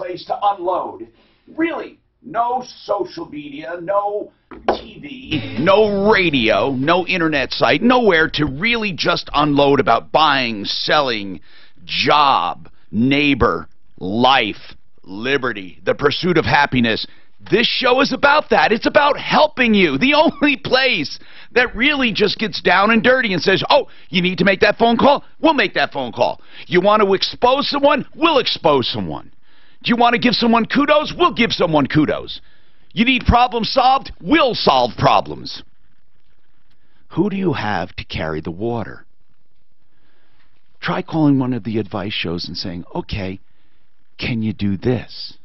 place to unload. Really, no social media, no TV, no radio, no internet site, nowhere to really just unload about buying, selling, job, neighbor, life, liberty, the pursuit of happiness. This show is about that. It's about helping you. The only place that really just gets down and dirty and says, oh, you need to make that phone call? We'll make that phone call. You want to expose someone? We'll expose someone. Do you want to give someone kudos? We'll give someone kudos. You need problems solved? We'll solve problems. Who do you have to carry the water? Try calling one of the advice shows and saying, okay, can you do this?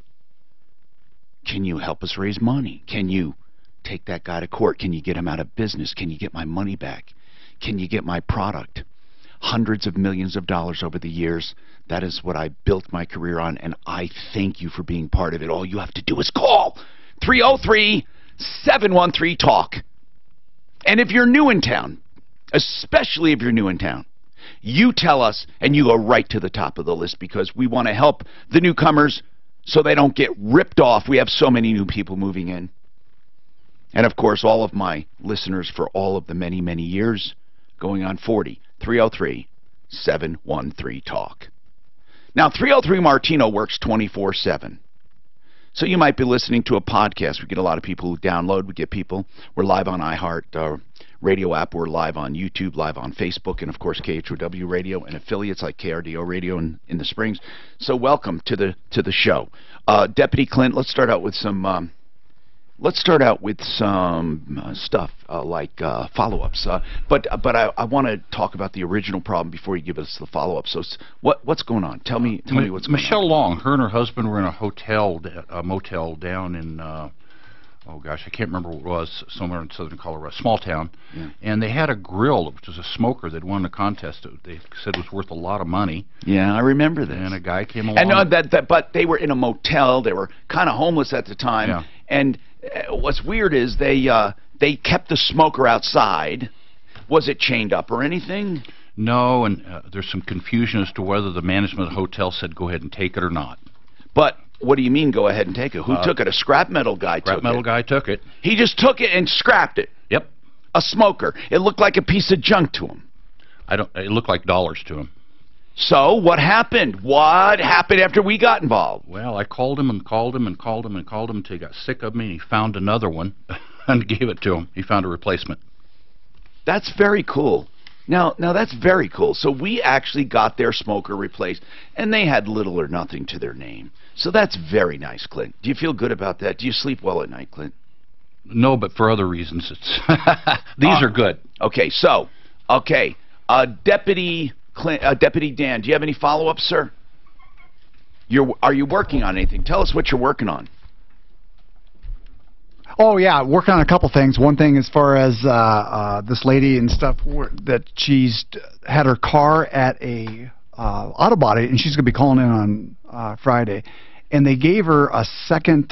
Can you help us raise money? Can you take that guy to court? Can you get him out of business? Can you get my money back? Can you get my product? Hundreds of millions of dollars over the years. That is what I built my career on, and I thank you for being part of it. All you have to do is call 303-713-TALK. And if you're new in town, especially if you're new in town, you tell us and you go right to the top of the list because we want to help the newcomers so they don't get ripped off. We have so many new people moving in. And, of course, all of my listeners for all of the many, many years, going on 40, 303-713-TALK. Now, 303 Martino works 24/7. So you might be listening to a podcast. We get a lot of people who download. We get people. We're live on iHeart radio app. We're live on YouTube, live on Facebook, and, of course, KHOW Radio and affiliates like KRDO Radio in the Springs. So welcome to the show. Deputy Clint, let's start out with some stuff like follow-ups. But I want to talk about the original problem before you give us the follow-up. So what's going on? Tell me what's going on. Michelle Long, her and her husband were in a motel down in, oh gosh, I can't remember what it was, somewhere in southern Colorado, small town. Yeah. And they had a grill, which was a smoker. They'd won a contest. They said it was worth a lot of money. Yeah, I remember this. And a guy came along. And but they were in a motel. They were kind of homeless at the time. Yeah. And what's weird is they kept the smoker outside. Was it chained up or anything? No, and there's some confusion as to whether the management of the hotel said go ahead and take it or not. But what do you mean go ahead and take it? Who took it? A scrap metal guy took it. Scrap metal guy took it. He just took it and scrapped it. Yep. A smoker. It looked like a piece of junk to him. It looked like dollars to him. So what happened? What happened after we got involved? Well, I called him and called him and called him and called him until he got sick of me, and he found another one and gave it to him. He found a replacement. That's very cool. Now that's very cool. So we actually got their smoker replaced, and they had little or nothing to their name. So that's very nice, Clint. Do you feel good about that? Do you sleep well at night, Clint? No, but for other reasons. These are good. Okay, so, Deputy Dan, do you have any follow-ups, sir? Are you working on anything? Tell us what you're working on. Oh, yeah, working on a couple things. One thing as far as this lady and stuff, that she's had her car at a auto body, and she's going to be calling in on Friday. And they gave her a second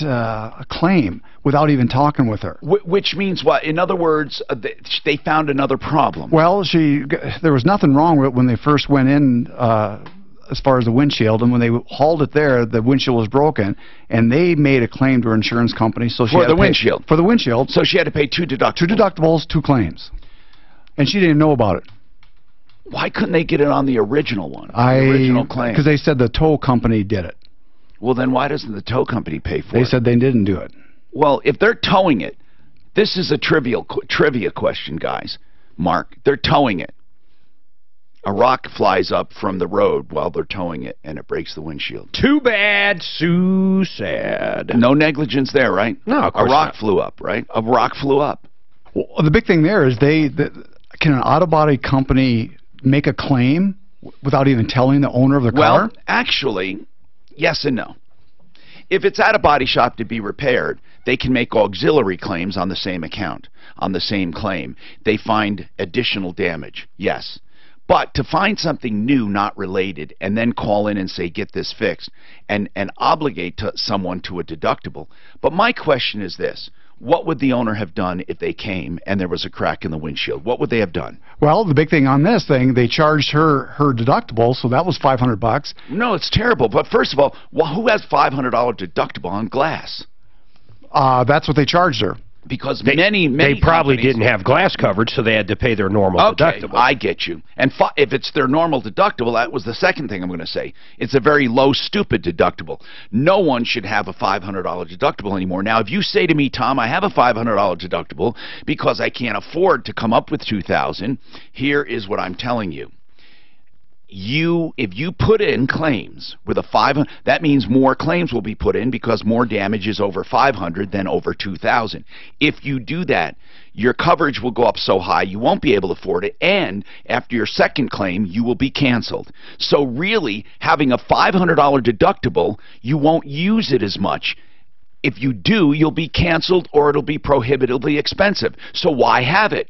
claim without even talking with her. Which means what? In other words, they found another problem. Well, there was nothing wrong with it when they first went in as far as the windshield, and when they hauled it there, the windshield was broken, and they made a claim to her insurance company. So for the windshield? For the windshield. So she had to pay 2 deductibles. 2 deductibles, 2 claims. And she didn't know about it. Why couldn't they get it on the original one? The original claim? Because they said the tow company did it. Well, then why doesn't the tow company pay for it? They said they didn't do it. Well, if they're towing it, this is a trivia question, guys. Mark, they're towing it. A rock flies up from the road while they're towing it, and it breaks the windshield. Too bad, so sad. No negligence there, right? No, of course not. A rock not. flew up, right? A rock flew up. Well, the big thing there is can an auto body company make a claim without even telling the owner of the car? Well, actually, yes and no. If it's at a body shop to be repaired, they can make auxiliary claims on the same account, on the same claim. They find additional damage, yes. But to find something new, not related, and then call in and say, get this fixed, and obligate someone to a deductible. But my question is this. what would the owner have done if they came and there was a crack in the windshield? What would they have done? Well, the big thing on this thing, they charged her deductible, so that was $500. No, it's terrible. But first of all, who has $500 deductible on glass? That's what they charged her. Because many they probably companies didn't have glass coverage, so they had to pay their normal deductible. I get you. And if it's their normal deductible, that was the second thing I'm going to say. It's a very low, stupid deductible. No one should have a $500 deductible anymore. Now, if you say to me, Tom, I have a $500 deductible because I can't afford to come up with $2,000, here is what I'm telling you. If you put in claims with a 500, that means more claims will be put in because more damage is over 500 than over 2,000. If you do that, your coverage will go up so high you won't be able to afford it, and after your second claim, you will be canceled. So really, having a $500 deductible, you won't use it as much. If you do, you'll be canceled or it'll be prohibitively expensive. So why have it?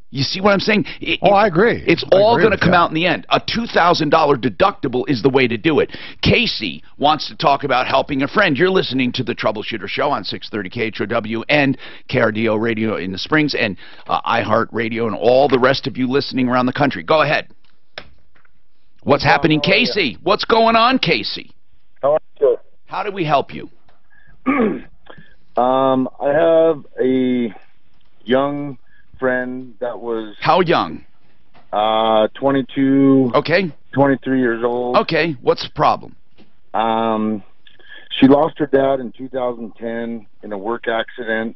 You see what I'm saying? I agree. It's all going to come out in the end. A $2,000 deductible is the way to do it. Casey wants to talk about helping a friend. You're listening to the Troubleshooter Show on 630 KHOW and KRDO Radio in the Springs and iHeart Radio and all the rest of you listening around the country. Go ahead. What's happening, Casey? What's going on, Casey? How are you? How do we help you? I have a young friend that was How young? 22, Okay. 23 years old. Okay. What's the problem? She lost her dad in 2010 in a work accident,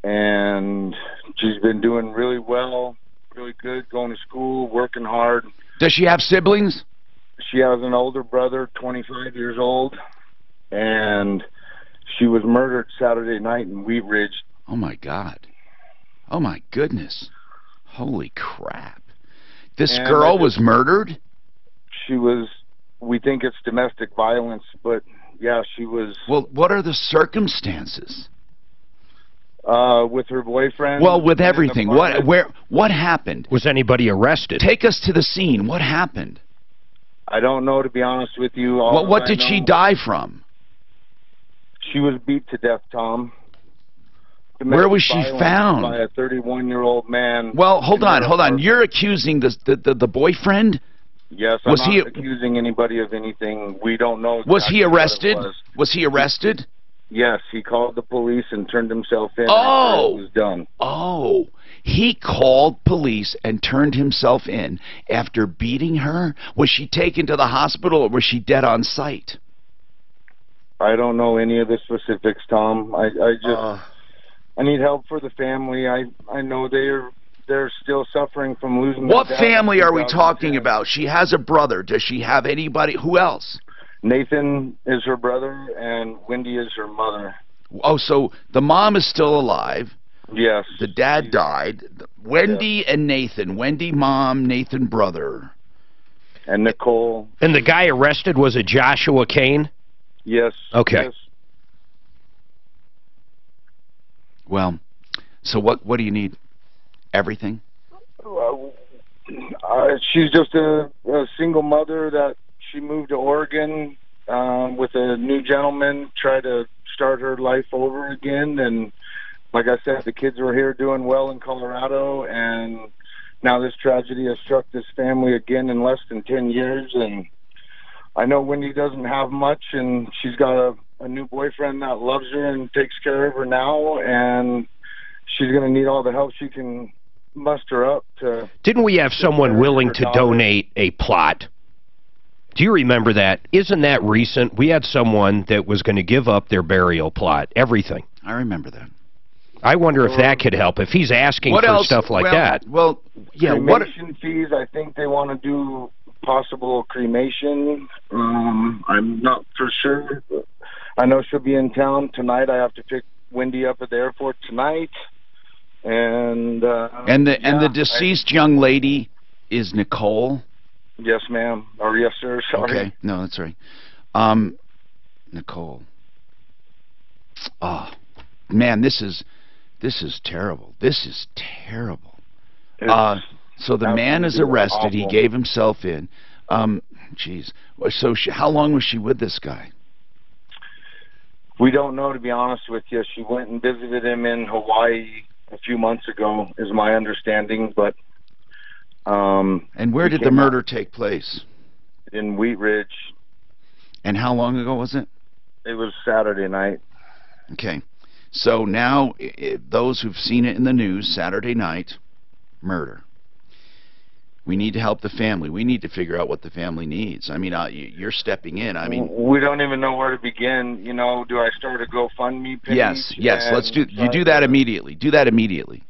and she's been doing really well, really good, going to school, working hard. Does she have siblings? She has an older brother, 25 years old, and she was murdered Saturday night in Wheat Ridge. Oh, my God. Oh, my goodness. Holy crap. This girl was murdered? She was, we think it's domestic violence, but yeah, she was. Well, what are the circumstances? With her boyfriend. Well, with everything. What happened? Was anybody arrested? Take us to the scene. What happened? I don't know, to be honest with you. What did she die from? She was beat to death, Tom. Where was she found? By a 31-year-old man. Well, hold on. You're accusing the boyfriend? Yes, I'm not accusing anybody of anything. We don't know exactly. Was he arrested? Was he arrested? Yes, he called the police and turned himself in after it was done. Oh, he called police and turned himself in after beating her? Was she taken to the hospital or was she dead on sight? I don't know any of the specifics, Tom. I need help for the family. I know they're still suffering from losing their dad. What family are we talking about? She has a brother. Does she have anybody? Who else? Nathan is her brother, and Wendy is her mother. Oh, so the mom is still alive. Yes. The dad died. Wendy and Nathan. Wendy, mom, Nathan, brother. And Nicole. And the guy arrested, was it Joshua Kane? Yes. Okay. Yes. Well, so what do you need? Everything? She's just a single mother that she moved to Oregon with a new gentleman, try to start her life over again. And like I said, the kids were here doing well in Colorado, and now this tragedy has struck this family again in less than 10 years. And I know Wendy doesn't have much, and she's got a new boyfriend that loves her and takes care of her now, and she's going to need all the help she can muster up to. Didn't we have someone willing to donate a plot? Do you remember that? Isn't that recent? We had someone that was going to give up their burial plot, everything. I remember that. I wonder if that could help, if he's asking for stuff like that. Well, yeah. Cremation fees, I think they want to do possible cremation. I'm not for sure. I know she'll be in town tonight. I have to pick Wendy up at the airport tonight. And the deceased young lady is Nicole? Yes, ma'am. Or yes, sir. Sorry. Okay. No, that's right. Nicole. Oh, man, this is terrible. This is terrible. So the man is arrested. Awful. He gave himself in. Jeez. So how long was she with this guy? We don't know, to be honest with you. She went and visited him in Hawaii a few months ago, is my understanding. But and where did the murder take place? In Wheat Ridge. And how long ago was it? It was Saturday night. Okay. So now, those who've seen it in the news, Saturday night, murder. We need to help the family. We need to figure out what the family needs. I mean, you're stepping in. I mean, we don't even know where to begin. You know, do I start a GoFundMe page? Yes. Let's do. You do that immediately. Do that immediately.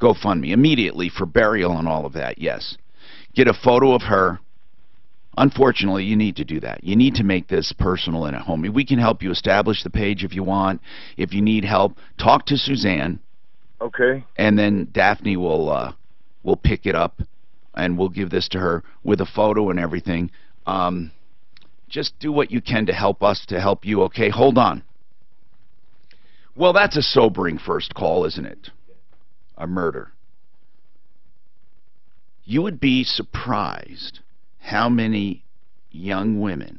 GoFundMe immediately for burial and all of that. Yes. Get a photo of her. Unfortunately, you need to do that. You need to make this personal and at home. We can help you establish the page if you want. If you need help, talk to Suzanne. Okay. And then Daphne will pick it up. And we'll give this to her with a photo and everything. Just do what you can to help us, to help you, okay? Hold on. Well, that's a sobering first call, isn't it? A murder. You would be surprised how many young women,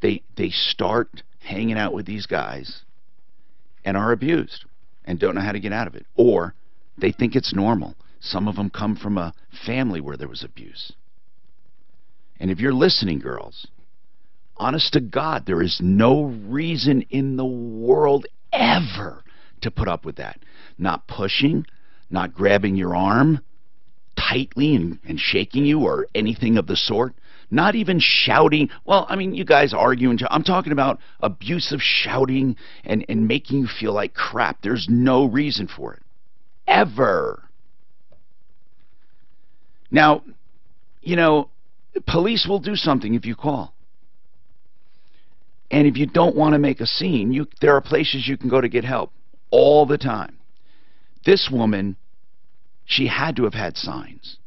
they start hanging out with these guys and are abused and don't know how to get out of it. Or they think it's normal. Some of them come from a family where there was abuse. And if you're listening, girls, honest to God, there is no reason in the world ever to put up with that. Not pushing, not grabbing your arm tightly and shaking you or anything of the sort. Not even shouting. Well, I mean, you guys arguing. I'm talking about abusive shouting and making you feel like crap. There's no reason for it. Ever. Now, you know, police will do something if you call. And if you don't want to make a scene, there are places you can go to get help all the time. This woman, she had to have had signs.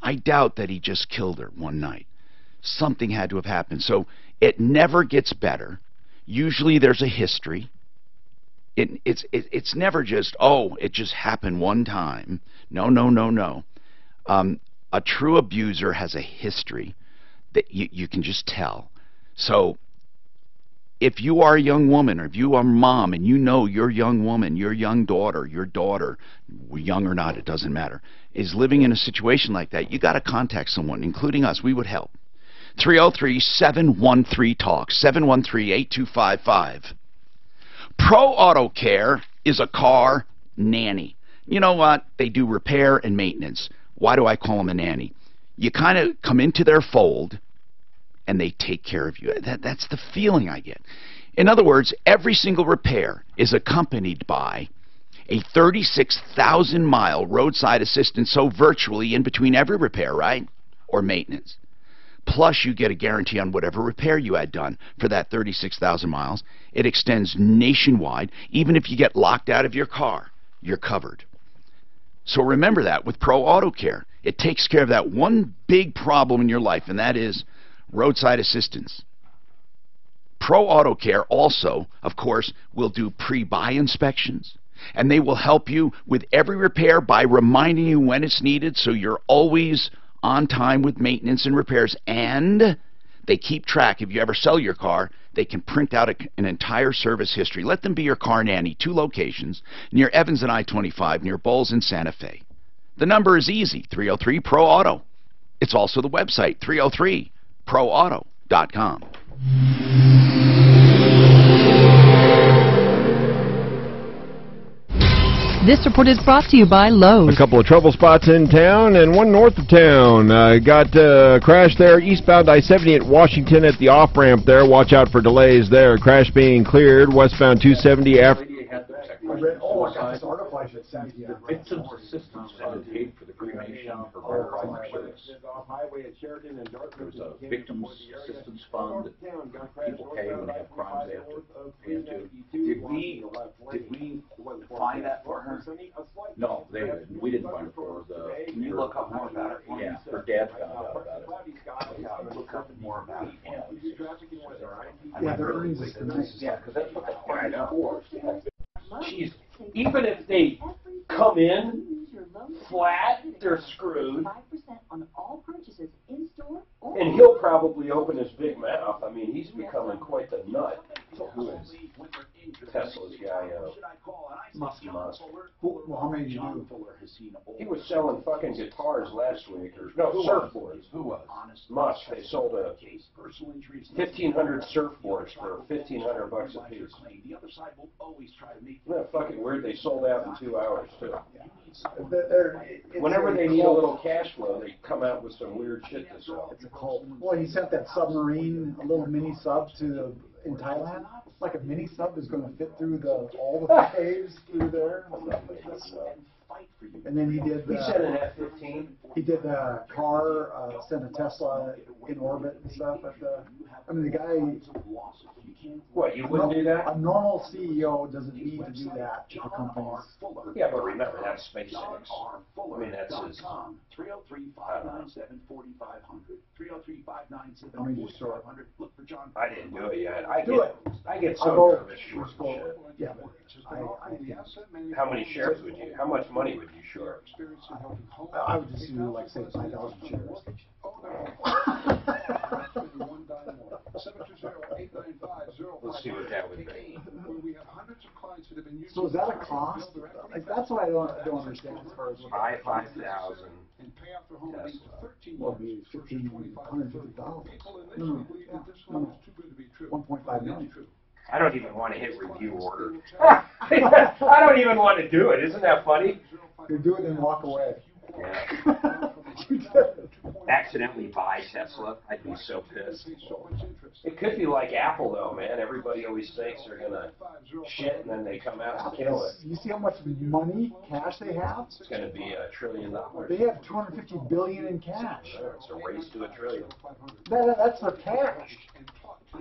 I doubt that he just killed her one night. Something had to have happened. So it never gets better. Usually there's a history. It's never just, oh, it just happened one time. No. A true abuser has a history that you can just tell. So if you are a young woman, or if you are a mom and you know your young woman, your young daughter, young or not, it doesn't matter, is living in a situation like that, you got to contact someone, including us. We would help. 303-713-TALK, 713-8255. Pro Auto Care is a car nanny. You know what? They do repair and maintenance. Why do I call them a nanny? You kind of come into their fold, and they take care of you. That's the feeling I get. In other words, every single repair is accompanied by a 36,000-mile roadside assistance, so virtually in between every repair, right? Or maintenance. Plus, you get a guarantee on whatever repair you had done for that 36,000 miles. It extends nationwide. Even if you get locked out of your car, you're covered. So remember that with Pro Auto Care. It takes care of that one big problem in your life, and that is roadside assistance. Pro Auto Care also, of course, will do pre-buy inspections, and they will help you with every repair by reminding you when it's needed, so you're always on time with maintenance and repairs. And they keep track. If you ever sell your car, they can print out an entire service history. Let them be your car nanny. 2 locations, near Evans and I-25, near Bowles and Santa Fe. The number is easy, 303-PRO-AUTO. It's also the website, 303proauto.com. This report is brought to you by Lowe's. A couple of trouble spots in town and one north of town. Got a crash there eastbound I-70 at Washington at the off-ramp there. Watch out for delays there. Crash being cleared. Westbound 270 after... The Victims Assistance Fund paid for the cremation for veterans service. There's a Victims Assistance Fund that people pay when they have crimes they have to pay into. Did we find that for her? No, we didn't find it for her. Can you look up more about it? Yeah, her dad found out about it. Look up more about it. Yeah, their earnings is nice. Yeah, because that's what the client for. Jeez, even if they come in flat, they're screwed. 5% on all purchases in store or And he'll probably open his big mouth. I mean, he's becoming quite the nut. Who is Tesla's guy? Musk. Well, how many did you do? He was selling fucking guitars last week, or no, surfboards. Who was? Musk. They sold 1,500 surfboards for $1,500 a piece. Isn't that fucking weird? They sold out in 2 hours too. Whenever they need a little cash flow, they come out with some weird shit to sell. It's a cult. Well, he sent that submarine, a little mini sub in Thailand. Like a mini sub is going to fit through all the caves through there. And then he did. He sent an F-15. He did the car, sent a Tesla in orbit and stuff. I mean, the guy. What, you wouldn't do that? A normal CEO doesn't need to do that for companies. Yeah, but remember, that's SpaceX. I mean, that's his. 303-597-4500. 303-597-4500. Look for John. I didn't do it yet. I get I'll so go. nervous short shit. Yeah, but How many shares would you? How much money would you short? I would just do like say 5,000 shares. Let's see what that would be. So is that a cost? Like that's what I don't understand as far as. Buy 5,000. Well, it'd be $150,000. No, 1.5 million. I don't even want to hit review order. I don't even want to do it. Isn't that funny? You do it and walk away. Yeah. Accidentally buy Tesla. I'd be so pissed. It could be like Apple, though, man. Everybody always thinks they're going to shit, and then they come out and kill it. You see how much money, cash they have? It's going to be $1 trillion. They have $250 billion in cash. It's a race to $1 trillion. That's their cash.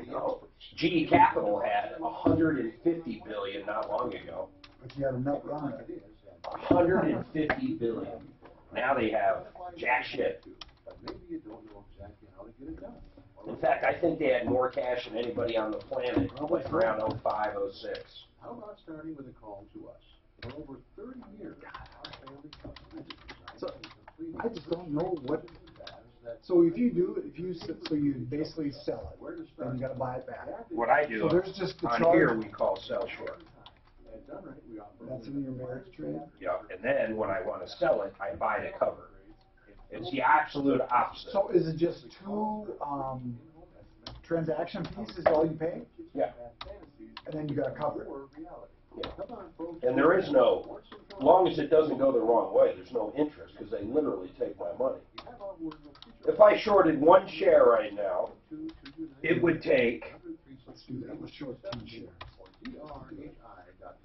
No. GE Capital had $150 billion not long ago. But you got a nut run it. $150 billion. Now they have jack shit. In fact, I think they had more cash than anybody on the planet, like around 05, 06. How about starting with a call to us? For over 30 years, So I just don't know what. So if you basically sell it, then you got to buy it back. What I do So there's just the on charge. here we call sell short. That's in your marriage trade. Yeah, and then when I want to sell it, I buy to cover. It's the absolute opposite. So is it just two transaction fees is all you pay? Yeah. And then you got to cover it. Yeah. And there is no, as long as it doesn't go the wrong way, there's no interest because they literally take my money. If I shorted one share right now, it would take. Let's do that. Let's short 2 shares.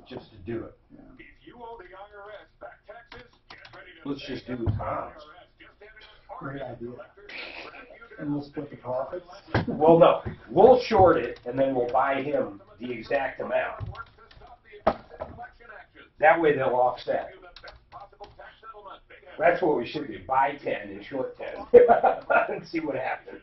Just to do it. Yeah. If you owe the IRS back taxes, get ready to Let's just do Tom's. Great idea. And we'll split the profits. Well, no. We'll short it, and then we'll buy him the exact amount. That way they'll offset. That's what we should do. Buy 10 and short 10. And see what happens.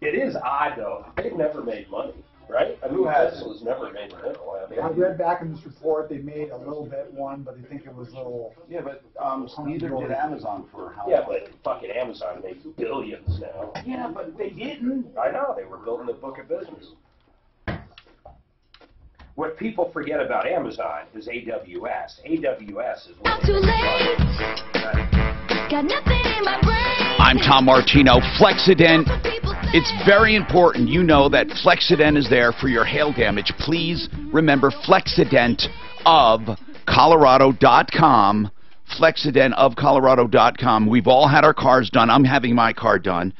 It is odd, though. They've never made money, right? I mean, Tesla's never made a nickel, have they? I read back in this report they made a little bit one, but they think it was a little. Yeah, but neither did Amazon for how Yeah, long? but fucking Amazon makes billions now. Yeah, but they didn't. I know. They were building a book of business. What people forget about Amazon is AWS. AWS is what Too late. Got nothing in my brain. I'm Tom Martino. Flexident. It's very important you know that Flexident is there for your hail damage. Please remember Flexident of Colorado.com. Flexident of Colorado.com. We've all had our cars done. I'm having my car done.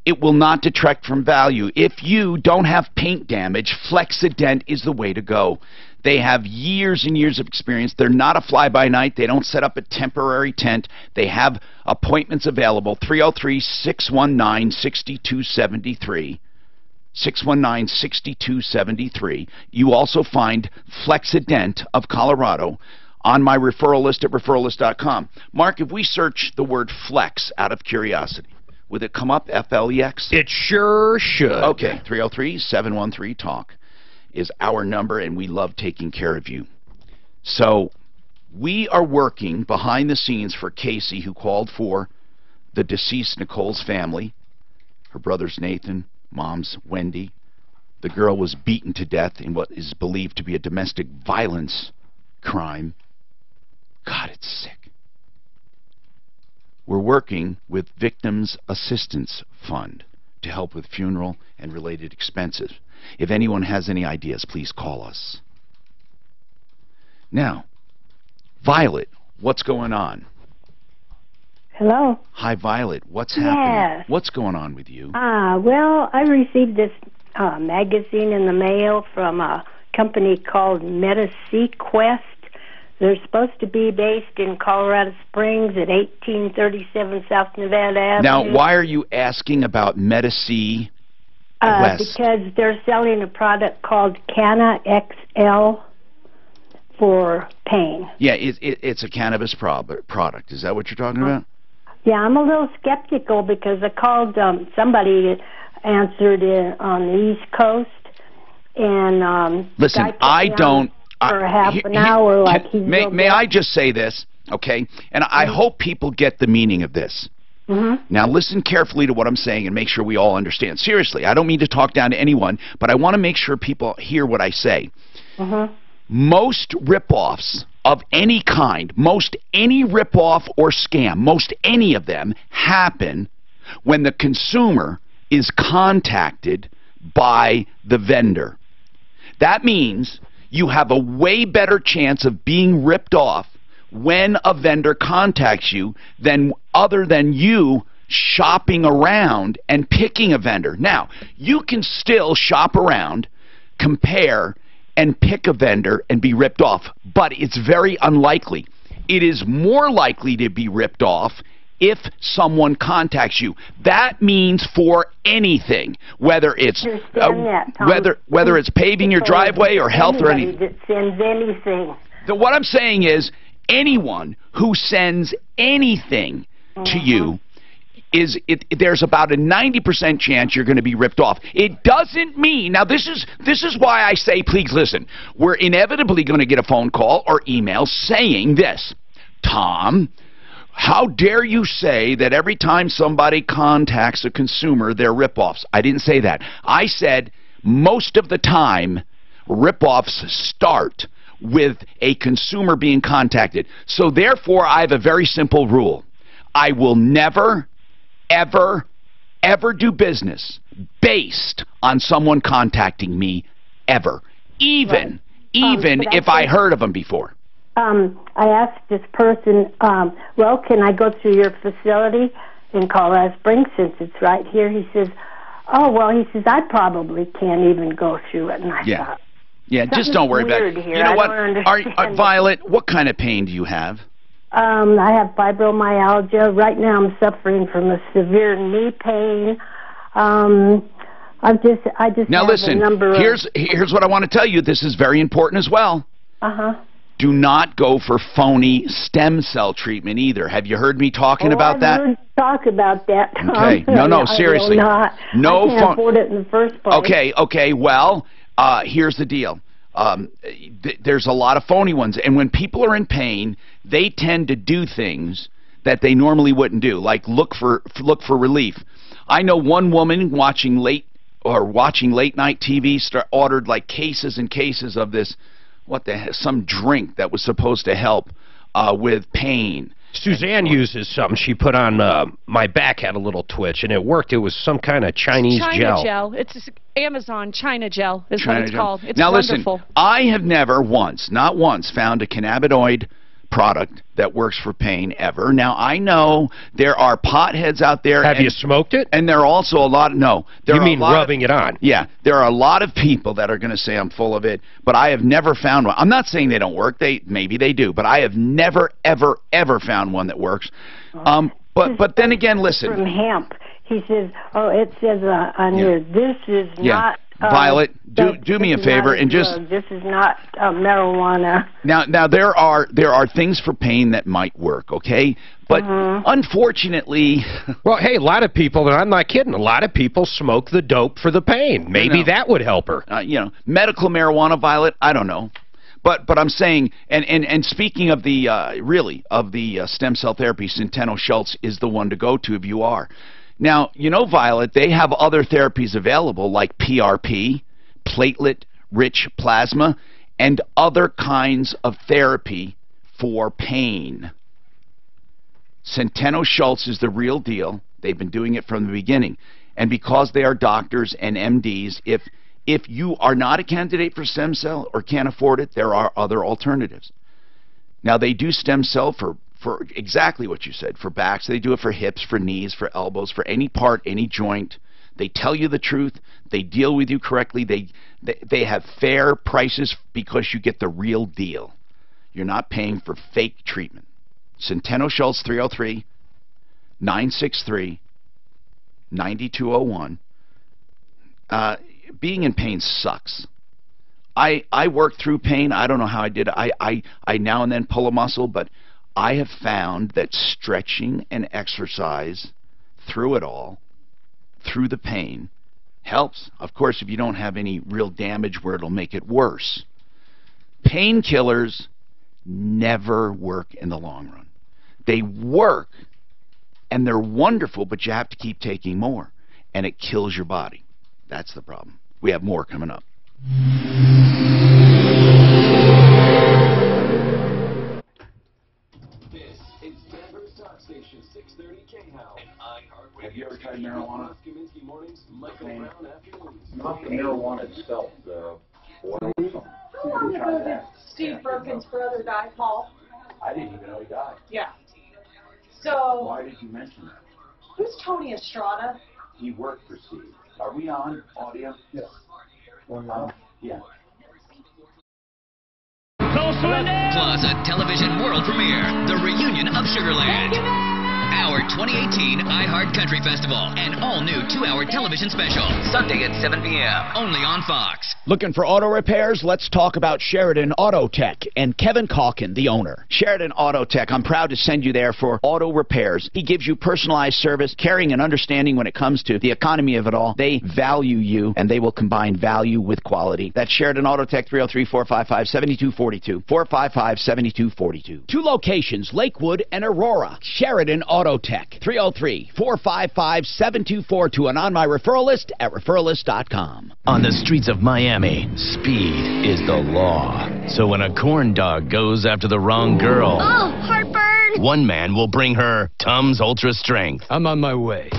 It will not detract from value. If you don't have paint damage, Flexident is the way to go. They have years and years of experience. They're not a fly-by-night. They don't set up a temporary tent. They have appointments available. 303-619-6273. 619-6273. You also find Flexident of Colorado on my referral list at referrallist.com. Mark, if we search the word flex out of curiosity, would it come up, F-L-E-X? It sure should. Okay, 303-713-TALK is our number, and we love taking care of you. So We are working behind the scenes for Casey, who called for the deceased Nicole's family. Her brother's Nathan, mom's Wendy. The girl was beaten to death in what is believed to be a domestic violence crime. God, it's sick. We're working with Victims Assistance Fund to help with funeral and related expenses. If anyone has any ideas, please call us. Now, Violet, what's going on? Hello. Hi, Violet. What's happening? Yes. What's going on with you? Well, I received this magazine in the mail from a company called MetaSequest. They're supposed to be based in Colorado Springs at 1837 South Nevada Avenue. Now, why are you asking about MetaSequest? Because they're selling a product called Canna XL for pain. Yeah, it's a cannabis product. Is that what you're talking about? Yeah, I'm a little skeptical because I called somebody answered on the East Coast, and listen, I don't. For half an hour, like he's may I just say this, okay? And I hope people get the meaning of this. Now listen carefully to what I'm saying and make sure we all understand. Seriously, I don't mean to talk down to anyone, but I want to make sure people hear what I say. Most rip-offs of any kind, most any rip-off or scam, most any of them happen when the consumer is contacted by the vendor. That means you have a way better chance of being ripped off when a vendor contacts you than other than you shopping around and picking a vendor. Now, you can still shop around, compare, and pick a vendor and be ripped off, but it's very unlikely. It is more likely to be ripped off if someone contacts you. That means for anything, whether it's whether it's paving your driveway or health or anything. That sends anything. What I'm saying is anyone who sends anything to you there's about a 90% chance you're going to be ripped off. It doesn't mean, now this is why I say, please listen, we're inevitably going to get a phone call or email saying this: Tom, how dare you say that every time somebody contacts a consumer, they're rip-offs? I didn't say that. I said most of the time, rip-offs start with a consumer being contacted. So therefore, I have a very simple rule. I will never, ever, ever do business based on someone contacting me, ever. Even if I heard of them before. I asked this person, well, can I go through your facility in Colorado Springs since it's right here? He says, oh, well, he says, I probably can't even go through it. And I thought, yeah, just don't worry about it. You know what, Violet, what kind of pain do you have? I have fibromyalgia. Right now I'm suffering from a severe knee pain. I just now have listen, a number here's what I want to tell you. This is very important as well. Do not go for phony stem cell treatment either. Have you heard me talking about that? I've heard you talk about that, Tom. Okay. No, seriously. I can't afford it in the first place. Okay. Well, here's the deal. There's a lot of phony ones, and when people are in pain, they tend to do things that they normally wouldn't do, like look for relief. I know one woman watching late night TV ordered like cases and cases of this, some drink that was supposed to help with pain. Suzanne uses something she put on my back, had a little twitch, and it worked. It was some kind of Chinese gel. China gel. It's Amazon China gel is what it's called. It's now wonderful. Listen, I have never not once, found a cannabinoid product that works for pain ever. Now, I know there are potheads out there. Have you smoked it? And there are also a lot of, no. You mean rubbing it on? Yeah. There are a lot of people that are going to say I'm full of it, but I have never found one. I'm not saying they don't work. Maybe they do, but I have never, ever, ever found one that works. But then again, listen. From hemp. He says, it says on here, this is not... Violet, do me a favor and just... This is not marijuana. Now there are things for pain that might work, okay? But unfortunately... Well, hey, a lot of people, and I'm not kidding, a lot of people smoke the dope for the pain. Maybe that would help her. Medical marijuana, Violet, I don't know. But I'm saying, and speaking of the stem cell therapy, Centeno Schultz is the one to go to if you are. Now, you know, Violet, they have other therapies available like PRP, platelet-rich plasma, and other kinds of therapy for pain. Centeno Schultz is the real deal. They've been doing it from the beginning. And because they are doctors and MDs, if you are not a candidate for stem cell or can't afford it, there are other alternatives. Now, they do stem cell for exactly what you said, for backs. They do it for hips, for knees, for elbows, for any part, any joint. They tell you the truth. They deal with you correctly. They have fair prices because you get the real deal. You're not paying for fake treatment. Centeno Schultz, 303-963-9201. Being in pain sucks. I work through pain. I don't know how I did it. I now and then pull a muscle, but I have found that stretching and exercise through it all, through the pain, helps. Of course, if you don't have any real damage where it'll make it worse. Painkillers never work in the long run. They work, and they're wonderful, but you have to keep taking more, and it kills your body. That's the problem. We have more coming up. This is Denver's Talk Station, 630 KHOW and iHeartRadio. Have you ever tried marijuana? Kaminsky Mornings, Michael Brown Afternoons. Not the marijuana itself, the oil or something. How long ago did Steve Birkin's brother die, Paul? I didn't even know he died. Yeah. So, Why did you mention that? who's Tony Estrada? He worked for Steve. Are we on audio? Yes. Yeah. Plus a television world premiere, the reunion of Sugarland. Our 2018 iHeart Country Festival, an all-new 2-hour television special, Sunday at 7 p.m., only on Fox. Looking for auto repairs? Let's talk about Sheridan Auto Tech and Kevin Calkin, the owner. Sheridan Auto Tech, I'm proud to send you there for auto repairs. He gives you personalized service, caring and understanding when it comes to the economy of it all. They value you, and they will combine value with quality. That's Sheridan Auto Tech, 303-455-7242, 455-7242. 2 locations, Lakewood and Aurora. Sheridan Auto Tech, 303-455-7242, and on my referral list at referralist.com. On the streets of Miami, speed is the law. So when a corn dog goes after the wrong girl, Oh, heartburn! one man will bring her Tums Ultra Strength. I'm on my way.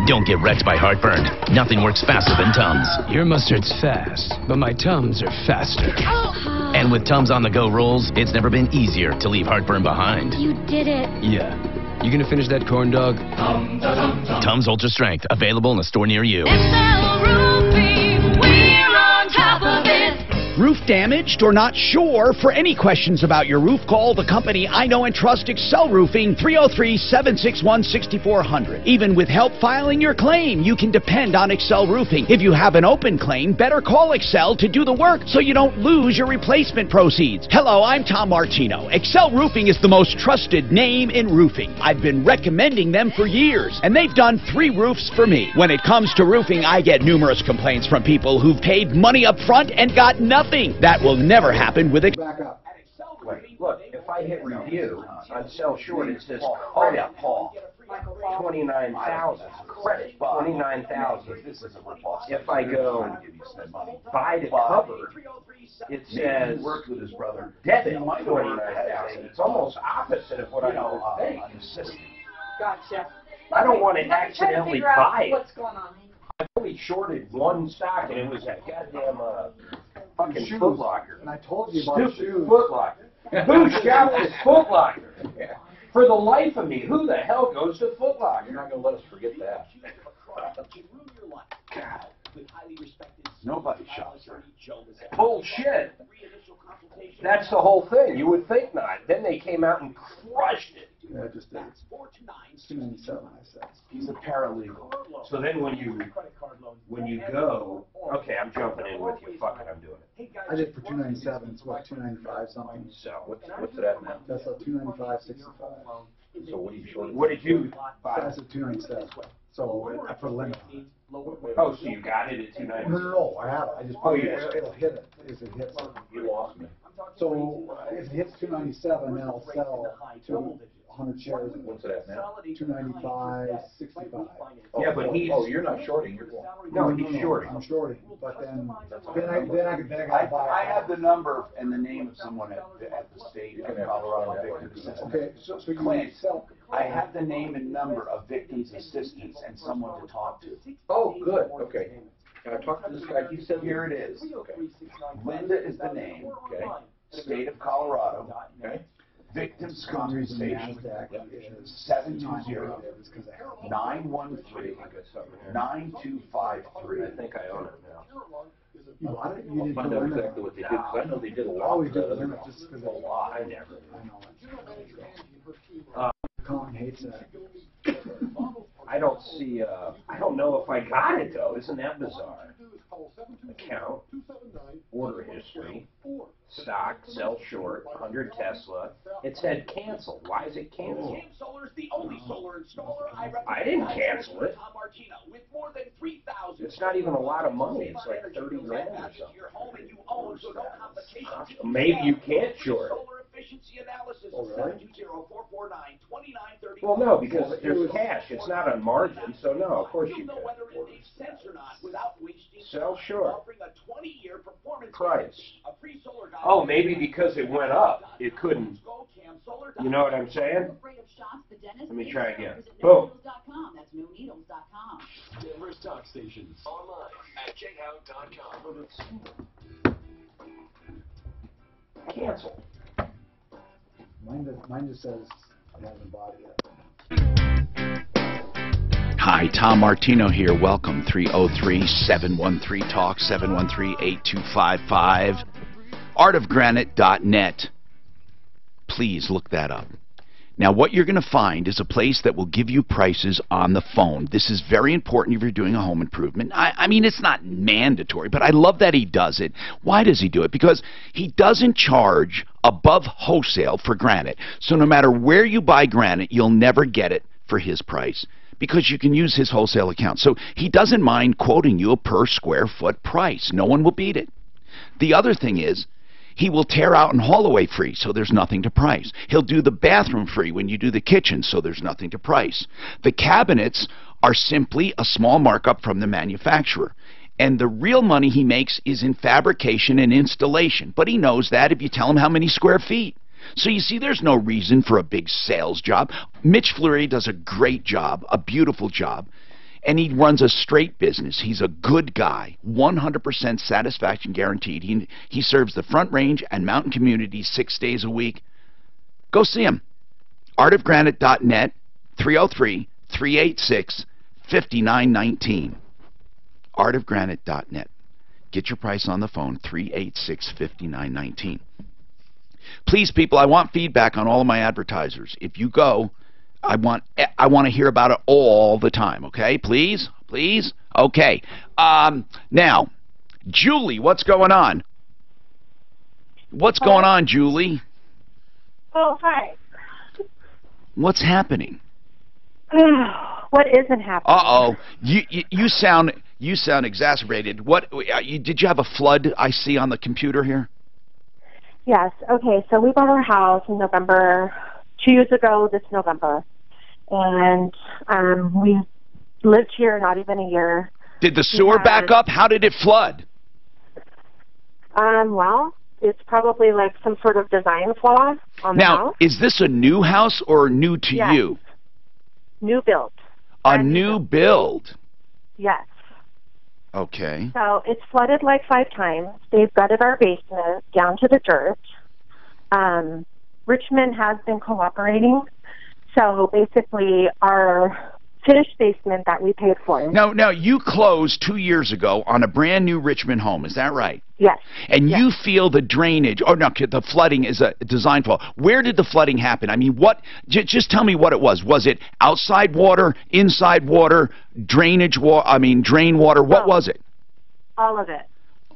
Don't get wrecked by heartburn. Nothing works faster than Tums. Your mustard's fast, but my Tums are faster. And with Tums on the go rolls, it's never been easier to leave heartburn behind. You did it. Yeah. You gonna finish that corn dog? Tums Ultra Strength, available in a store near you. Excel Roofing, we're on top of it. Roof damaged or not sure? For any questions about your roof, call the company I know and trust, Excel Roofing, 303-761-6400. Even with help filing your claim, you can depend on Excel Roofing. If you have an open claim, better call Excel to do the work so you don't lose your replacement proceeds. Hello, I'm Tom Martino. Excel Roofing is the most trusted name in roofing. I've been recommending them for years, and they've done 3 roofs for me. When it comes to roofing, I get numerous complaints from people who've paid money up front and got nothing. That will never happen with it. Back up. Wait, look, if I hit review on Sell Short, it says, oh yeah, Paul, 29,000. Credit, 29,000. If I go buy to cover, it says worked with his brother. debit 29,000. It's almost opposite of what I would think. Gotcha. I don't want to accidentally buy it. What's going on? I only shorted one stock, and it was that goddamn fucking Foot Locker. And I told you about Stupid shoes. Foot Locker. Who shopped at Foot Locker? For the life of me, who the hell goes to Foot Locker? You're not going to let us forget that. God. Nobody shops there. Bullshit. That's the whole thing. You would think not. Then they came out and crushed it. Yeah, just did. It's 297, I said. He's a paralegal. So then when you go, okay, I'm jumping in with you. Fuck it, I'm doing it. I did for 297. It's what, 295 something? So what's it at now? That's about 295.65. So what are you short? What did you buy? That's at 297. So I put a limit on it. Oh, so you got it at 290? No, I have it. I just Oh, put it. yes. It'll hit it. If it hits. You lost me. So if it hits 297, then I'll sell to 100 shares. What's it at now? 295, 65. Yeah, but he's... Oh, you're not shorting. You're going. No, he's shorting. I'm shorting. But then I gotta I have the number and the name of someone at the state of Colorado Victims Assistance. Okay, so you Clint, sell. I have the name and number of Victims Assistance and someone to talk to. Oh, good. Okay. Can I talk to this guy? He said Here it is. Okay. Linda is the name. Okay. State of Colorado. Okay. Victims Compensation. 720-913-9253. I think I own it now. You bought it? You didn't Find put a out limit exactly on what it. they did, because I know they did a lot. Oh, we for did that a other limit one. just because A lot. I never. I know it. Colin hates that. I don't see, I don't know if I got it though. Isn't that bizarre? Account, order history, stock, sell short, 100 Tesla. It said cancel. Why is it canceled? I didn't cancel it. It's not even a lot of money. It's like 30 grand or something. Maybe you can't short. Oh, really? Well, no, because there's cash. It's not on margin, so no, of course you can. Sell short. Price. Oh, maybe because it went up, it couldn't. You know what I'm saying? Let me try again. Boom. Denver's talk stations. Online at jhout.com. Cancel. Mine just says it hasn't bought it yet. Hi, Tom Martino here. Welcome. 303-713-TALK, 713-8255. artofgranite.net. Please look that up. Now, what you're going to find is a place that will give you prices on the phone. This is very important if you're doing a home improvement. I mean, it's not mandatory, but I love that he does it. Why does he do it? Because he doesn't charge above wholesale for granite. So no matter where you buy granite, you'll never get it for his price, because you can use his wholesale account. So he doesn't mind quoting you a per square foot price. No one will beat it. The other thing is, he will tear out and haul away free, so there's nothing to price. He'll do the bathroom free when you do the kitchen, so there's nothing to price. The cabinets are simply a small markup from the manufacturer. And the real money he makes is in fabrication and installation. But he knows that if you tell him how many square feet. So you see, there's no reason for a big sales job. Mitch Fleury does a great job, a beautiful job. And he runs a straight business. He's a good guy. 100% satisfaction guaranteed. He serves the Front Range and mountain communities 6 days a week. Go see him. artofgranite.net, 303-386-5919. artofgranite.net. Get your price on the phone, 386-5919. Please, people, I want feedback on all of my advertisers. If you go, I want to hear about it all the time, okay? Please? Please? Okay. Now, Julie, what's going on? What's going on, Julie? Oh, hi. What's happening? What isn't happening? Uh-oh. You sound exacerbated. What did you have a flood I see on the computer here? Yes. Okay, so we bought our house in November, 2 years ago this November. And we lived here not even a year. Did the sewer back up? How did it flood? Well, it's probably like some sort of design flaw on the house. Now, is this a new house or new to you? New build. A new build? Yes. Okay. So it's flooded like 5 times. They've gutted our basement down to the dirt. Richmond has been cooperating. So basically, our finished basement that we paid for. Now you closed 2 years ago on a brand new Richmond home. Is that right? Yes. And you feel the drainage? Oh no, the flooding is a design flaw. Where did the flooding happen? I mean, what? Just tell me what it was. Was it outside water, inside water, drainage water? I mean, drain water. What was it? All of it.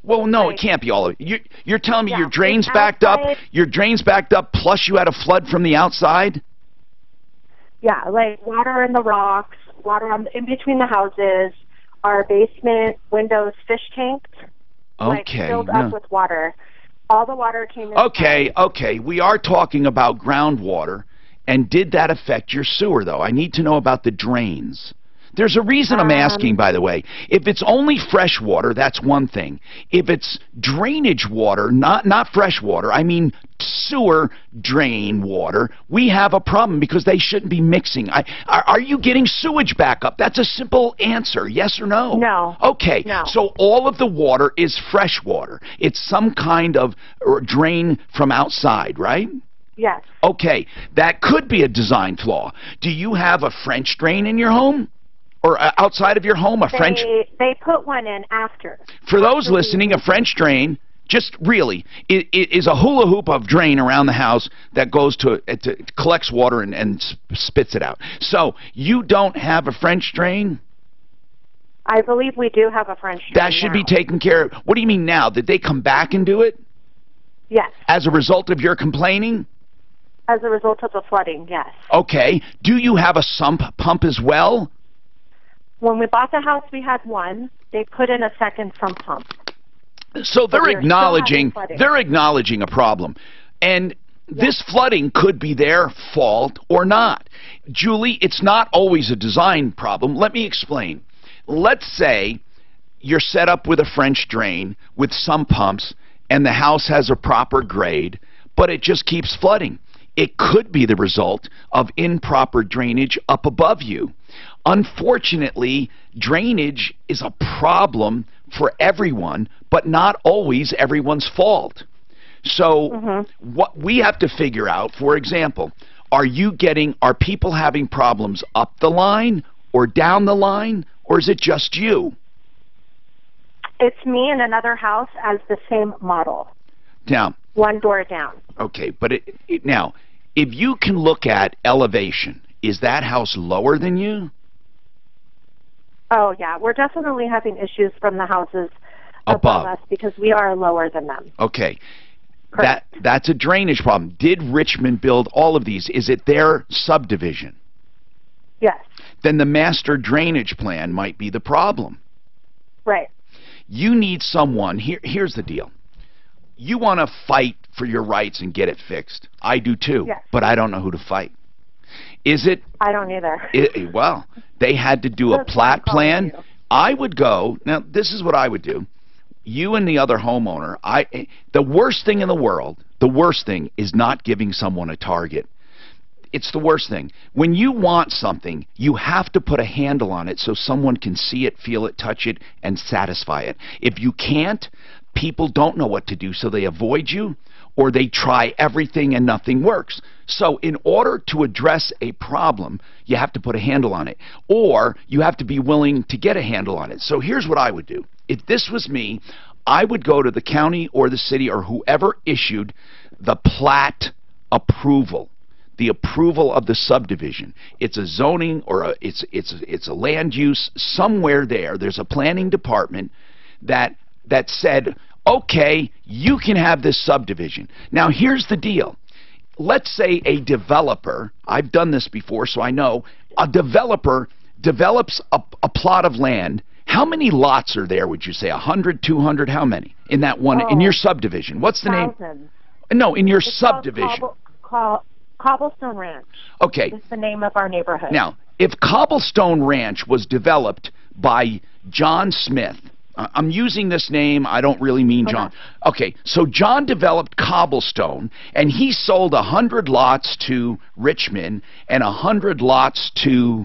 Well, no, it can't be all of it. You're telling me your drains backed up. Your drains backed up. Plus, you had a flood from the outside. Yeah, like water in the rocks, water in between the houses, our basement windows fish tanked, like filled up with water. All the water came in. Okay. We are talking about groundwater. And did that affect your sewer, though? I need to know about the drains. There's a reason I'm asking, by the way. If it's only fresh water, that's one thing. If it's drainage water, not fresh water, I mean sewer drain water, we have a problem because they shouldn't be mixing. Are you getting sewage backup? That's a simple answer, yes or no? No. Okay, no. So all of the water is fresh water. It's some kind of drain from outside, right? Yes. Okay, that could be a design flaw. Do you have a French drain in your home? Or outside of your home, French... They put one in after. For those listening, a French drain, just really, it is a hula hoop of drain around the house that goes it collects water and spits it out. So, you don't have a French drain? I believe we do have a French drain That should be taken care of. What do you mean now? Did they come back and do it? Yes. As a result of your complaining? As a result of the flooding, yes. Okay. Do you have a sump pump as well? When we bought the house, we had one. They put in a second sump pump. So they're acknowledging a problem. And this flooding could be their fault or not. Julie, it's not always a design problem. Let me explain. Let's say you're set up with a French drain with sump pumps and the house has a proper grade, but it just keeps flooding. It could be the result of improper drainage up above you. Unfortunately, drainage is a problem for everyone, but not always everyone's fault. So what we have to figure out, for example, are people having problems up the line or down the line, or is it just you? It's me and another house as the same model. Now, one door down. Okay, but now, if you can look at elevation, is that house lower than you? Oh, yeah. We're definitely having issues from the houses above us because we are lower than them. Okay. Correct. That's a drainage problem. Did Richmond build all of these? Is it their subdivision? Yes. Then the master drainage plan might be the problem. Right. You need someone. Here's the deal. You want to fight for your rights and get it fixed. I do too. Yes. But I don't know who to fight. Is it? I don't either. Well, they had to do a plat plan. I would go. Now, this is what I would do. You and the other homeowner. The worst thing in the world. The worst thing is not giving someone a target. It's the worst thing. When you want something, you have to put a handle on it so someone can see it, feel it, touch it, and satisfy it. If you can't, people don't know what to do, so they avoid you, or they try everything and nothing works. So in order to address a problem, you have to put a handle on it, or you have to be willing to get a handle on it. So here's what I would do. If this was me, I would go to the county or the city or whoever issued the plat approval. The approval of the subdivision. It's a zoning or it's a land use somewhere there. There's a planning department that said, okay, you can have this subdivision. Now here's the deal. Let's say a developer, I've done this before so I know, a developer develops a plot of land. How many lots are there, would you say? 100, 200, how many? In that one, in your subdivision. What's the name? No, in your subdivision. Cobblestone Ranch. Okay. It's the name of our neighborhood. Now, if Cobblestone Ranch was developed by John Smith, I'm using this name, I don't really mean John. Okay, so John developed Cobblestone, and he sold 100 lots to Richmond and 100 lots to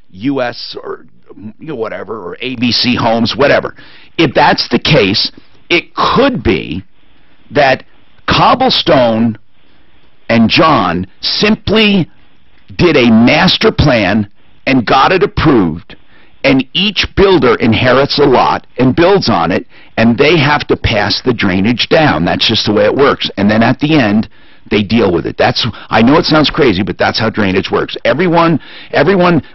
U.S. or whatever, or ABC Homes, whatever. If that's the case, it could be that Cobblestone and John simply did a master plan and got it approved, and each builder inherits a lot and builds on it, and they have to pass the drainage down. That's just the way it works. And then at the end, they deal with it. I know it sounds crazy, but that's how drainage works. Everyone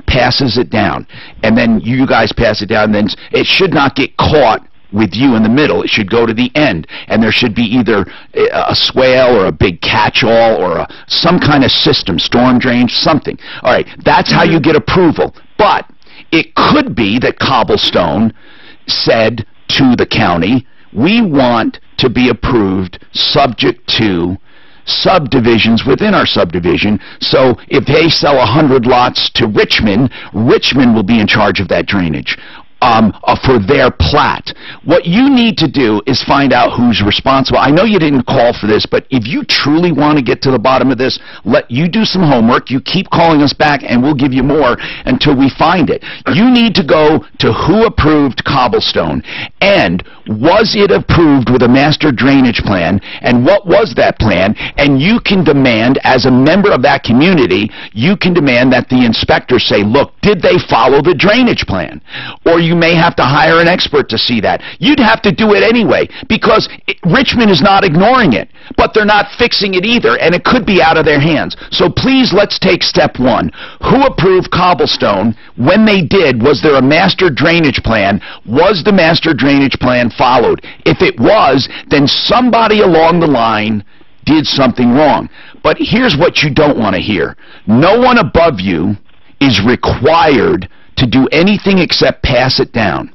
passes it down, and then you guys pass it down, and then it should not get caught with you in the middle. It should go to the end, and there should be either a swale or a big catch-all or some kind of system, storm drain, something. All right, that's how you get approval. But it could be that Cobblestone said to the county, we want to be approved subject to subdivisions within our subdivision. So if they sell 100 lots to Richmond, Richmond will be in charge of that drainage for their plat. What you need to do is find out who's responsible. I know you didn't call for this, but if you truly want to get to the bottom of this, let you do some homework. You keep calling us back, and we'll give you more until we find it. You need to go to who approved Cobblestone, and was it approved with a master drainage plan, and what was that plan? And you can demand, as a member of that community, you can demand that the inspectors say, look, did they follow the drainage plan? Or you may have to hire an expert to see that. You'd have to do it anyway, because Richmond is not ignoring it, but they're not fixing it either, and it could be out of their hands. So please, let's take step one. Who approved Cobblestone? When they did, was there a master drainage plan? Was the master drainage plan followed? If it was, then somebody along the line did something wrong. But here's what you don't want to hear. No one above you is required to do anything except pass it down.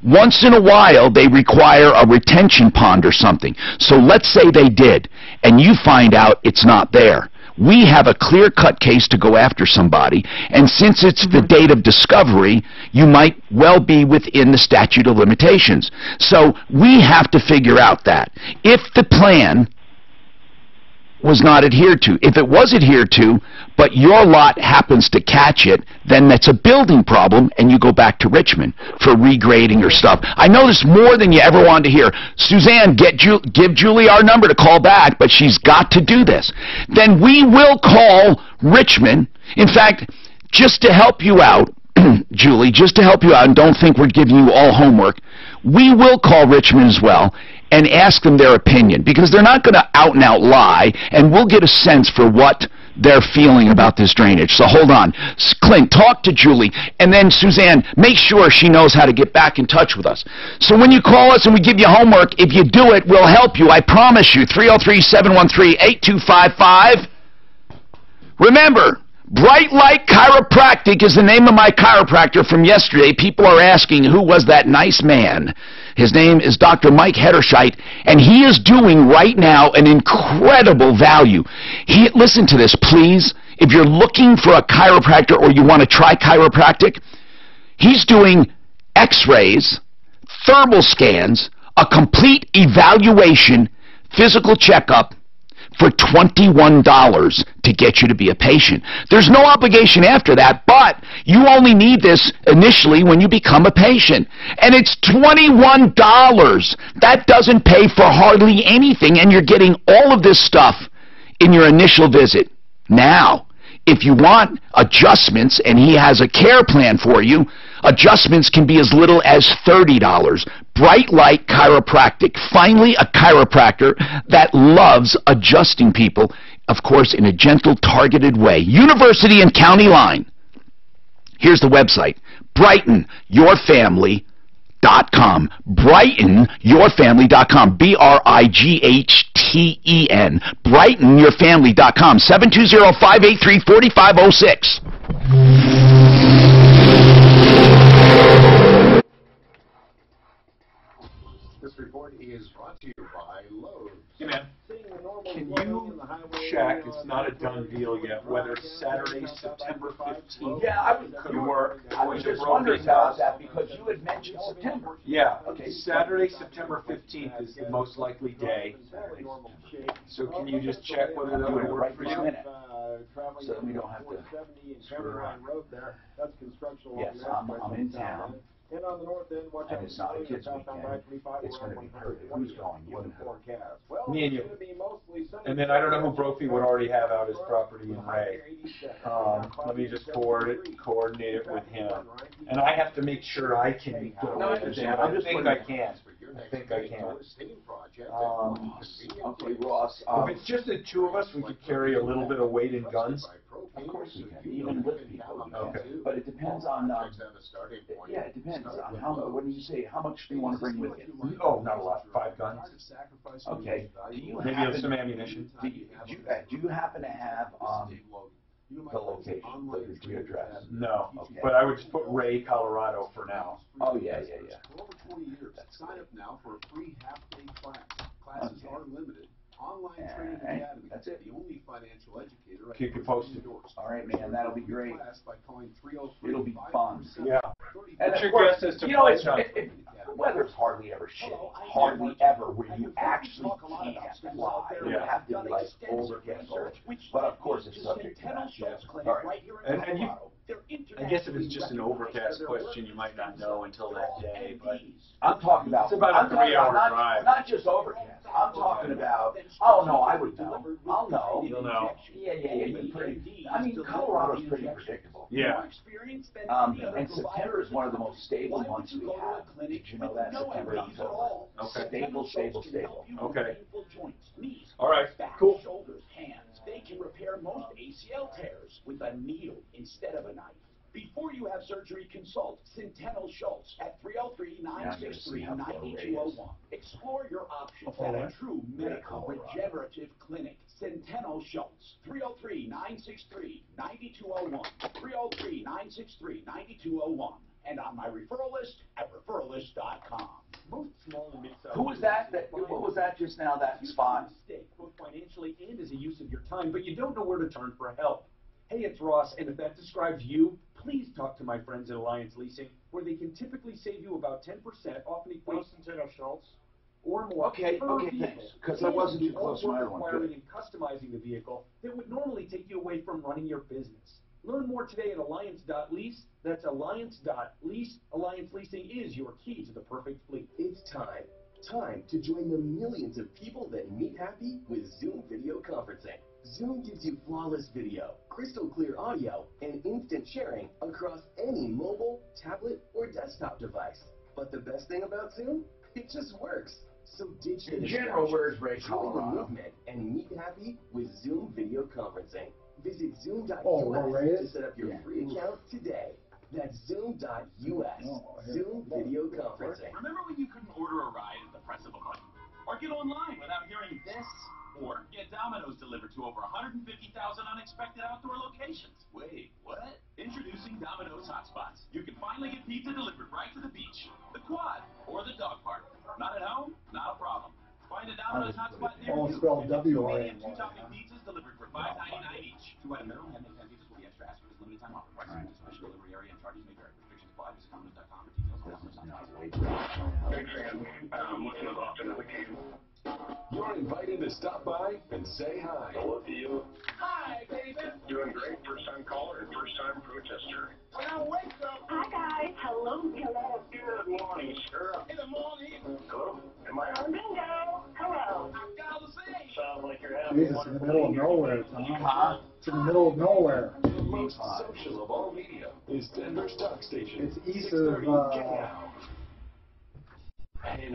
Once in a while, they require a retention pond or something. So let's say they did, and you find out it's not there. We have a clear-cut case to go after somebody, and since it's the date of discovery, you might well be within the statute of limitations. So we have to figure out that. If the plan was not adhered to. If it was adhered to, but your lot happens to catch it, then that's a building problem, and you go back to Richmond for regrading or stuff. I know this more than you ever wanted to hear. Suzanne, give Julie our number to call back, but she's got to do this. Then we will call Richmond. In fact, just to help you out, Julie, just to help you out, and don't think we're giving you all homework, we will call Richmond as well and ask them their opinion, because they're not going to out and out lie, and we'll get a sense for what they're feeling about this drainage. So hold on. Clint, talk to Julie, and then Suzanne, make sure she knows how to get back in touch with us. So when you call us and we give you homework, if you do it, we'll help you. I promise you. 303-713-8255. Remember, Bright Light Chiropractic is the name of my chiropractor from yesterday. People are asking, who was that nice man? His name is Dr. Mike Hederscheit, and he is doing right now an incredible value. Listen to this, please. If you're looking for a chiropractor or you want to try chiropractic, he's doing x-rays, thermal scans, a complete evaluation, physical checkup, for $21 to get you to be a patient. There's no obligation after that, but you only need this initially when you become a patient. And it's $21. That doesn't pay for hardly anything, and you're getting all of this stuff in your initial visit. Now, if you want adjustments, and he has a care plan for you, adjustments can be as little as $30. Bright Light Chiropractic. Finally, a chiropractor that loves adjusting people, of course, in a gentle, targeted way. University and County Line. Here's the website. BrightenYourFamily.com. BrightenYourFamily.com. BRIGHTEN. BrightenYourFamily.com. 720-583-4506. This report is brought to you by Lowe's. Hey, man. Can you check, it's not a done deal yet, whether Saturday, September 15th could work? I was just wondering about that because you had mentioned September. Yeah. Okay. Saturday, September 15th is the most likely day. So can you just check whether that would work for you? So that we don't have to screw around. Yes, I'm in town. And it's not a kids' weekend. It's going to be perfect. Who's going? You and her. Me and you. And then I don't know who Brophy would already have out his property in Ray. Let me just coordinate it with him. And I have to make sure I can go. No, I understand. I'm just think I can. I think I can. Okay, Ross. If it's just the two of us, we could carry a little bit of weight and guns. Of course we can, even with people. Okay. But it depends on. Yeah, it depends on how. What do you say? How much do you want to bring with you? Oh, not a lot. 5 guns. Okay. Do you Maybe happen, some ammunition. Do you happen to have the location, the address? No. Okay. But I would just put Ray, Colorado for now. Oh yeah. For over 20 years, sign up now for a free half-day class. Classes are limited. Online Training Academy. That's it. The only financial educator. Keep you posted. All right, man. That'll be great. By calling 303. It'll be fun. Yeah. And What's of your course, guess as to you know, price on weather's hardly ever shitty. Hardly ever where you actually can't fly. Yeah. You have to be like overcast. But of course, it's subject to that. All right. And you, I guess if it's just an overcast question, you might not know until that day. But I'm talking about. It's about a 3-hour drive. Not just overcast. I'm talking about. Oh no, I would know. I'll know. You'll know. Yeah. I mean, Colorado's pretty predictable. Yeah. And September is one of the most stable months we have. Did you know that? September, October. Okay. Stable. Okay. All right. Cool. Shoulders, hands, they can repair most ACL tears with a needle instead of a knife. Before you have surgery, consult Centennial Schultz at 303-963-9201. Explore your options at a true medical regenerative clinic. Centennial Schultz, 303-963-9201. 303-963-9201. And on my referral list at referralist.com. Most small and mid-sized. Who was that? What was that just now? That spot? Both financially and as a use of your time, but you don't know where to turn for help. Hey, it's Ross, and if that describes you, please talk to my friends at Alliance Leasing, where they can typically save you about 10% off an equipment Schultz or more. Okay, thanks. Because I wasn't too close to my other one. Acquiring and customizing the vehicle that would normally take you away from running your business. Learn more today at alliance.lease. That's alliance.lease. Alliance Leasing is your key to the perfect fleet. It's time. Time to join the millions of people that meet happy with Zoom video conferencing. Zoom gives you flawless video, crystal clear audio, and instant sharing across any mobile, tablet, or desktop device. But the best thing about Zoom? It just works. So ditch the general, where's Ray, join the Colorado? movement and meet happy with Zoom video conferencing. Visit zoom.us to set up your free account today. That's zoom.us. Zoom video conferencing. Remember when you couldn't order a ride at the press of a button? Or get online without hearing this? Or get Domino's delivered to over 150,000 unexpected outdoor locations? Wait, what? Introducing Domino's Hotspots. You can finally get pizza delivered right to the beach, the quad, or the dog park. Not at home? Not a problem. Find a Domino's Hotspot near you. spelled W-O-N. 2 topping pizzas delivered for $5.99 each. 2-item minimum, handmade 10 pizzas will be extra. Ask for this limited time offer. Prices and special delivery area and charges may vary. Restrictions apply. Visit Domino's.com for details. Big fan. Listen as often as I can. You're invited to stop by and say hi. Hello to you. Hi, baby. Doing great. First-time caller and first-time protester. Well, wake up. Hi, guys. Hello. Good morning, sir. In the morning. Hello. Am I on? Bingo. Hello. I've got to say. Sound like you're having Jesus, in the middle of nowhere, Tom. It's in the middle of nowhere. The most social of all media is Denver Stock Station. It's east 630 of KHOW.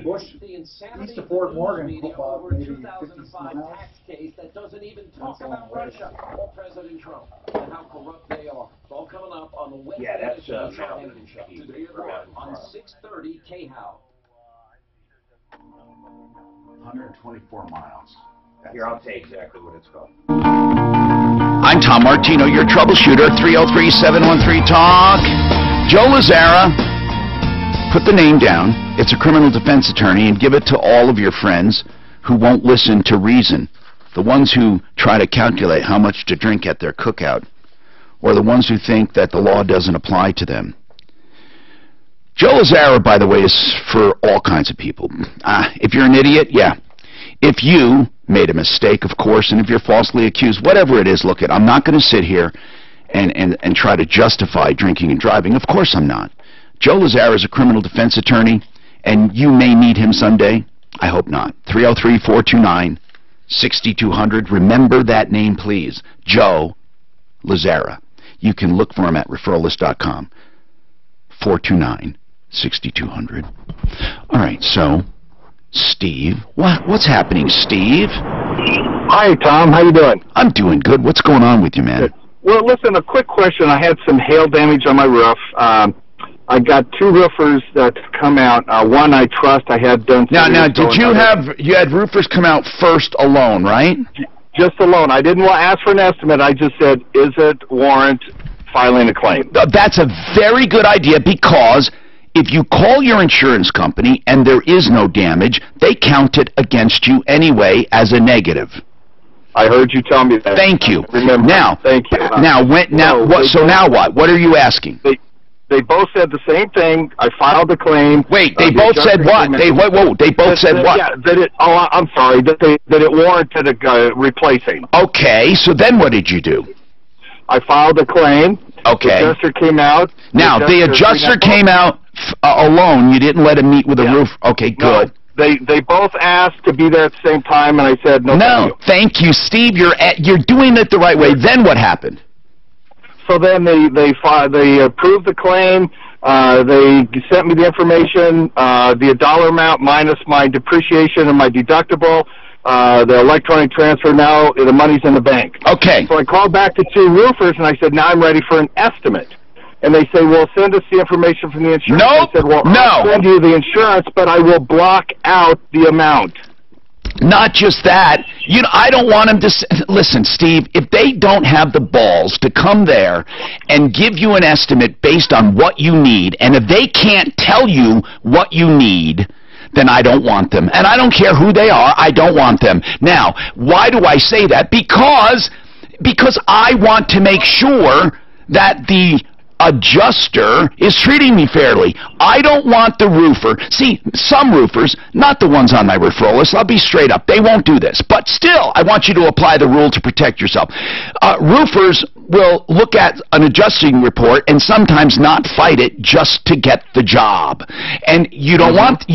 Bush, east of Fort Morgan, about maybe 50 2005 miles. tax case that doesn't even talk about Russia or President Trump and how corrupt they are. It's all coming up on the Wednesday edition of the Sean Hannity Show. Today at 1 on 630 KHOW. 124 miles. Here, I'll tell you exactly what it's called. I'm Tom Martino, your troubleshooter, 303-713-TALK. Joe Lazzara, put the name down. It's a criminal defense attorney, and give it to all of your friends who won't listen to reason. The ones who try to calculate how much to drink at their cookout, or the ones who think that the law doesn't apply to them. Joe Lazzara, by the way, is for all kinds of people. If you're an idiot, yeah. If you made a mistake, of course, and if you're falsely accused, whatever it is, look at, I'm not going to sit here and try to justify drinking and driving. Of course I'm not. Joe Lazzara is a criminal defense attorney, and you may need him someday. I hope not. 303-429-6200. Remember that name, please. Joe Lazzara. You can look for him at referralist.com. 429-6200. All right, so Steve? What's happening, Steve? Hi, Tom. How you doing? I'm doing good. What's going on with you, man? Good. Well, listen, a quick question. I had some hail damage on my roof. I got 2 roofers that come out. One I trust. I had done. Now, did you had roofers come out first alone, right? Just alone. I didn't ask for an estimate. I just said, is it warrant filing a claim? That's a very good idea, because if you call your insurance company and there is no damage, they count it against you anyway as a negative. I heard you tell me that. Thank you. Remember. Now, thank you. Now what? What are you asking? They both said the same thing. I filed the claim. Wait, they both said what? They both said what? Yeah, I'm sorry. That it warranted replacing. Okay, so then what did you do? I filed a claim. Okay. The adjuster came out. Now, the adjuster came out alone. You didn't let him meet with a roof. Okay, good. No, they both asked to be there at the same time, and I said no. No, thank you, Steve. You're doing it the right way. Then what happened? So then they approved the claim. They sent me the information, the dollar amount minus my depreciation and my deductible, the electronic transfer. Now the money's in the bank. Okay. So I called back to 2 roofers and I said, now I'm ready for an estimate. And they say, well, send us the information from the insurance. Nope. I said, well, I'll send you the insurance, but I will block out the amount. Not just that, I don't want them to... Listen, Steve, if they don't have the balls to come there and give you an estimate based on what you need, and if they can't tell you what you need, then I don't want them. And I don't care who they are, I don't want them. Now, why do I say that? Because I want to make sure that the adjuster is treating me fairly. I don't want the roofer. See, some roofers, not the ones on my referral list, I'll be straight up, they won't do this. But still, I want you to apply the rule to protect yourself. Roofers will look at an adjusting report and sometimes not fight it just to get the job. And you don't want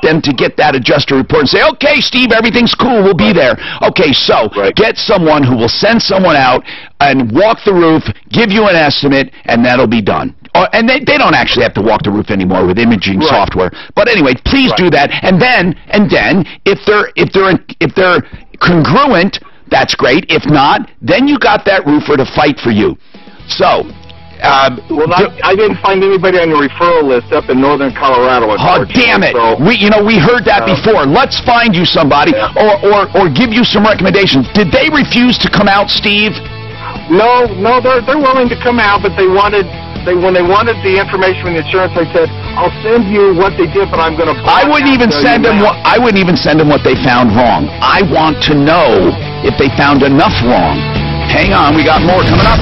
them to get that adjuster report and say, okay, Steve, everything's cool, we'll be there. Okay, so get someone who will send someone out and walk the roof, give you an estimate, and that'll be done. And they don't actually have to walk the roof anymore with imaging software. But anyway, please do that. And then if they're congruent, that's great. If not, then you got that roofer to fight for you. So, I didn't find anybody on your referral list up in northern Colorado. Oh, damn it! So, we heard that before. Let's find you somebody, or give you some recommendations. Did they refuse to come out, Steve? No, they're willing to come out, but when they wanted the information from the insurance, I said, I'll send you what they did, but I'm going to... I wouldn't even send them what they found wrong. I want to know if they found enough wrong. Hang on, we got more coming up.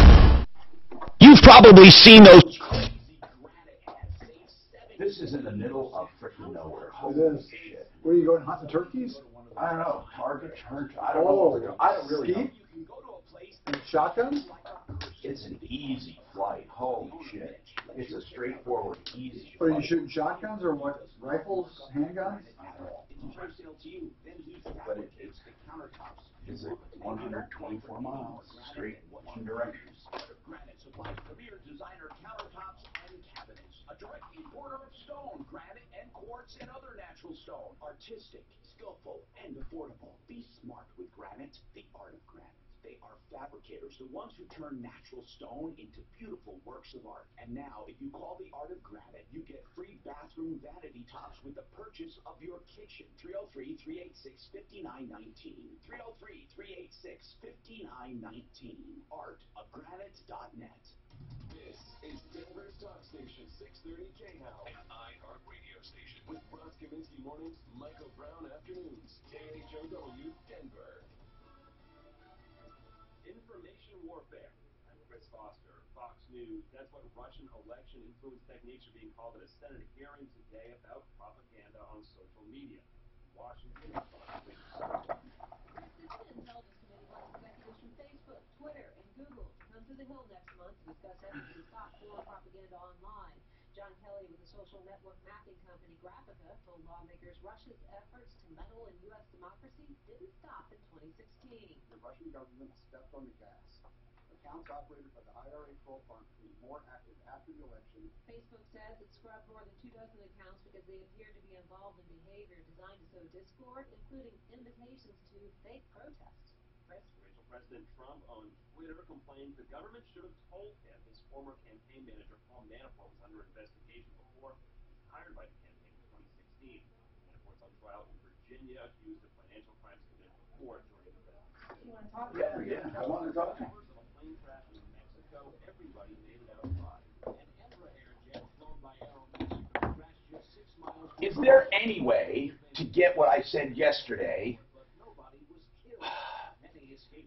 You've probably seen those... This is in the middle of freaking nowhere. It is. Shit. Where are you going, hunting turkeys? I don't know. Target, church. I don't know what we're doing. I don't really know. And shotguns? It's an easy flight. Holy shit. It's a straightforward, easy Are you flight. shooting shotguns or what? Rifles? Handguns? But it's 124 miles straight one direction. Granite supplies premier designer countertops and cabinets. A direct importer of stone, granite, and quartz and other natural stone. Artistic, skillful, and affordable. Be smart with granite, the art of granite. They are fabricators, the ones who turn natural stone into beautiful works of art. And now, if you call the Art of Granite, you get free bathroom vanity tops with the purchase of your kitchen. 303-386-5919. 303-386-5919. Artofgranite.net. This is Denver's Talk Station, 630 K-House. An iHeart radio station. With Ross Kaminsky mornings, Michael Brown afternoons. KHOW, Denver. Information warfare. I'm Chris Foster, Fox News. That's what Russian election influence techniques are being called at a Senate hearing today about propaganda on social media. Washington, Fox News. The Senate Intelligence Committee wants executives from Facebook, Twitter, and Google to come to the Hill next month to discuss efforts to stop foreign propaganda online. John Kelly with the social network mapping company Graphica told lawmakers Russia's efforts to meddle in U.S. democracy didn't stop in 2016. The Russian government stepped on the gas. Accounts operated by the IRA troll farm to be more active after the election. Facebook says it scrubbed more than 24 accounts because they appeared to be involved in behavior designed to sow discord, including invitations to fake protests. Chris? President Trump on Twitter complains the government should have told him his former campaign manager Paul Manafort was under investigation before he was hired by the campaign in 2016. Manafort's on trial in Virginia, accused of financial crimes committed before during the investigation. You want to talk Yeah, I want to talk to him. Of a plane crash in Mexico, everybody made it out alive. An Embraer jet flown by Aeromexico crashed just 6 miles. Is there any way to get what I said yesterday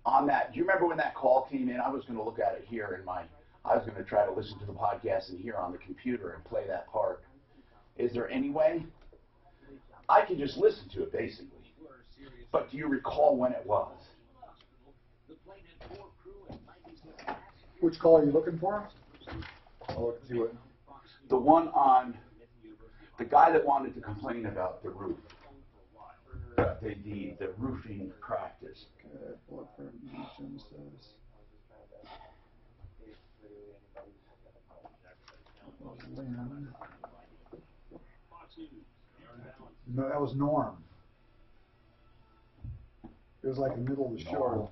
on that? Do you remember when that call came in? I was going to look at it here in my, I was going to try to listen to the podcast and hear on the computer and play that part. Is there any way? I can just listen to it basically. But do you recall when it was? Which call are you looking for? I'll look and see what. The one on the guy that wanted to complain about the roof. The roofing practice. Okay, what permission says. No, that was Norm. It was like the middle of the show.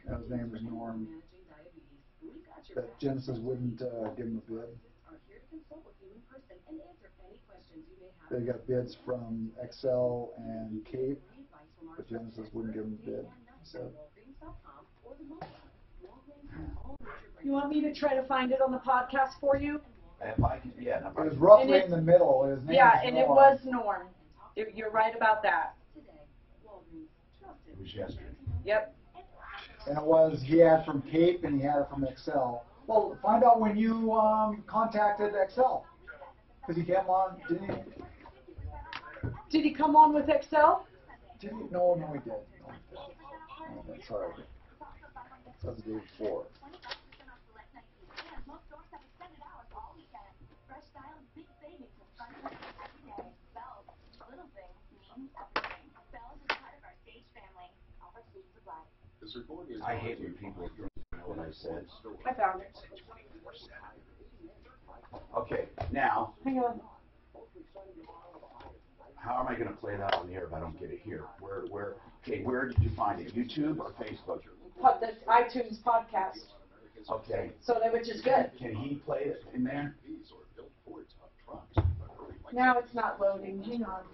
And his name was Norm. That Genesis wouldn't give him a bid. They got bids from Excel and Cape, but Genesis wouldn't give him a bid. So. You want me to try to find it on the podcast for you? If I can, yeah. It was roughly in the middle. His name yeah, was and Norm. it was Norm. You're right about that. It was yesterday. Yep. And it was, he had from Cape and he had it from Excel. Well, find out when you contacted Excel. Because he came on, didn't he? Did he come on with Excel? Did he? No, he did. Oh, that's sorry. That was the day before. I hate when people don't know what I said. I found it. Okay, now, Hang on. how am I going to play that on the air if I don't get it here? Where did you find it? YouTube or Facebook? The iTunes podcast. Okay. So that, which is good. Can he play it in there? Now it's not loading. Hang on.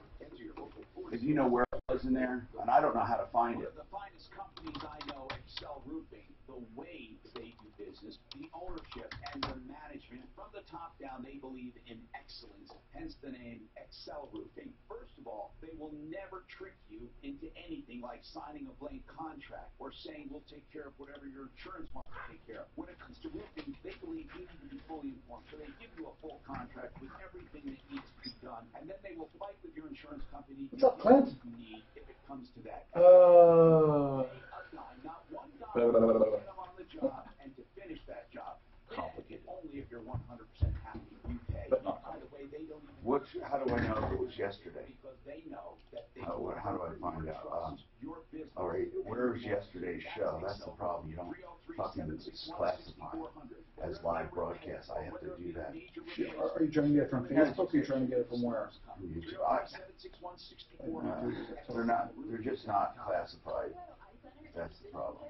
If you know where it was in there, and I don't know how to find it. The finest companies I know, Excel Roofing, the way they do business, the ownership and the management, from the top down, they believe in excellence, hence the name Excel Roofing. First of all, they will never trick you into anything like signing a blank contract or saying we'll take care of whatever your insurance wants to take care of. When it comes to roofing, they believe you need to be fully informed, so they give you a full contract with everything that needs to be done, and then they will fight with your insurance company. What's up, Clint? You need if it comes to that. Not one guy will get on the job, and to finish that job, complicated. Only if you're 100% happy, you pay. By the way, they don't even. How do I know if it was yesterday? Because they know that they How do I find out? All right, where's yesterday's show? That's the problem. You don't fucking it's classified as live broadcast. I have to do that. Are you trying to get it from Facebook or are you trying to get it from where? They're not. They're just not classified. That's the problem.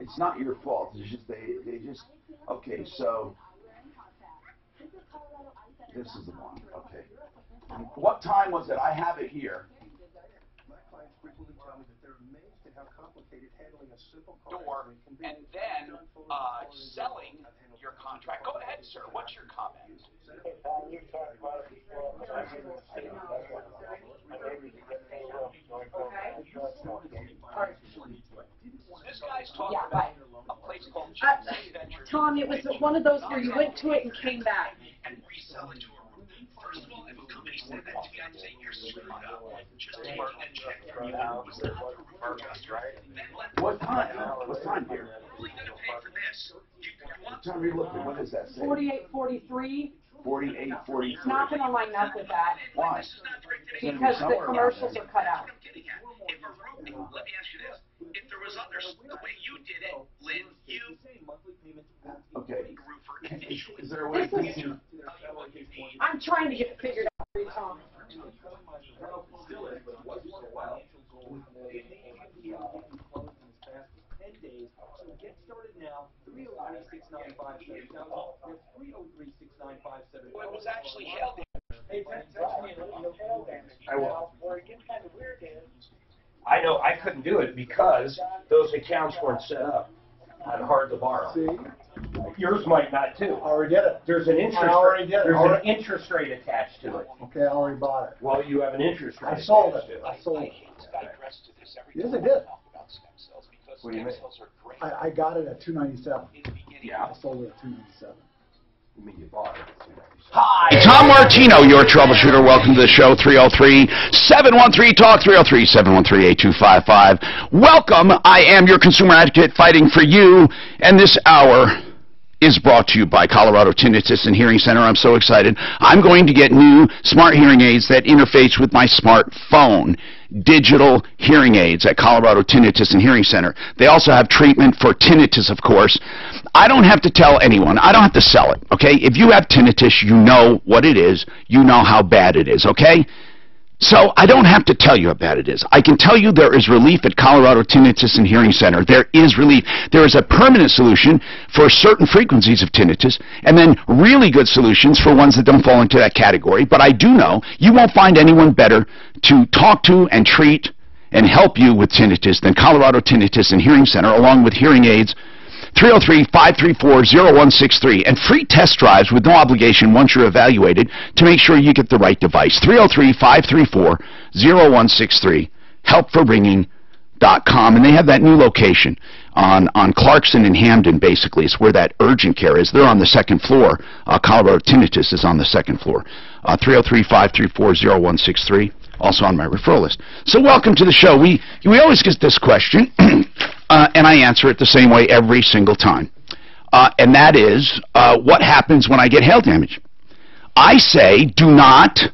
It's not your fault. It's just they just. Okay, so this is the one. Okay. What time was it? I have it here. My clients frequently tell me that they're amazed at how complicated handling a simple door and then selling your contract. Go ahead, sir. What's your comment? This guy's talking about a place called Tom, it was one of those where you went to it and came back. And resell it to a room. First of all, if a company said that to me, I'd say you're screwed up. Just taking a check from you was not the roof adjuster. What time? What time, dear? You're only going to pay for this. What time are you looking? What does that say? 4843. 4843. It's not going to line up with that. Why? Because the commercials are cut out. If a room, let me ask you this. if there was others, the way you did it, Lynn, you Okay. roofer initially. Is there a way for you to? I'm trying to get it figured out for you, Tom. Still is, but it wasn't for a while. It may even be able to get you closed in as fast as 10 days. So get started now. 303-695-7000. That's 303-695-7000. Well, it was actually held. Hey, text me and let me know. I will. I know I couldn't do it because those accounts weren't set up on hard to borrow. See? Yours might not too. I already did it. There's an interest I already did it. There's an interest rate attached to it. Okay, I already bought it. Well, you have an interest rate. I sold attached it. to I sold it. Yes, I did. What do you mean? I got it at $297. Yeah. I sold it at $297. You mean you bought it? Hi, Tom Martino, your troubleshooter. Welcome to the show. 303-713-TALK, 303-713-8255. Welcome. I am your consumer advocate fighting for you, and this hour is brought to you by Colorado Tinnitus and Hearing Center. I'm so excited. I'm going to get new smart hearing aids that interface with my smartphone. Digital hearing aids at Colorado Tinnitus and Hearing Center. They also have treatment for tinnitus, of course. I don't have to tell anyone. I don't have to sell it, okay? If you have tinnitus, you know what it is. You know how bad it is, okay? So I don't have to tell you how bad it is. I can tell you there is relief at Colorado Tinnitus and Hearing Center. There is relief. There is a permanent solution for certain frequencies of tinnitus, and then really good solutions for ones that don't fall into that category. But I do know you won't find anyone better to talk to and treat and help you with tinnitus than Colorado Tinnitus and Hearing Center, along with hearing aids. 303-534-0163, and free test drives with no obligation once you're evaluated to make sure you get the right device. 303-534-0163, helpforringing.com, and they have that new location on Clarkson and Hamden, basically. It's where that urgent care is. They're on the second floor. Colorado Tinnitus is on the second floor. 303-534-0163. Also on my referral list. So welcome to the show. We always get this question, and I answer it the same way every single time. And that is, what happens when I get hail damage? I say do not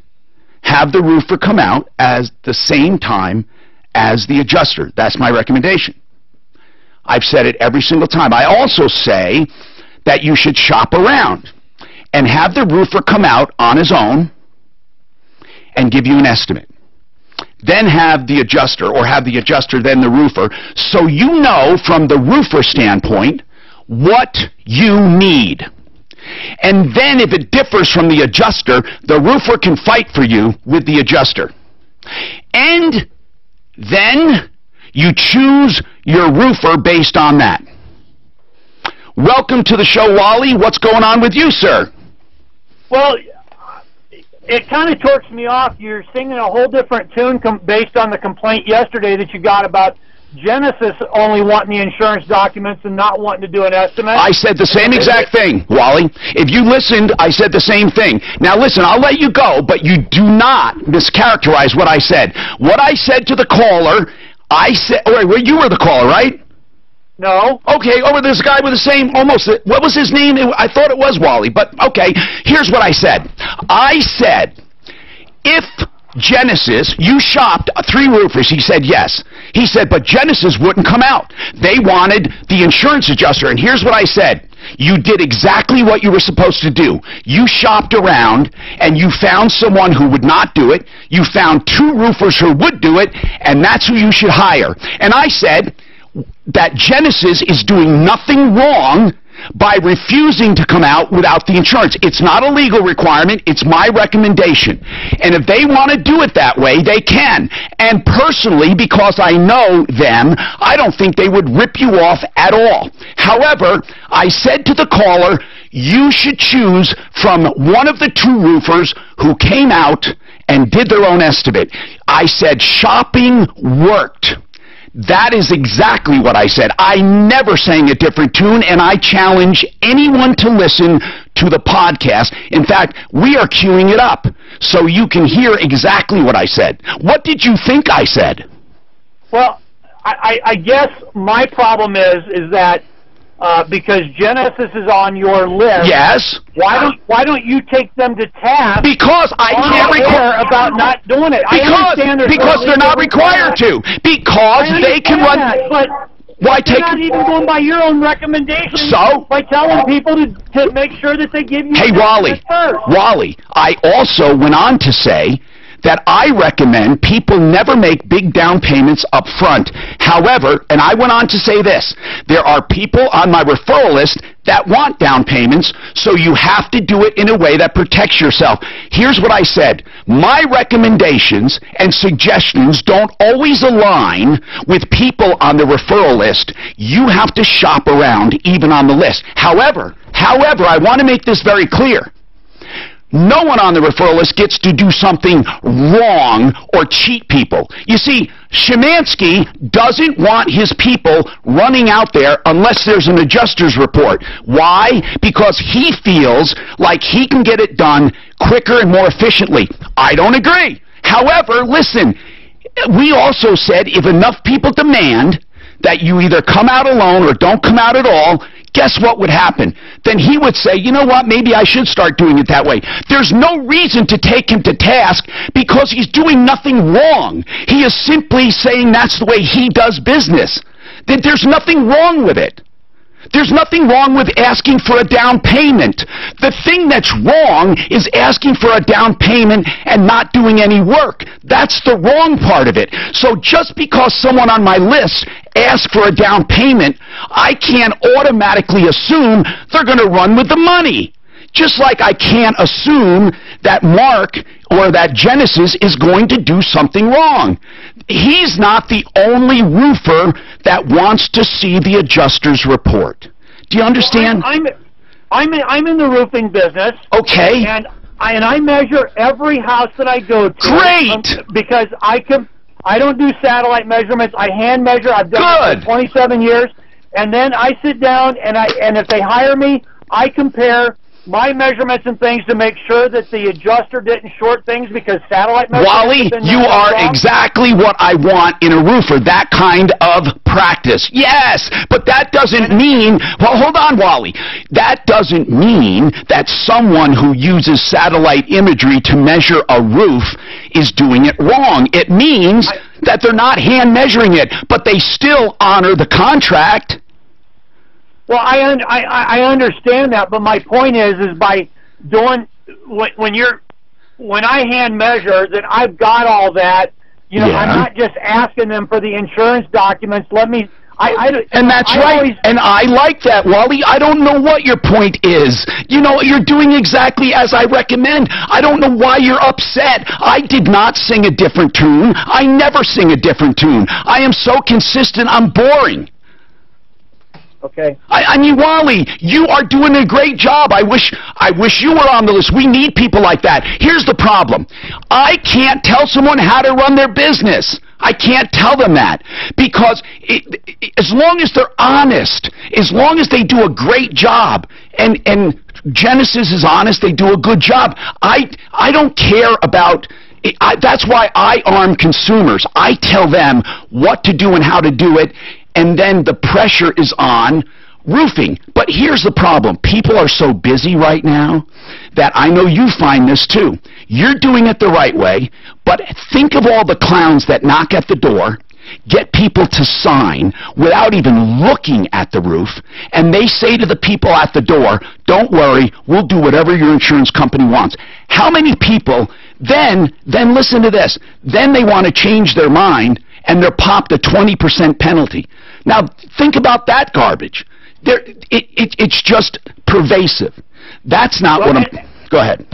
have the roofer come out at the same time as the adjuster. That's my recommendation. I've said it every single time. I also say that you should shop around and have the roofer come out on his own and give you an estimate. Then have the adjuster, or have the adjuster then the roofer, so you know from the roofer standpoint what you need. And then if it differs from the adjuster, the roofer can fight for you with the adjuster. And then you choose your roofer based on that. Welcome to the show, Wally. What's going on with you, sir? Well, it kind of torques me off. You're singing a whole different tune based on the complaint yesterday that you got about Genesis only wanting the insurance documents and not wanting to do an estimate. I said the same exact thing, Wally. If you listened, I said the same thing. Now listen, I'll let you go, but you do not mischaracterize what I said. What I said to the caller, I said, wait, you were the caller, right? No. Okay, over this guy with the same, almost, what was his name? I thought it was Wally, but okay. Here's what I said. I said, if Genesis, you shopped 3 roofers, he said yes. He said, but Genesis wouldn't come out. They wanted the insurance adjuster, and here's what I said. You did exactly what you were supposed to do. You shopped around, and you found someone who would not do it. You found 2 roofers who would do it, and that's who you should hire. And I said that Genesis is doing nothing wrong by refusing to come out without the insurance. It's not a legal requirement. It's my recommendation. And if they want to do it that way, they can. And personally, because I know them, I don't think they would rip you off at all. However, I said to the caller, you should choose from one of the 2 roofers who came out and did their own estimate. I said shopping worked. That is exactly what I said. I never sang a different tune, and I challenge anyone to listen to the podcast. In fact, we are queuing it up so you can hear exactly what I said. What did you think I said? Well, I guess my problem is that because Genesis is on your list. Yes. Why don't you take them to task? Because I can't require about not doing it. Because they're not required to. Because they can run. But why you're not even going by your own recommendations. So? By telling people to make sure that they give you. Hey, Wally. I also went on to say that I recommend people never make big down payments up front. However, and I went on to say this, there are people on my referral list that want down payments, so you have to do it in a way that protects yourself. Here's what I said. My recommendations and suggestions don't always align with people on the referral list. You have to shop around even on the list. However, I want to make this very clear. No one on the referral list gets to do something wrong or cheat people. You see, Szymanski doesn't want his people running out there unless there's an adjuster's report. Why? Because he feels like he can get it done quicker and more efficiently. I don't agree. However, listen, we also said if enough people demand that you either come out alone or don't come out at all, guess what would happen? Then he would say, you know what, maybe I should start doing it that way. There's no reason to take him to task because he's doing nothing wrong. He is simply saying that's the way he does business. That there's nothing wrong with it. There's nothing wrong with asking for a down payment. The thing that's wrong is asking for a down payment and not doing any work. That's the wrong part of it. So just because someone on my list asks for a down payment, I can't automatically assume they're going to run with the money. Just like I can't assume that Mark or that Genesis is going to do something wrong. He's not the only roofer that wants to see the adjuster's report. Do you understand? Well, I'm in the roofing business. Okay. And I measure every house that I go to. Great. Because I don't do satellite measurements. I hand measure. I've done it for 27 years. And then I sit down and if they hire me, I compare my measurements and things to make sure that the adjuster didn't short things because satellite measurements... Wally, you are exactly what I want in a roofer, that kind of practice. Yes, but that doesn't mean... Well, hold on, Wally. That doesn't mean that someone who uses satellite imagery to measure a roof is doing it wrong. It means that they're not hand measuring it, but they still honor the contract. Well, I understand that, but my point is by doing when I hand measure that I've got all that. You know, I'm not just asking them for the insurance documents. And that's right. And I like that, Wally. I don't know what your point is. You know, you're doing exactly as I recommend. I don't know why you're upset. I did not sing a different tune. I never sing a different tune. I am so consistent, I'm boring. Okay. I mean, Wally, you are doing a great job. I wish you were on the list. We need people like that. Here's the problem. I can't tell someone how to run their business. I can't tell them that because as long as they're honest, as long as they do a great job, and Genesis is honest, they do a good job. I don't care about... that's why I arm consumers. I tell them what to do and how to do it, and then the pressure is on roofing. But here's the problem. People are so busy right now that I know you find this too. You're doing it the right way, but think of all the clowns that knock at the door, get people to sign without even looking at the roof, and they say to the people at the door, don't worry, we'll do whatever your insurance company wants. How many people then listen to this, then they want to change their mind and they're popped a 20% penalty. Now, think about that garbage. It's just pervasive. That's not what I'm... Go ahead.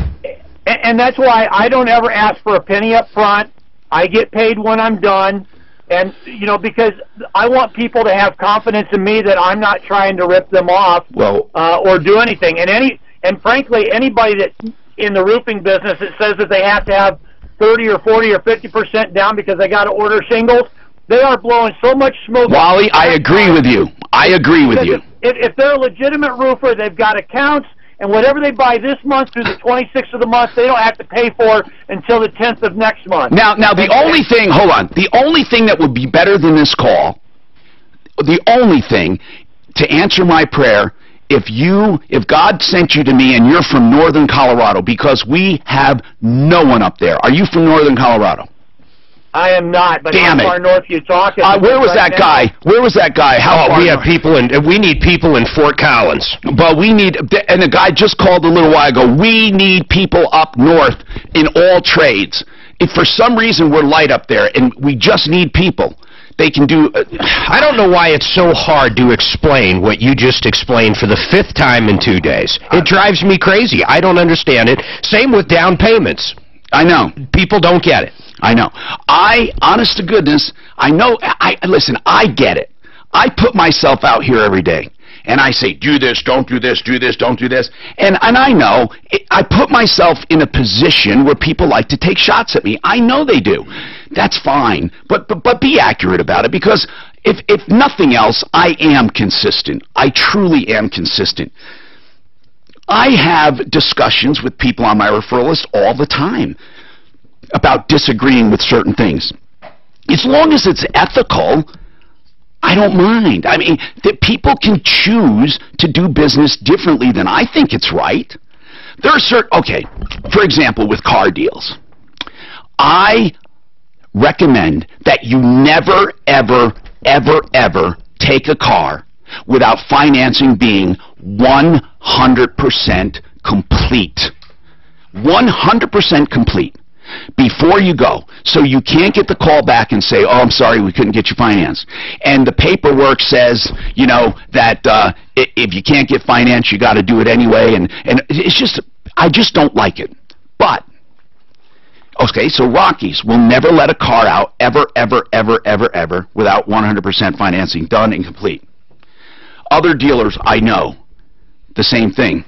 And that's why I don't ever ask for a penny up front. I get paid when I'm done. And, you know, because I want people to have confidence in me that I'm not trying to rip them off or do anything. And frankly, anybody that's in the roofing business that says that they have to have 30 or 40 or 50% down because they got to order shingles, they are blowing so much smoke. Wally, I agree with you. I agree with you. If they're a legitimate roofer, they've got accounts, and whatever they buy this month through the 26th of the month, they don't have to pay for until the 10th of next month. Now the only thing, hold on, the only thing that would be better than this call, the only thing to answer my prayer, if God sent you to me and you're from northern Colorado, because we have no one up there. Are you from northern Colorado? I am not, but Damn how far it. north you talking? Where was that guy? Where was that guy? How far we have north? people in. We need people in Fort Collins. But we need, and the guy just called a little while ago. We need people up north in all trades. If for some reason we're light up there, and we just need people. They can do. I don't know why it's so hard to explain what you just explained for the 5th time in 2 days. It drives me crazy. I don't understand it. Same with down payments. I know. People don't get it. I know. Honest to goodness, I know. Listen, I get it. I put myself out here every day. And I say, do this, don't do this, do this, don't do this. And I know, I put myself in a position where people like to take shots at me. I know they do. That's fine. But be accurate about it, because if nothing else, I am consistent. I truly am consistent. I have discussions with people on my referral list all the time about disagreeing with certain things. As long as it's ethical, I don't mind. I mean, that people can choose to do business differently than I think it's right. There are certain, okay, for example, with car deals, I recommend that you never, ever, ever, ever take a car without financing being 100% complete. 100% complete. Before you go, so you can't get the call back and say, oh, I'm sorry, we couldn't get you financed. And the paperwork says, you know, that if you can't get finance, you got to do it anyway. And it's just, I just don't like it. But, okay, so Rockies will never let a car out ever, ever, ever, ever, ever without 100% financing done and complete. Other dealers, I know, the same thing.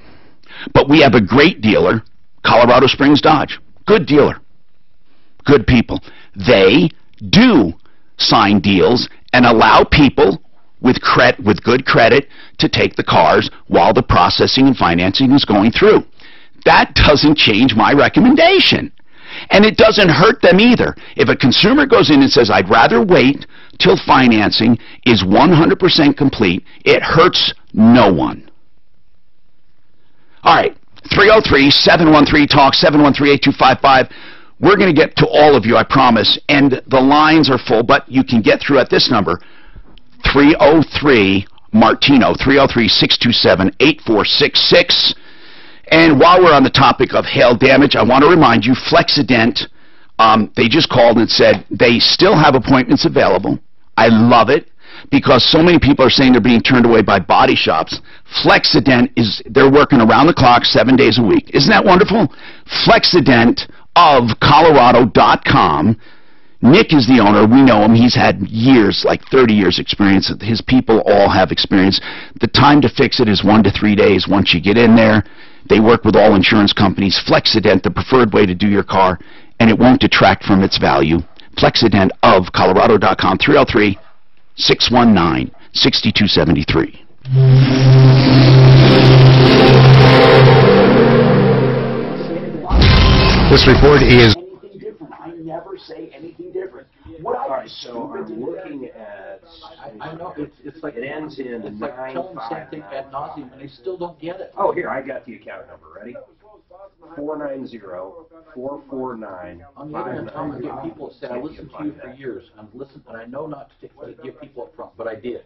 But we have a great dealer, Colorado Springs Dodge. Good dealer. Good people. They do sign deals and allow people with good credit to take the cars while the processing and financing is going through. That doesn't change my recommendation. And it doesn't hurt them either. If a consumer goes in and says, I'd rather wait till financing is 100% complete, it hurts no one. All right. 303-713-TALK, 713-8255. We're going to get to all of you, I promise. And the lines are full, but you can get through at this number, 303-MARTINO, 303-627-8466. And while we're on the topic of hail damage, I want to remind you, Flexident, they just called and said they still have appointments available. I love it, because so many people are saying they're being turned away by body shops. Flexident they're working around the clock 7 days a week. Isn't that wonderful? Flexident of Colorado.com. Nick is the owner. We know him. He's had years, like 30 years experience. His people all have experience. The time to fix it is 1 to 3 days once you get in there. They work with all insurance companies. Flexident, the preferred way to do your car, and it won't detract from its value. Flexident of Colorado.com, 303-619-6273. This report is... Anything different. I never say anything different. What All right, so I'm looking at... I know, it's like... It ends in It's like telling the same thing ad nauseum, and they still don't get it. Oh, here, I got the account number. Ready? 490-449. On the other hand, Tom, I get people that say, I listened to you for years, and I know not to give people up front, but I did.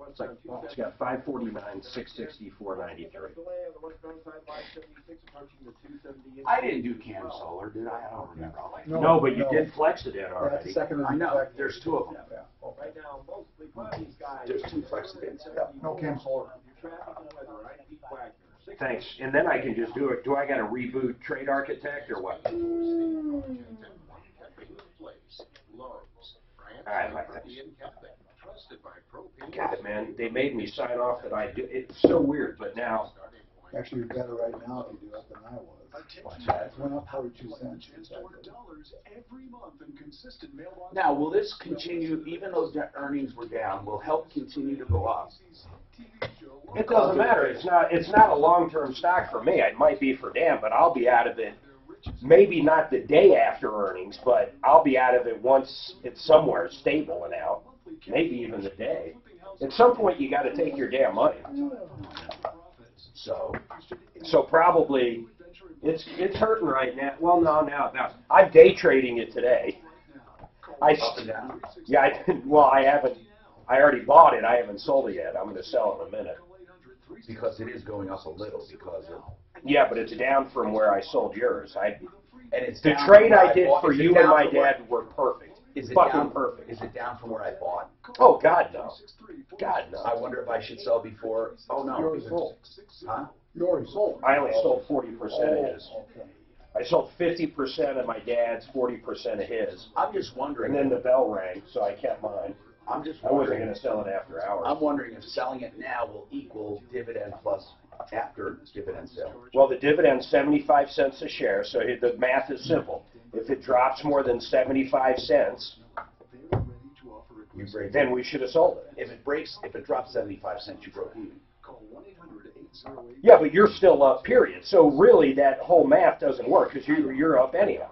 It's like, well, it's got 549-660-493. I didn't do Cam Solar, did I? I don't remember. No, but you did Flexident already. That's the second I know. There's two of them. There's two Flexidents. No Cam Solar. Thanks. And then I can just do it. Do I got to reboot Trade Architect or what? All right, my thanks. God, man, they made me sign off that I do. It's so weird, but now. Actually, you're better right now if you do that than I was. What's that? It went up 42 cents. Now, will this continue, even though the earnings were down, will help continue to go up? It doesn't matter. It's not a long-term stock for me. It might be for Dan, but I'll be out of it. Maybe not the day after earnings, but I'll be out of it once it's somewhere stable and out. Maybe even the day. At some point, you got to take your damn money. So probably it's hurting right now. Well, now I'm day trading it today. I haven't. I already bought it. I haven't sold it yet. I'm going to sell it in a minute. Because it is going up a little because of... Yeah, but it's down from where I sold yours. And it's the trade I did for you and my dad were perfect. Is it fucking down, perfect. Is it down from where I bought? Oh, God, no. God, no. I wonder if I should sell before... Oh, no. You already sold. Huh? You already sold. I only sold 40% of his. Okay. I sold 50% of my dad's, 40% of his. I'm just wondering... And then the bell rang, so I kept mine. I'm just I wasn't going to sell it after hours. I'm wondering if selling it now will equal dividend plus after dividend sale. Well, the dividend's 75 cents a share, so the math is simple. If it drops more than 75 cents, then we should have sold it. If it drops 75 cents, you broke even. Yeah, but you're still up, period. So really, that whole math doesn't work because you're up anyhow.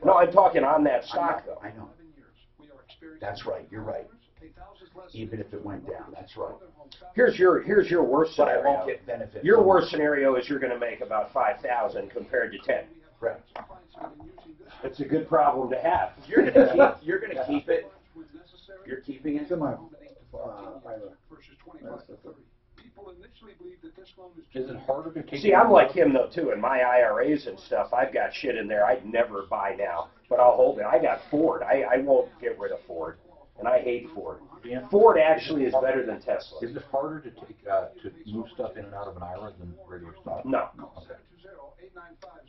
No, I'm talking on that stock, though. I know. That's right. You're right. Even if it went down, that's right. Here's your worst scenario. But I won't get benefit. Your worst scenario is you're going to make about 5,000 compared to 10. Right. It's a good problem to have. You're going to keep it. You're keeping it. It's in my Is it harder to take? See, I'm like him though too. In my IRAs and stuff, I've got shit in there I'd never buy now, but I'll hold it. I got Ford. I won't get rid of Ford, and I hate Ford. Yeah. Ford actually is better than Tesla. Is it harder to take to move stuff in and out of an IRA than regular stock? No. Okay.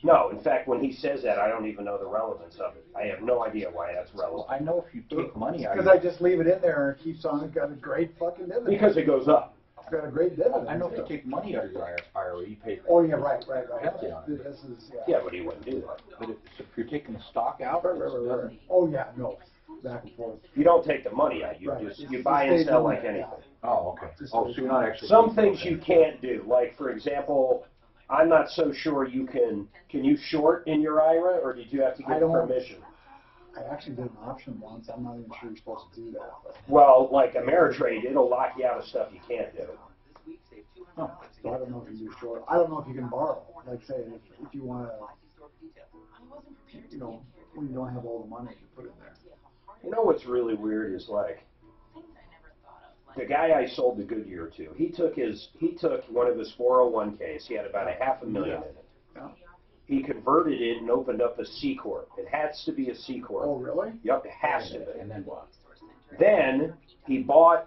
No, in fact, when he says that, I don't even know the relevance of it. I have no idea why that's relevant. I know if you take money out. Because I just leave it in there and it keeps on. It's got a great fucking dividend. Because it goes up. It's got a great dividend. I know if you take money out of your IRA, you pay. Oh yeah, right. Penalty on it. This is, Yeah, but he wouldn't do that. But if you're taking the stock out, right. Oh yeah, no, back and forth. You don't take the money out. You you buy and sell like anything. Oh, okay. Oh, so you're not actually. Some things you can't do, like for example, I'm not so sure you can you short in your IRA, or did you have to get permission? I actually did an option once. I'm not even sure you're supposed to do that. But. Well, like Ameritrade, it'll lock you out of stuff you can't do. Huh. So I don't know if you can do short. I don't know if you can borrow. Like say, if you want to, you know, when you don't have all the money, you put it there. You know what's really weird is like the guy I sold the Goodyear to. He took one of his 401ks. He had about $500,000 in it. Yeah. He converted it and opened up a C corp. It has to be a C corp. Oh really? Yep, it has to be. And then what? Then he bought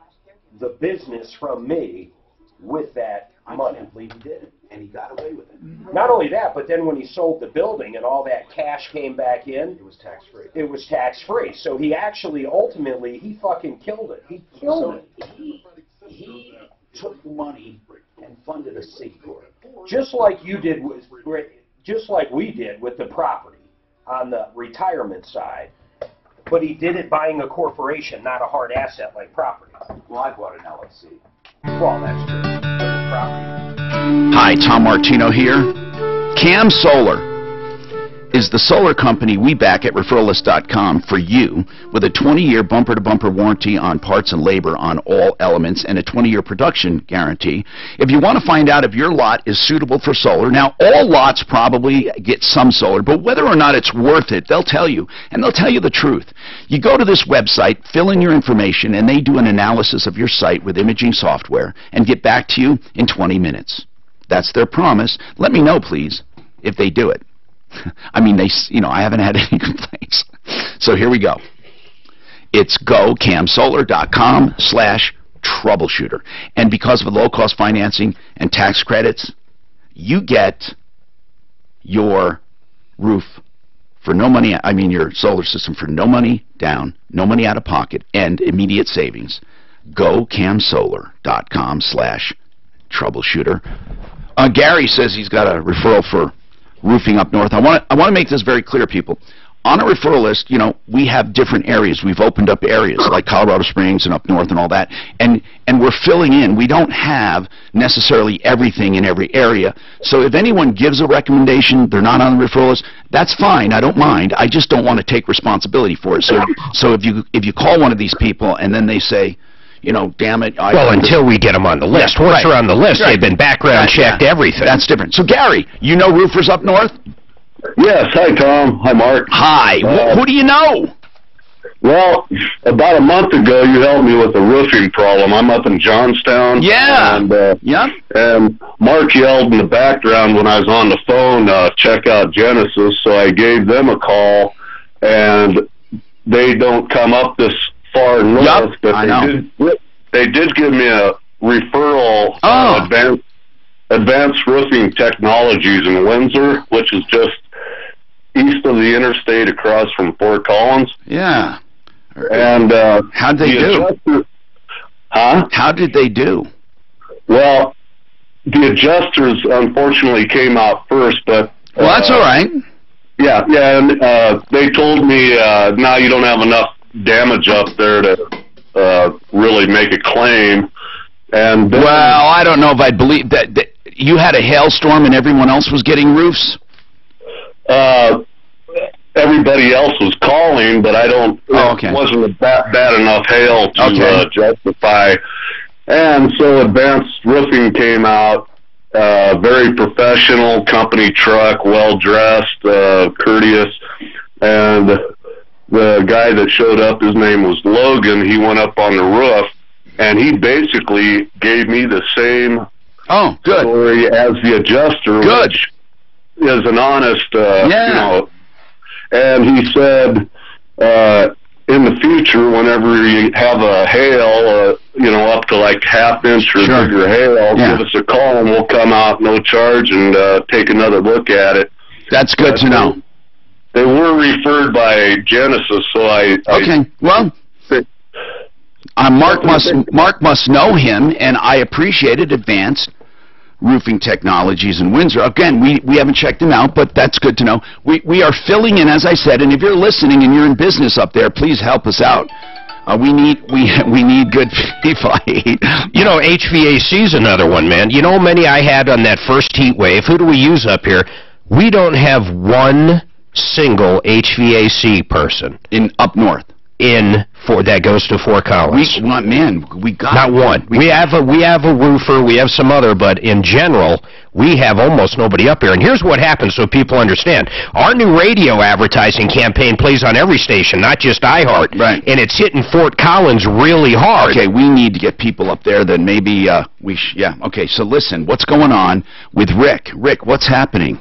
the business from me with that money. I can't believe he did it, and he got away with it. Not only that, but then when he sold the building and all that cash came back in, it was tax-free. It was tax-free. So he actually, ultimately, he fucking killed it. He killed it. He took money and funded a C corp. Just like you did with, just like we did with the property on the retirement side. But he did it buying a corporation, not a hard asset like property. Well, I bought an LLC. Well, that's true. Hi, Tom Martino here. Cam Solar is the solar company we back at referralist.com for you, with a 20-year bumper-to-bumper warranty on parts and labor on all elements and a 20-year production guarantee. If you want to find out if your lot is suitable for solar, now all lots probably get some solar, but whether or not it's worth it, they'll tell you, and they'll tell you the truth. You go to this website, fill in your information, and they do an analysis of your site with imaging software and get back to you in 20 minutes. That's their promise. Let me know, please, if they do it. I mean, I haven't had any complaints. So here we go. It's gocamsolar.com/troubleshooter. And because of the low-cost financing and tax credits, you get your roof for no money, your solar system for no money down, no money out of pocket, and immediate savings. gocamsolar.com/troubleshooter. Gary says he's got a referral for roofing up north. I want to make this very clear, people. On a referral list, we have different areas. We've opened up areas like Colorado Springs and up north and all that, and we're filling in. We don't have necessarily everything in every area. So if anyone gives a recommendation, they're not on the referral list, that's fine. I don't mind. I just don't want to take responsibility for it. So if you call one of these people and then they say, you know, damn it. Well, until we get them on the list. Once they're on the list, they've been background checked, everything. That's different. So, Gary, you know roofers up north? Yes. Hi, Tom. Hi, Mark. Hi. Who do you know? Well, about a month ago, you helped me with a roofing problem. I'm up in Johnstown. Yeah. And, yeah. And Mark yelled in the background when I was on the phone, check out Genesis. So I gave them a call, and they don't come up this far north. But they did give me a referral on Advanced Roofing Technologies in Windsor, which is just east of the interstate across from Fort Collins. Yeah. And how'd they do? How did they do? Well, the adjusters unfortunately came out first, but well, that's all right. Yeah, and they told me now you don't have enough damage up there to really make a claim. And then, well, I don't know if I believe that you had a hailstorm and everyone else was getting roofs. Everybody else was calling, but I don't. It wasn't bad enough hail to justify. And so Advanced Roofing came out, very professional company truck, well dressed, courteous, and the guy that showed up, his name was Logan. He went up on the roof, and he basically gave me the same story as the adjuster, which is an honest, you know. And he said, in the future, whenever you have a hail, you know, up to like half-inch or bigger hail, give us a call and we'll come out, no charge, and take another look at it. That's good to know. They were referred by Genesis, so Mark must know him, and I appreciated Advanced Roofing Technologies in Windsor. Again, we haven't checked him out, but that's good to know. We are filling in, as I said, and if you're listening and you're in business up there, please help us out. We need good people. You know, HVAC's another one, man. You know how many I had on that first heat wave? Who do we use up here? We don't have one single HVAC person up north. That goes to Fort Collins. We got not one. We have a roofer, we have some other, but in general, we have almost nobody up here. And here's what happens so people understand. Our new radio advertising campaign plays on every station, not just iHeart. Right. And it's hitting Fort Collins really hard. Okay, we need to get people up there, then maybe Okay, so listen, what's going on with Rick? Rick, what's happening?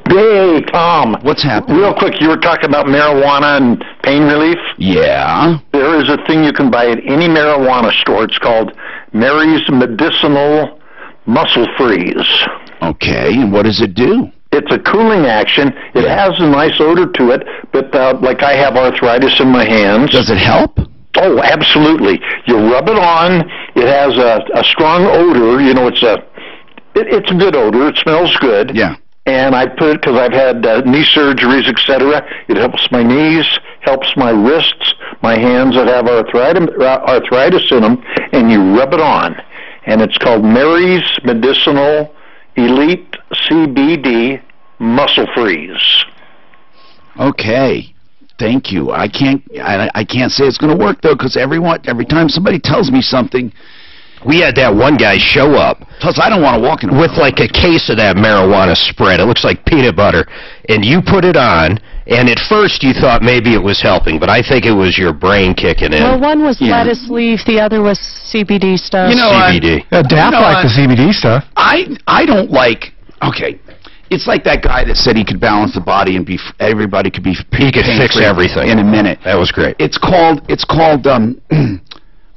Hey, Tom. What's happening? Real quick, you were talking about marijuana and pain relief? Yeah. There is a thing you can buy at any marijuana store. It's called Mary's Medicinal Muscle Freeze. Okay, and what does it do? It's a cooling action. It has a nice odor to it, but like I have arthritis in my hands. Does it help? Oh, absolutely. You rub it on. It has a strong odor. You know, it's a good odor. It smells good. Yeah. And I put it because I've had knee surgeries, etc. It helps my knees, helps my wrists, my hands that have arthritis in them, and you rub it on. And it's called Mary's Medicinal Elite CBD Muscle Freeze. Okay. Thank you. I can't say it's going to work, though, because every time somebody tells me something, we had that one guy show up. Plus, I don't want to walk in with like a case of that marijuana spread. It looks like peanut butter. And you put it on, and at first you thought maybe it was helping, but I think it was your brain kicking in. Well, one was lettuce leaf, the other was CBD stuff. You know, CBD. Daft like the CBD stuff. I don't like. Okay. It's like that guy that said he could balance the body and everybody could be. He could fix everything in a minute. That was great. It's called